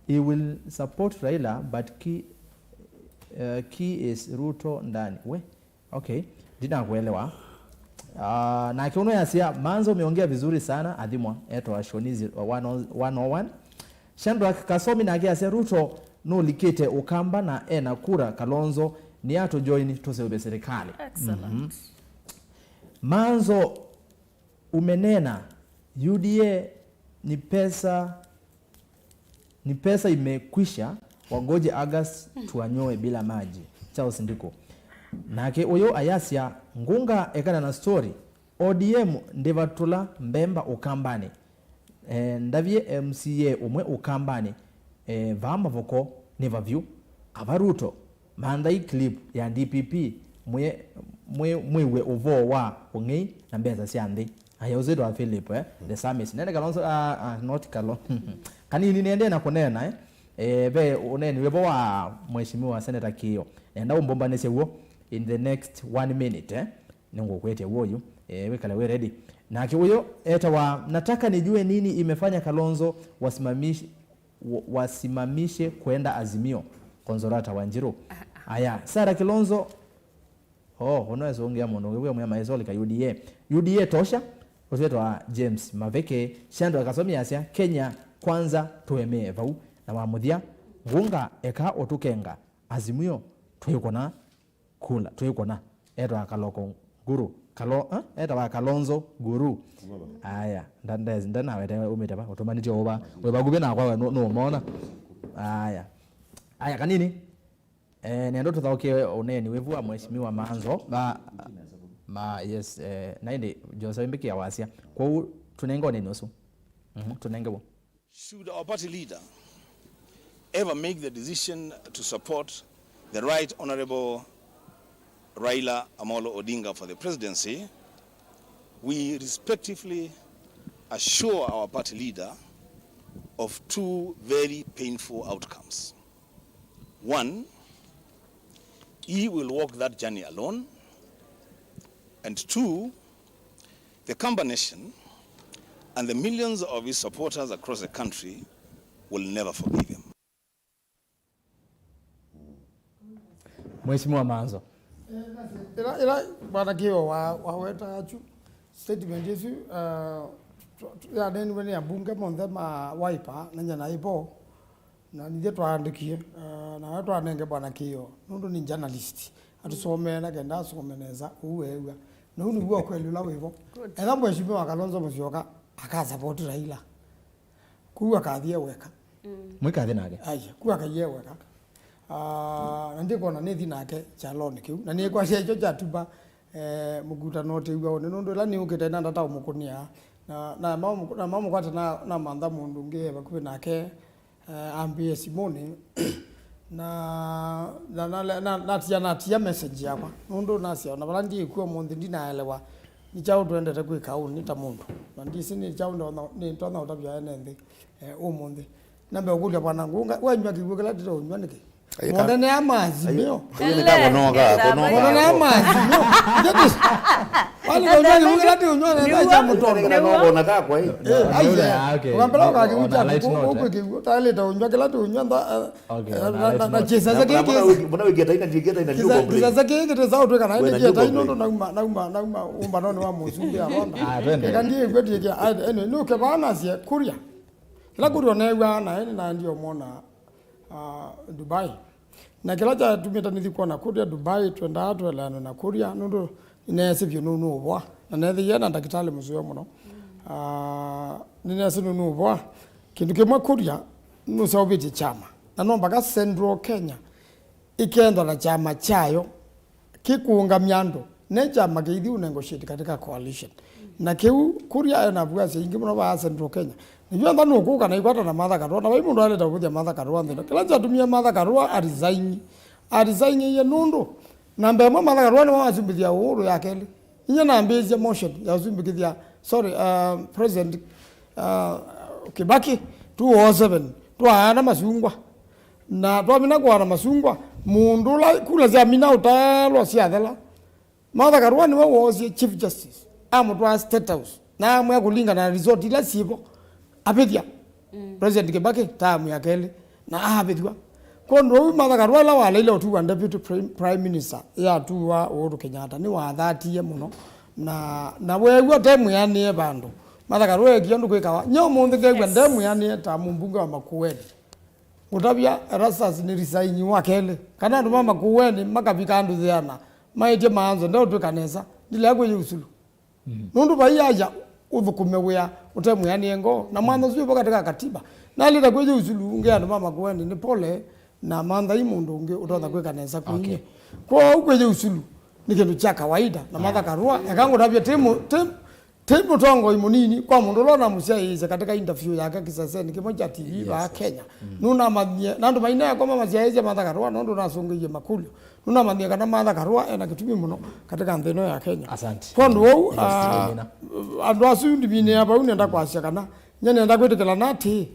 he will support Raila but key is Ruto ndani we okay dina kuelewa na kiuno yasia manzo umeongea vizuri sana adhimwa eto ashonizi 101 Shandrak Kasomi na agia Ruto no likete ukamba na na kura Kalonzo ni ato join tusebe serikali. Excellent. Manzo umenena UDA ni pesa imekwisha wagoje August tuanyoe bila maji. Chao sindiko. Nake uyo ayasia ngunga ekana na story ODM ndivatula mbemba ukambani. Ndavye MCA umwe ukambani vama voko neva view avaruto mandai clip ya DPP mwe uvo wa ungei na mbeza siandi ayauzito wa Philip the summit nende Kalonzo not Kalonzo kanini niende na kunena be uneni webo wa mheshimiwa Senator Kiyo enda umbombanese huo in the next 1 minute ningo kwete woyu wekala we ready na kiuyo eta nataka nijue nini imefanya Kalonzo wasimamishe kwenda Azimio Konzolata Wanjiru aya Sara Kilonzo unaweza ongea mono wewe mwa maizoli ka UDA tosha usetwa James Maveke Shando akasomi asia Kenya kwanza tuemee vau na wamuthia ngunga eka otukenga Azimio tuyikona kula tuyikona etwa Kaloko Guru eta wa Kalonzo Guru aya ndana wete umete ba otomaniti oba webagube na kwa no mona aya kanini nendo tutauke oneni wevu mheshimiwa Manzo yes naende Joseph Mbeki ya wasia kwa tunenga oneni oso tunenga bo. Should our party leader ever make the decision to support the Right Honorable Raila Amolo Odinga for the presidency, we respectively assure our party leader of 2 very painful outcomes. 1, he will walk that journey alone. And 2, the Kamba Nation and the millions of his supporters across the country will never forgive him. Mheshimiwa Manzo. Ila bwana Kiyo waweta achu statement yesu ya neni wene ya bunge monde ma waipa nanya na ipo na nije twaandikie na watu anenge bwana Kiyo nundu ni journalist atusome na kenda asomeneza uwewa na unu uwa kweli la wevo ela mheshimiwa Kalonzo Musyoka akasupport Raila kuwa kadhia weka mwikathi nake aya kuwa kadhia weka ndiko na nethi nake chalone kiu na ni kwa cio chatuba muguta note iwa one nondo la ni ukite na ndata umukunia na mamu kwata na manda mundu nge bakuwe nake ambie Simone na tia message yakwa nondo nasia na balandi kuwa mundi ndinaelewa ni chao twendete kwika uni ta mundu na ndisi ni chao ndo ni tona utabya nende umundi nambe okulia bwana ngunga wanywa kibukela ndito unywa niki Mwanda ni ama Azimio. Mwanda ni ama Azimio. Wali kwa unga lati unyo na jamu tono. Unakaa kwa hii. Ukambela ukakiucha huko taleta unyo lati unyo na chesa zake mbona wigeta ina jigeta ina ndio komplete. Chesa zake ngete zao tu kana ina jeta ino ndo nauma umba nono wa muzumbi aronda. Kandi kweti ya ene nuke bana sia kuria. Kila kurio newa na ndio mona Dubai na kila cha tumeta nilikuwa na kuria Dubai twenda twelano na kuria ndo inese byo nunu bwa na nethi yana ndakitale muzuyo muno ninese nunu bwa kindu kimwe kuria nusawbiti chama na nomba ka Central Kenya ikenda na chama chayo kikuunga myando ne chama kithi unegotiate katika coalition na kiu kuria na bwase ingi muno ba Central Kenya nijua ndano kuka na ikwata na Martha Karua na waimu ndo aleta kuja Martha Karua ndino kila cha tumia Martha Karua resign arisainye ye nundu namba mwa Martha Karua ni wazumbithia uhuru ya keli inye nambizie motion ya zumbithia President Kibaki 207 twaana masungwa na twamina kwa masungwa mundu la kula za mina utalo siathela Martha Karua ni wozie Chief Justice amutwa State House na amwe kulinga na resort ila sibo apithia President Kibaki tamu ya keli na apithwa kondo Martha Karua la wala ile otuwa Deputy Prime Minister ya tuwa Uhuru Kenyatta ni wa thati ye muno na wewe temu yani bandu Martha Karua kiondu kwikawa nyomo ndegwa ndemu yani ta mumbunge wa Makueni utabia rasas ni risaini wa kele kana ndo mama Makueni makabika andu ziana maite maanzo ndo tukanesa ndile usulu nundu bayaja uthukume wea utemu yani ngo na mwanzo sio katika katiba na lita kweje usulu unge andu mama Makueni ni pole na manda imundu unge utotha kwekanesa kwinye kwa ukweje usulu ni kindu cha kawaida na Martha Karua akango tabia temu tongo imunini kwa mundu lona musiaize katika interview yake kisaseni kimoja TV ba Kenya nuna madhie nandu maina kwa mama musiaize Martha Karua nondo nasongeje makulio nuna madhie kana Martha Karua ena kitumi muno katika ntheno ya Kenya asante kondo wau andu asundi bine aba unenda kwasia kana nyene enda kwetekela nati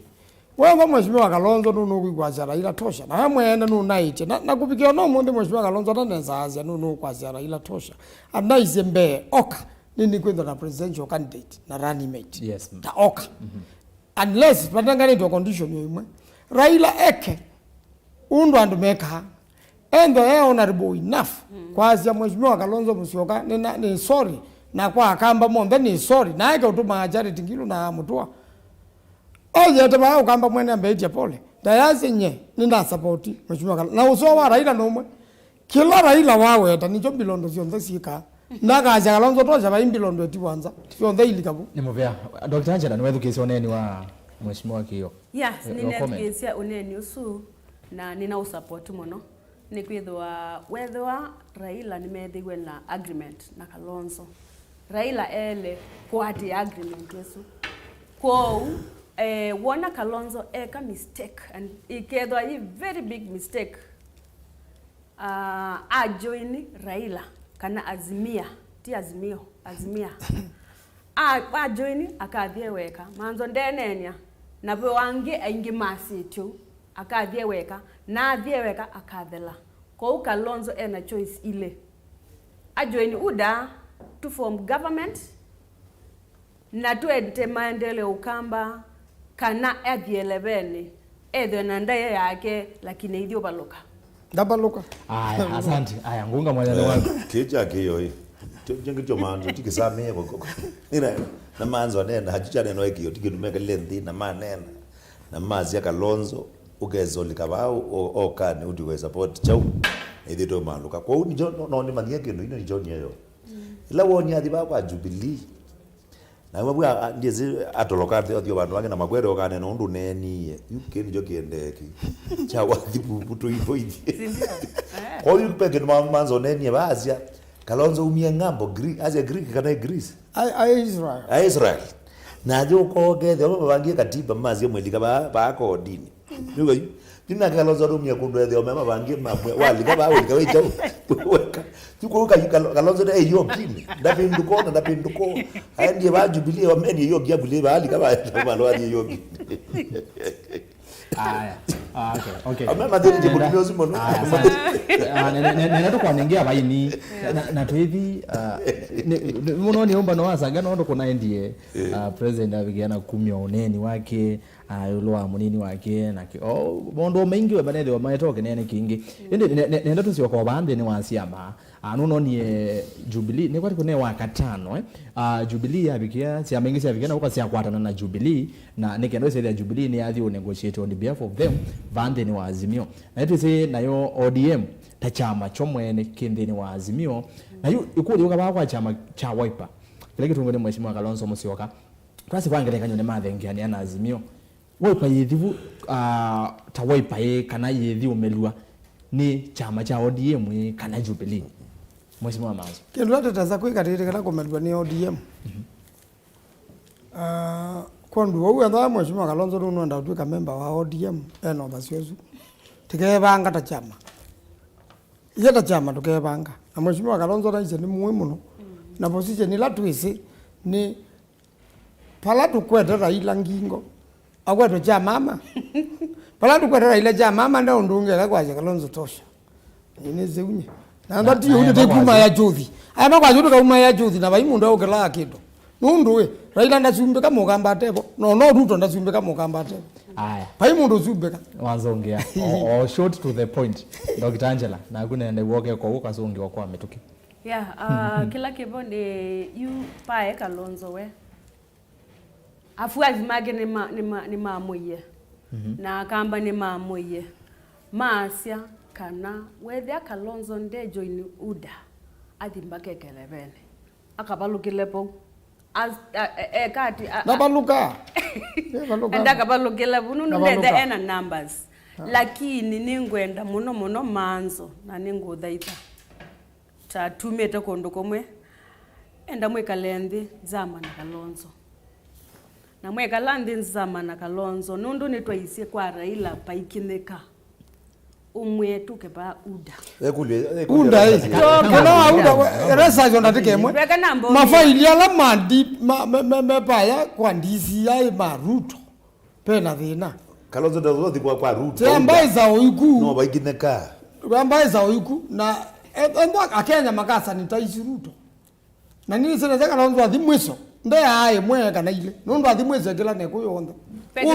wewe mheshimiwa Kalonzo nuno kwigwasia Raila tosha na mwene nunaite na kupikia no mundi mheshimiwa Kalonzo taneza azia nuno kwasia Raila tosha anaize mbe oka nini kwenda na presidential candidate na running mate yes ta oka unless patangani to condition yoimwe Raila eke undu andu meka endo honorable enough kwasia mheshimiwa Kalonzo Musyoka ni sorry na kwa akamba monde ni sorry na eke utuma charity ngilo na mutua oje taba ukamba mwene ambeje pole dayazi nye ninda support mheshimiwa Kalonzo na uso wa Raila nomwe kila Raila wawe tanicho bilondo sionde sika ndakaja Kalonzo tosha baimbilondo etiwanza sionde ilikabu nimuvya Dr. Angela ni wethukisi oneni wa mheshimiwa Kiyo yes ninethukisia oneni usu na nina usupport muno ni kwithwa Raila ni methigwe na agreement na Kalonzo Raila ele kwati agreement yesu kwa wona Kalonzo eka mistake and ikethwa a very big mistake a join Raila kana azimia a join akathie weka manzo ndenenia na bwe wangi aingi masitio akathie weka na athie weka akathela kwa Kalonzo ena choice ile a join UDA to form government na tuende maendeleo ukamba kana athie leveni etho na ndaye yake lakini ithio baluka ndabaluka aya asante aya ngunga mwana wangu kija kiyo hii tujenge manzo tikisamie koko nina na manzo nena hajucha neno kiyo tikidumeka lendi na manena na mazi ya Kalonzo ugezo likabao okane udiwe support chau ithito maluka kwa uni no ni mania kindu ino joni yo ila woni athi baba Jubilee na wabu ndiye atoloka thio bantu wange na magwere okane no ndu neni yukeni jo kiendeki cha wathibu buto ipo hivi kwa hiyo peke manzo neni bazia Kalonzo umie ngambo Greek as a Greek kana Greece Israel na joko gethe babangie katiba mazi mwelika ba ko dini niwe dina Kalonzo rumia kundu ethe mama bangie mamwe walika ba walika wecha weka tuko Kalonzo de yo kini ndapinduko ayandie ba Jubilee wa meni yo giabule ba alika ba balwani yo aya okay amama deni jibulio zimo no nena to kwanengea baini na twethi muno ni omba no wasaga no kuna ndie president abigiana kumya oneni wake ayulwa munini wake na bondo mengi we banede wa maitoke nene kingi nenda tusio kwa bande ni wasiama anuno ni Jubilee ne kwati kune wakatano Jubilee abikia si amengi si abikiana ukasi akwatana na Jubilee na nekendo se ya Jubilee ni athi o negotiate on behalf of them bande ni wa AZIMIO na yetu se nayo ODM ta chama chomwene kinde ni wa AZIMIO na yu ikuli ukaba kwa chama cha Wiper kile kitu ngone mheshimiwa Kalonzo Musyoka kwasi kwangeleka nyone mathengia ni ana AZIMIO Wiper yithivu ta Wiper kana yithi umelua ni chama cha ODM kana Jubilee mheshimiwa Manzo kindu atataza kwikatire kana kumelwa ni ODM kondu wau atha mheshimiwa Kalonzo nuno nda tuika member wa ODM eno basyozu tikebanga ta chama yeta chama tukebanga na mheshimiwa Kalonzo Raisi ni muhimu no na position ila twisi ni pala tukwete Raila ngingo agweto cha mama pala tukwete Raila cha mama ndio ndungela kwa Kalonzo tosha ine zeunye na ndati yute kuma ya juthi aya makwa yute kuma ya juthi na baimundu ogela kido nundu Raila ndasumbe kama mugamba tebo no Ruto ndasumbe kama mugamba tebo aya baimundu zumbe wanzongea or short to the point Dr. Angela na kunende woke kwa ukasongi kwa metuki kila kibonde yu pae Kalonzo we afuazi mage ni mamoye na kamba ni mamoye masya kana wethe Kalonzo nde join uda adimbake kelebene akabalukilepo as kati nabaluka enda kabalukile bunu ndende ena numbers lakini ningwenda muno manzo na ninguthaitha ta tumete kondo komwe enda mwekalendi zama na Kalonzo na mwekalandi zama na Kalonzo nundu nitwaisie kwa Raila paikineka umwe tukeba uda unda hizi kana uda resa jonda tikemwe mafaili ala mandi mepaya kwa ndizi ya Maruto pena thina Kalonzo ndo thibwa kwa Ruto tembai za oiku no baikineka tembai za oiku na endo akenya makasa nitaisi Ruto na nini sene zaka Kalonzo athimweso nde aye mwe kana ile nundu athimweso kila neko yondo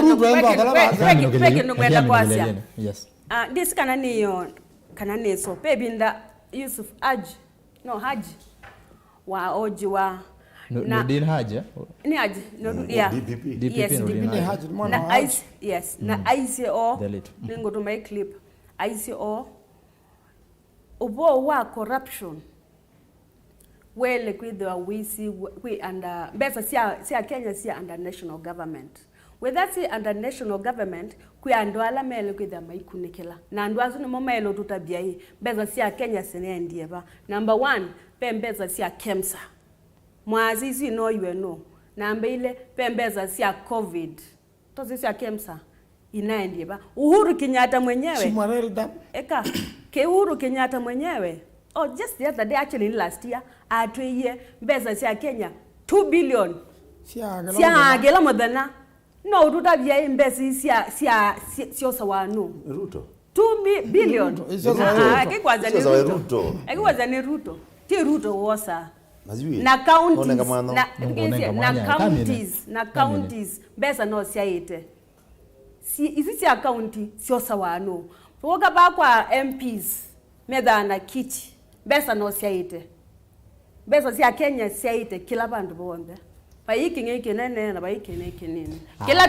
Ruto endo akala peke no kwenda kwasia yes this kana neso pebinda Yusuf Haji wa oji wa Nurdin Haji ni Haji DPP yes Nurdin Haji mwana yes na ICO ningo to my clip ICO ubo wa corruption wele kwidwa wisi we under besa sia Kenya sia under national government with that under national government kuyandwala mele kwidha maikunikela na ndwazo ni momelo tutabia hii beza sia Kenya sene ndieba number 1 pembeza sia KEMSA mwazizi no you know namba ile pembeza sia COVID tozi sia KEMSA inaendieba Uhuru Kenyatta mwenyewe ke Uhuru Kenyatta mwenyewe just the other day actually last year atweye beza sia Kenya 2 billion sia gela modana no tutabia imbesi sio sawa no Ruto 2 billion akikwaza ni Ruto akikwaza ni Ruto ti Ruto wosa na counties besa no siaite isi sia county sio sawa no woka ba kwa MPs meda na kiti besa no siaite besa sia Kenya siaite kila bandu bonde bayikinge nene na bayikinge nini kila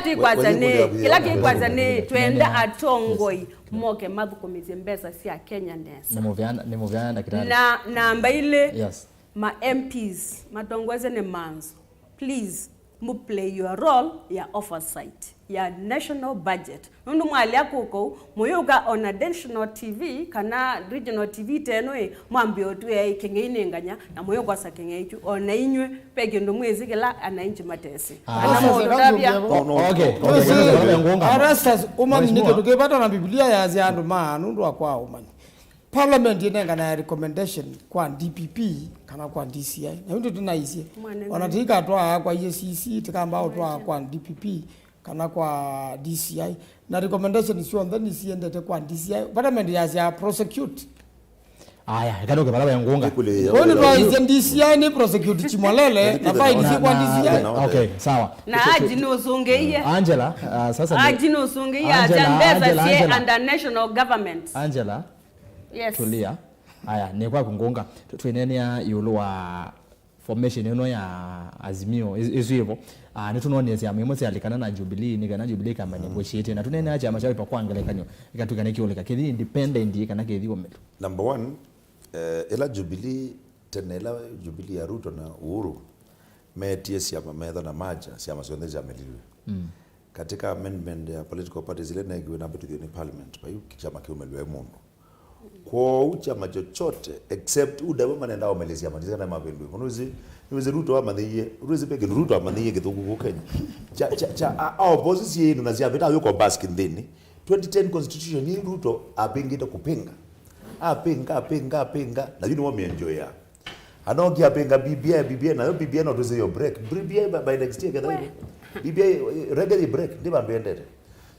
kikwaza ne twenda atongoi moke madhukomeze mbesa sia Kenya nesa ni muvyana daktari na namba ile yes ma MPs matongweze ne manzo please mu play your role ya oversight ya national budget nundu mwali akoko moyoga on a national TV kana regional TV tenwe mwambio tu ya kengine nganya na moyoga sa kengeju ona inywe pege ndo mwezi kala anainchi matesi okay arastas umani nike tukipata na Biblia ya ziandu nundu akwao umani Parliament yenenga na recommendation kwa DPP kana kwa DCI na ndio tunaisia wanatika toa kwa EACC tikamba toa kwa DPP kana kwa DCI na recommendation sio ndani siende kwa DCI Parliament ya prosecute aya kadoke balaba yangunga oni kwa DCI ni prosecute chimolele na file si kwa DCI okay sawa na ajino songeie Angela sasa ajino songeie ajambeza sie under national government Angela yes tulia aya ni kwa kungonga twenenia yulu wa formation eno ya Azimio izuivo nitunone sia mwemo sia alikana na Jubilee ni kana Jubilee kama negotiate na tunene acha mashari pa kwangelekanyo ikatukane kioleka kethi independent kana kethi ometo number 1 ela Jubilee tenela Jubilee ya Ruto na Uhuru metie sia mametha na maja sia masonde za melilwe katika amendment ya political parties ile negiwe na betu ni parliament pa hiyo kichama kiumelwe mundu kwa chama chochote except udawe manenda omelezia matiza na mabelwe nuzi Ruto amathiye ruzi peke Ruto amathiye githugu Kenya cha opposition yenu na zia vita yuko basket thini 2010 constitution ni Ruto abingite kupinga apinga na yuni wame enjoy ya anoki apinga BBI na BBI no tuze yo break BBI by next year kadha BBI regular break ndiba mbendete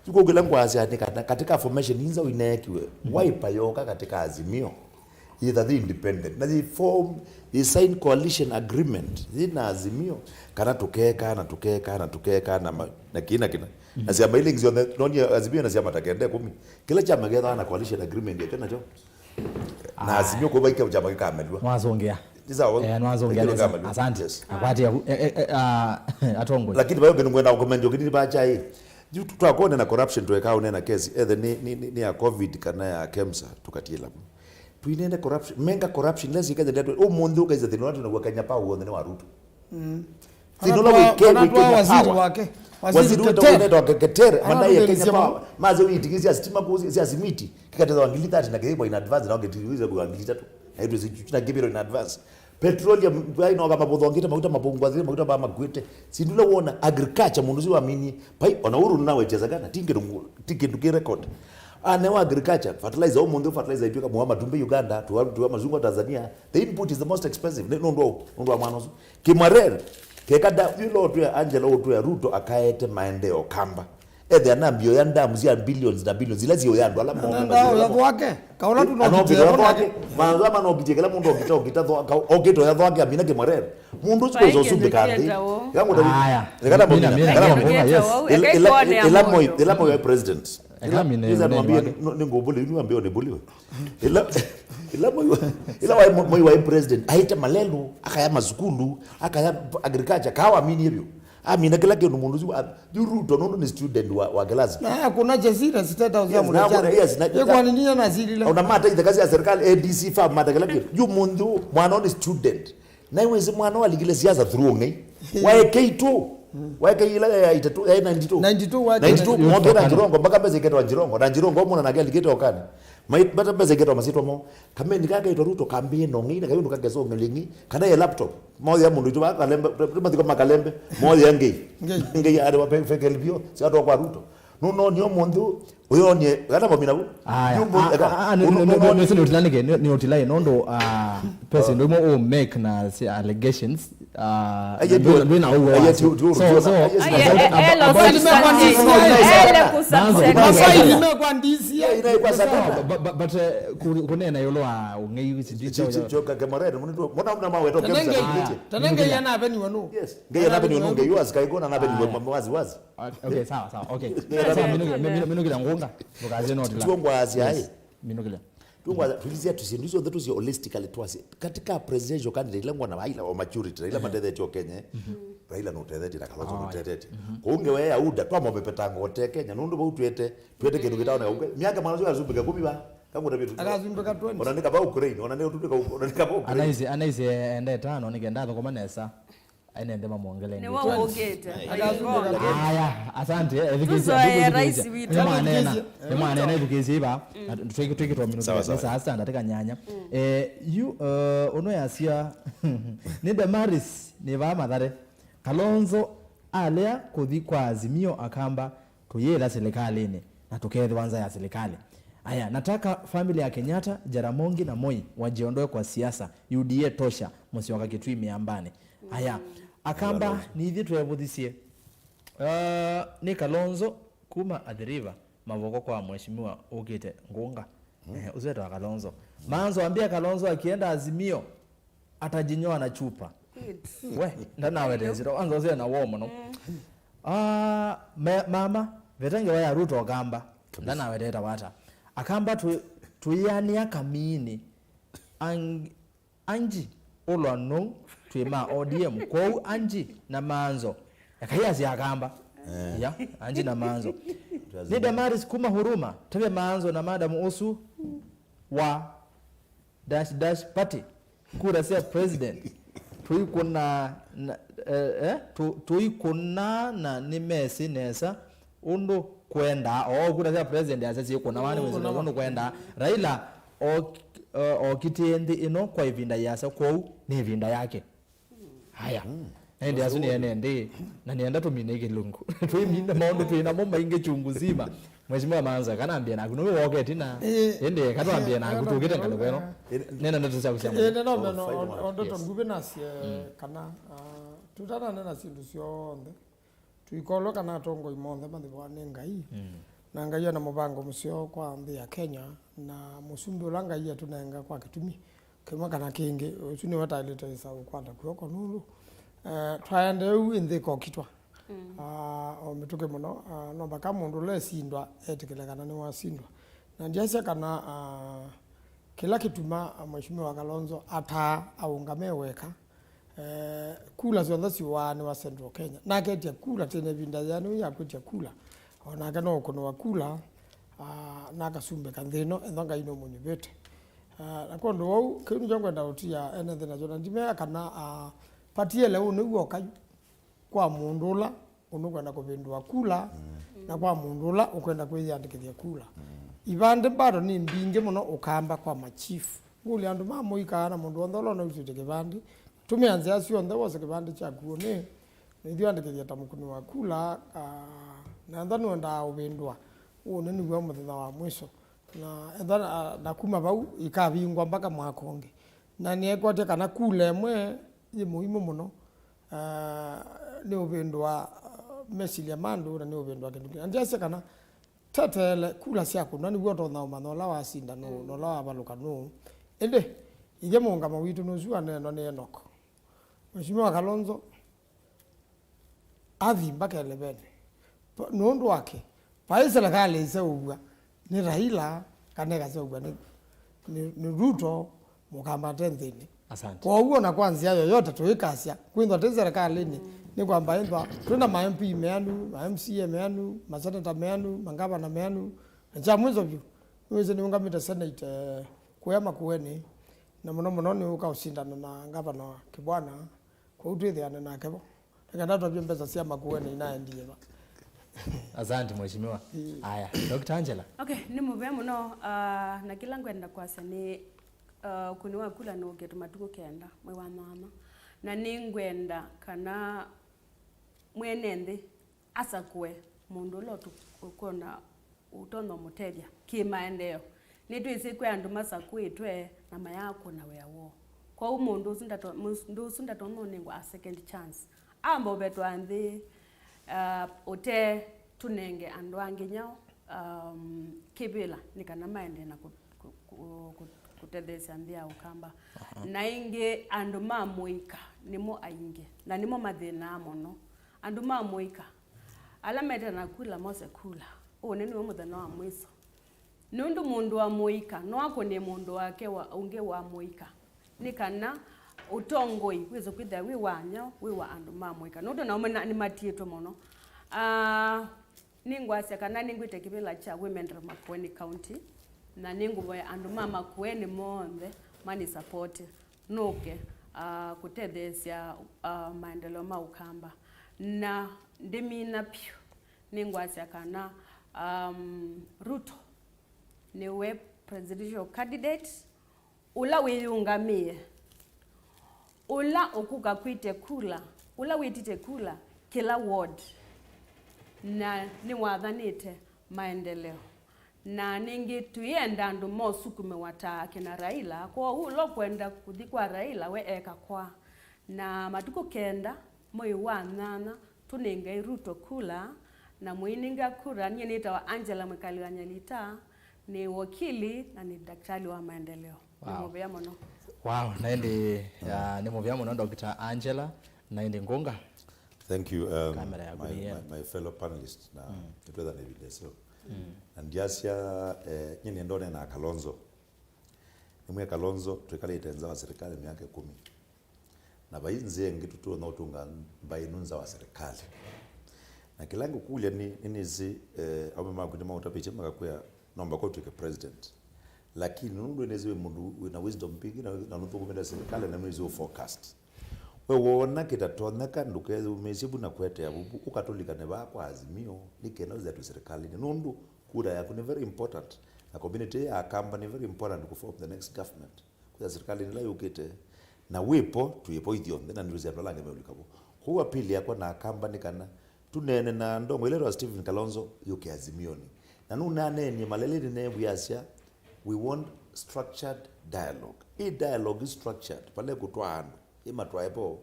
tuko kila ngwazi anika katika formation inza uinekiwe wipe yoka katika azimio either the independent na the form the sign coalition agreement zina azimio kana tukeka na kina na sema ile ngizio noni azimio na sema takende 10 kila chama getha na coalition agreement yetu nacho na azimio kwa baika chama kikamelwa mwazongea nwazongea asante abati atongo lakini bayo ngenda ukomenjo kini bacha hii tutakone na corruption tuweka unena kesi ni ya covid kana ya KEMSA tukatila tuinende corruption menga corruption lezi kaza ndio mundu kaza tino watu na Kenya pa uone ni waruto tinola waziri wake waziri wetu Ketere madai ya Kenya pa maze witikizia stima kuzi sia simiti kikateza wangili 30 na kebo in advance na ngetiwiza kwa wangili 3 na hiyo zichuchina kibiro in advance petroleum bai no kama bodongita makuta mapungwa makuta ba magwete sindula wona agriculture mundu wa mini pai ona uru nawe cheza gana tinge record ane wa agriculture fertilizer mundu fertilizer ipika Muhammad Tumbe Uganda tuwa mazungu Tanzania the input is the most expensive ndo manozo kimarere kekada yulo tu ya Angela tu ya Ruto akaete maendeo kamba ethe anambio ya ndamu zia billions na billions zilazio yando ala mundu ya kwake kaona tu no kwake manzo no bijekela mundu okita okito ya thwake amina kimarere mundu sikozo sumbe kandi yangu haya nekana mbona ila moyo president ila mwambie ningobole yunu ambio nebuliwe ila moyo wa president aita malelo akaya mazukulu akaya agriculture kawa amini hivyo amina kila kitu mundu Ruto nondo ni student wa Galazi na kuna jazira sitata uzia munachana ye kwa nini na zili una mata ile kazi ya serikali ADC fa mata kila kitu mundu mwana ni student na iwezi mwana waligile siasa through ngai waeke ila ya itatu 92 moto na Jirongo mpaka pesa iketo Jirongo na Jirongo mwana na gali keto okani bata pesa iketo masito mo kama nikaga ito Ruto kambi no ngi na kayo kageso ngelingi kana ya laptop moja ya mundu tuba kalembe matiko makalembe moja ya ngi ari wa feke libio si atu kwa Ruto no ni mundu uyo ni kana bomina bu ni otilai nondo pesa ndio mo make na allegations bina uwe so but kunena yolo ungeyi choka kemarere mundu mbona mna mawe to KEMSA tanenge yana abeni wanu yes ngeya na beni wanu ngeyu asikaikona na beni wazi okay sawa okay minukila ngunga bukaze no dila tuongwazi hai minukila tulizia tusindizo zetu si holistically twasi katika presidential candidate lengwa na Raila wa maturity Raila matete yo Kenya Raila no tete na Kalonzo no tete ko ungewe ya uda twa mopepeta ngote Kenya nundu bo twete kindu gitaona miaka manazo yazubika 10 ba kama ndabitu akazumbika 20 ona nika ba Ukraine ona ne tutuka ona nika ba Ukraine anaize ende 5 nikenda thokoma nesa aina ndema muongeleni ni wao ogeta haya asante mwana na edukiziba twiki to minuto sasa ndataka nyanya you ono yasia ni the maris ni ba madhare Kalonzo alea kuthi kwa Azimio akamba tuyela serikalini na tukethe ya serikali haya nataka familia ya Kenyatta Jaramogi na Moi wajiondoe kwa siasa UDA tosha msioka kitu miambani haya akamba ni ithu twebuthisie ni Kalonzo kuma adhiriva mavoko kwa mheshimiwa ukite ngunga uzeto wa Kalonzo manzo ambia Kalonzo akienda Azimio atajinyoa na chupa we ndana wedeziro anzo zena womo no mama vetenge wa Ruto akamba ndana wedeta wata akamba tuyania kamini anji olwano twema ODM kwa anji na manzo yakayasi akamba ya anji na manzo ni Damaris kuma huruma tebe manzo na madam Osu wa dash party kura sia president tuikuna na ni Messi nesa undo kwenda kura sia president asasi kuna wani mwezi undo kwenda Raila okitiendi ino kwa ivinda yasa kwa ni ivinda yake haya ndi azuni ene ndi na nienda tumineke lungu tuiminda maondo tuina momba inge chungu zima Mheshimiwa Manza kana na kuno woke tina ende katwambia na kutugite ngalo kweno nena ndo tsa kusema no ndo ngube nasi kana tutana nena sindu sionde tuikolo kana tongo imonde bandi bwane ngai na ngai na mubango musio kwa mbi ya Kenya na musumbi langa iya tunenga kwa kitumi kema kana kingi usuni wataleta isa kwanda kwoko nulu twaende uinde ko kitwa o mituke muno no baka mundu lesindwa etekelekana ni wasindwa na ndiasa kana kila kituma Mheshimiwa Kalonzo ata aungameweka kula zonda siwani wa Central Kenya na ketia kula tena vinda yanu ya kutia kula ona kana kono wakula na kasumbe kanthino endonga ino munyu bete na kondo wau kinu jongo ndautia enethe na jona ndime kana patiele unugo kayu kwa mundula unukwenda kubindwa kula na kwa mundula ukwenda kwiyandikithia kula ibande bado ni mbinge muno ukamba kwa machifu nguli andu mamuika na mundu ondolo na usite kibandi tumeanza asio ndo wose kibandi cha kuone ndio andikithia tamukuni wa kula na ndano nda ubindwa uone ni gwa muthenya wa mwisho na ndana na kuma bau ikabingwa mpaka mwakonge na niekwate kana kule mwe ye muhimu muno ni ubindwa mesilia mandu na ni ubindwa kindu anjase kana tetele kula siako nani gwoto na manola wasinda no la baluka no ende ije munga mawitu no zuwa neno ne enoko Mheshimiwa Kalonzo athi mpaka 11 nundu wake paisa la kale isauga ni Raila kanega sauga ni Ruto mukamba tendini. Asante. Kwa hiyo na kwanza yoyote tuikasia kwindwa te serikali ni kwamba endwa tuna ma MP meanu ma MCA meanu ma senator meanu mangaba na meanu cha mwanzo vyo niweze niungamita senate kuyama kuweni na muno ni ukaushindana na ngavana Kibwana kwa utwithiana na kebo kana twa mbeza cia makuweni na ndiye ba. Asante mheshimiwa. Haya, Dr. Angela. Okay, ni muvya muno na kila ngwenda kwasa ni kuniwa kula no getu matuko kenda mwe wa mama na ningwenda kana mwenende asakwe mundu lotu ukona utono mutedia kimaendeleo nitu isikwe andu masakwitwe na mayako na weawo kwa umundu usunda tono ningwa a second chance ambo betu andi ote tunenge andu anginyao kibila nikana maende na kutedesha mbia ukamba na inge andu mamuika nimo ainge na nimo mathina mono andu mamuika alameta na kula mose kula oneni wo muthana wa mwiso nundu mundu wa muika no akone mundu wake wa unge wa muika nikana utongoi wizo kwitha wi wanyo wi wa andu mamuika nundu na umena ni matieto mono ningwasya kana ningwite kibila cha women Makueni County na ninguwe andu mama kueni monde mani support nuke kutedesya maendeleo maukamba na ndimina pyo ningwasya kana Ruto niwe presidential candidate ula wiyungamie ula okuka kwite kula ula witite kula kila ward na niwathanite maendeleo na ningi tuyenda andu mosukume wata kina Raila kwa ulo kwenda kuthi kwa Raila we eka kwa na matuko kenda moyo wa nana tuninga Ruto kula na muininga kura nye nita wa Angela Mwikali wa Nyalita ni wakili na ni daktari wa maendeleo. Wow. Ni muvya mono. Wow, naende ni muvya mono Dr. Angela naende Ngonga. Thank you my fellow panelists na twetha na evidence and yasia nyine ndone na Kalonzo nimwe Kalonzo twekalete nza wa serikali miaka 10 na bainze ngitutu na utunga bainunza wa serikali na kilango kulya ni zi ame makudima utapiche makakuya nomba kwa tuke president lakini nundu neziwe mundu na wisdom big na nundu kumenda serikali na mwezi forecast wona kitatoneka ndukeze umesibu na kwete ya bubu ukatolika ne bakwa azimio nikeno za tu serikali nundu kura yako ni very important na community ya kamba ni very important to form the next government kwa serikali ni la yukete na wipo tuyepo idio na ndio za dola ngemeulikapo huwa pili yako na kamba nikana tunene na ndongo ile wa Stephen Kalonzo yuke azimioni na nunane ni malele ne buyasya we want structured dialogue. Hii dialogue is structured pale kutwana imatwaepo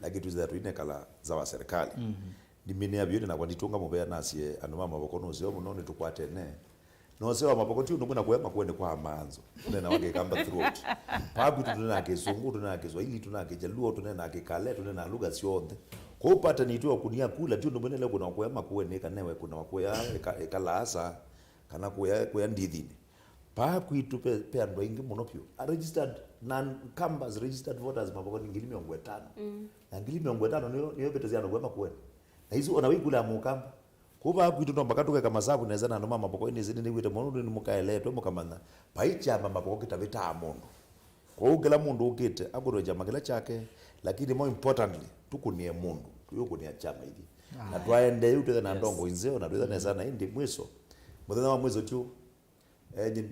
like itu za tuine kala za wa serikali dimine abyo na kwanditunga mubea nasie anuma maboko no zio muno nitukwate ne no sewa maboko tu ndumuna kwema kwende kwa manzo nena wage kamba throat pabu tunena kesungu tunena Kiswahili tunena Kijaluo tunena Kikale tunena lugha sionde kwa upata ni tu kunia kula tu ndumune le kuna kwema kuene kanewe kuna kwea kalasa kana kwea ndithini pa kwitu pe ando ingi muno pyo a registered non campus registered voters maboko ngili 50 na ngili 50 niyo bete ziano kwema kuene na hizo ona wikula mukamba kuba kwitu ndo mbakatuke kama sabu neza na mama maboko ni zini wite mundu ni mukaeleto mukamana paicha mama maboko kitabita mundu kwa ugela mundu ukite agoro jama kila chake lakini more importantly tukunie mundu tuyokunia chama hivi na twaende yute na ndongo inzeo na tweza neza na indi mwiso muthenya wa mwiso tu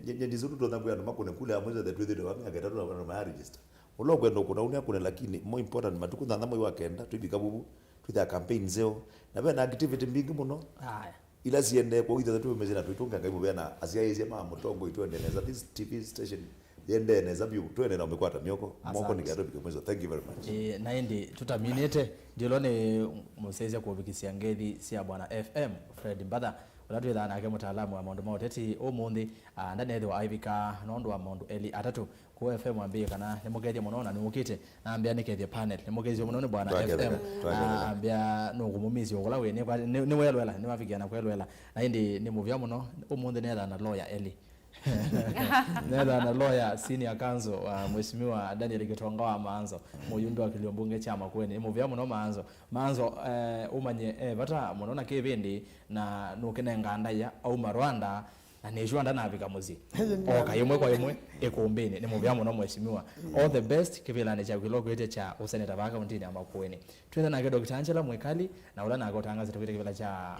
ndizuru ndo ndangu ya makune kule amwezo the twethe wa miaka 3 na ma register ulo kwenda kuna unia kuna lakini more important matuku ndanda mwe wakenda twibika bubu twitha campaign zeo na bena activity mbingi muno ila siende kwa witha tu mezina tuitunga ngaibo bena asiaye ma mutongo itwendeleza this TV station yende neza biu twende na umekwata mioko moko ni garo bikomezo. Thank you very much. Na indi tutaminete ndilone musezia kuobikisia ngethi cia bwana FM Fred Mbadha ulatu ithana ake mutaalamu wa maundu mauteti umuthi ndani ethi wa ivika nondu wa maundu eli atatu ku FM ambie kana nimugeithia muno na nimukite na ambia nikethia panel nimugeithia muno ni bwana FM ambia nugumumisi ogula we ni welwela ni wafikiana kwelwela na indi ni muvya muno umuthi netha na lawyer Eli netha na lawyer senior counsel wa mheshimiwa Daniel Gitonga wa Maanzo muyumbe wa Kiliombunge chama kweni muvya muno Maanzo umanye bata muno na kibindi na nukenenga ndaya au Rwanda na nejwanda na abika muzi oka yemwe kwa yemwe ekumbeni ni muvya muno mheshimiwa all the best kivilane cha kilogwete cha useneta baka ntini amakweni twenda na Dr. Angela Mwekali na ula na gotangaza tupite kivila cha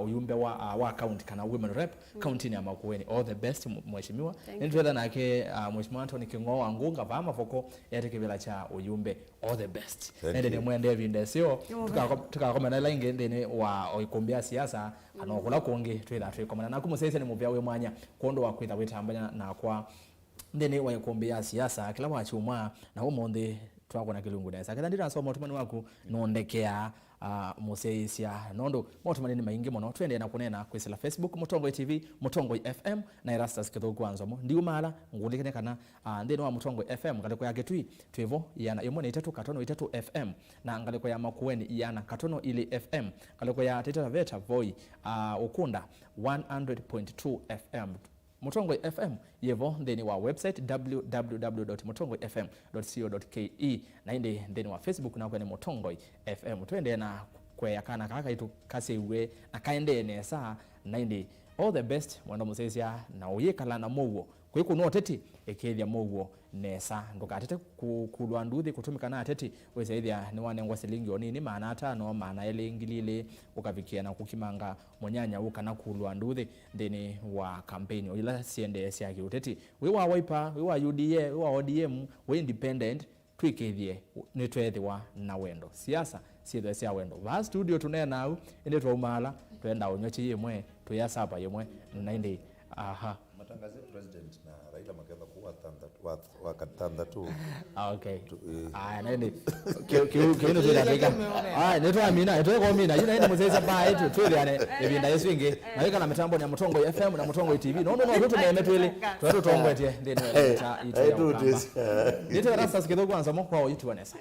uyumbe wa county kana women rep county ni amakweni all the best mheshimiwa twenda na ke mheshimiwa Anthony Kingo wangunga vama foko yate kivila cha uyumbe all the best nende ni mwende vinde sio tukakomana la ingende wa Ikumbi siasa kana okula konge twenda twikomana na kumusese ni muvya we mwanya kondo wa kwitha witambanya na kwa ndene wa Ikumbi siasa kila wachumwa na umundi twakona kilungu nesa kada ndira so motumani waku nondekea museisia nondo motumani ni maingi muno twende na kunena kwisila Facebook Mutongo TV Mutongo FM na Erastus kithugu anzomo ndiumala ngundikene kana ndene wa Mutongo FM ngaliko yake twivo yana yomone 3 FM na ngaliko ya makueni yana katono ili FM ngaliko ya Teta Veta Voi ukunda 100.2 FM Mutongo FM yevo ndeni wa website www.mutongofm.co.ke na indi ndeni wa Facebook na kwenye Mutongo FM twende na kwe yakana kaka itu kasi uwe na kaende nesa na indi all the best mwanda musesia na uyekala na mowo kwiku no teti ekethia mowo nesa ndoka tete kulwa nduthi kutumika na teti wese ithia ni wanengwa silingi onini maana ata no maana ele ingilile ukavikia na kukimanga monyanya ukana kulwa nduthi ndeni wa campaign ila siende sia kiuteti we wa Wiper we wa UDA we wa ODM we independent twikethie ni twethiwa na wendo siasa sithe cia wendo va studio tunena nau inde twaumala twenda unyochi yemwe tuyasapa yemwe na inde matangazo president na Raila Makeba kuwa katanda tu okay nende kino tunataka neto amina neto kwa mina yina inde muzeza ba itu twele ane ebinda yesinge na weka na mitambo ya Mutongo FM na Mutongo TV no tutu neme twele twatu tongwete ndene ita itu nito rasa kidogo anza mko wa itu wanesa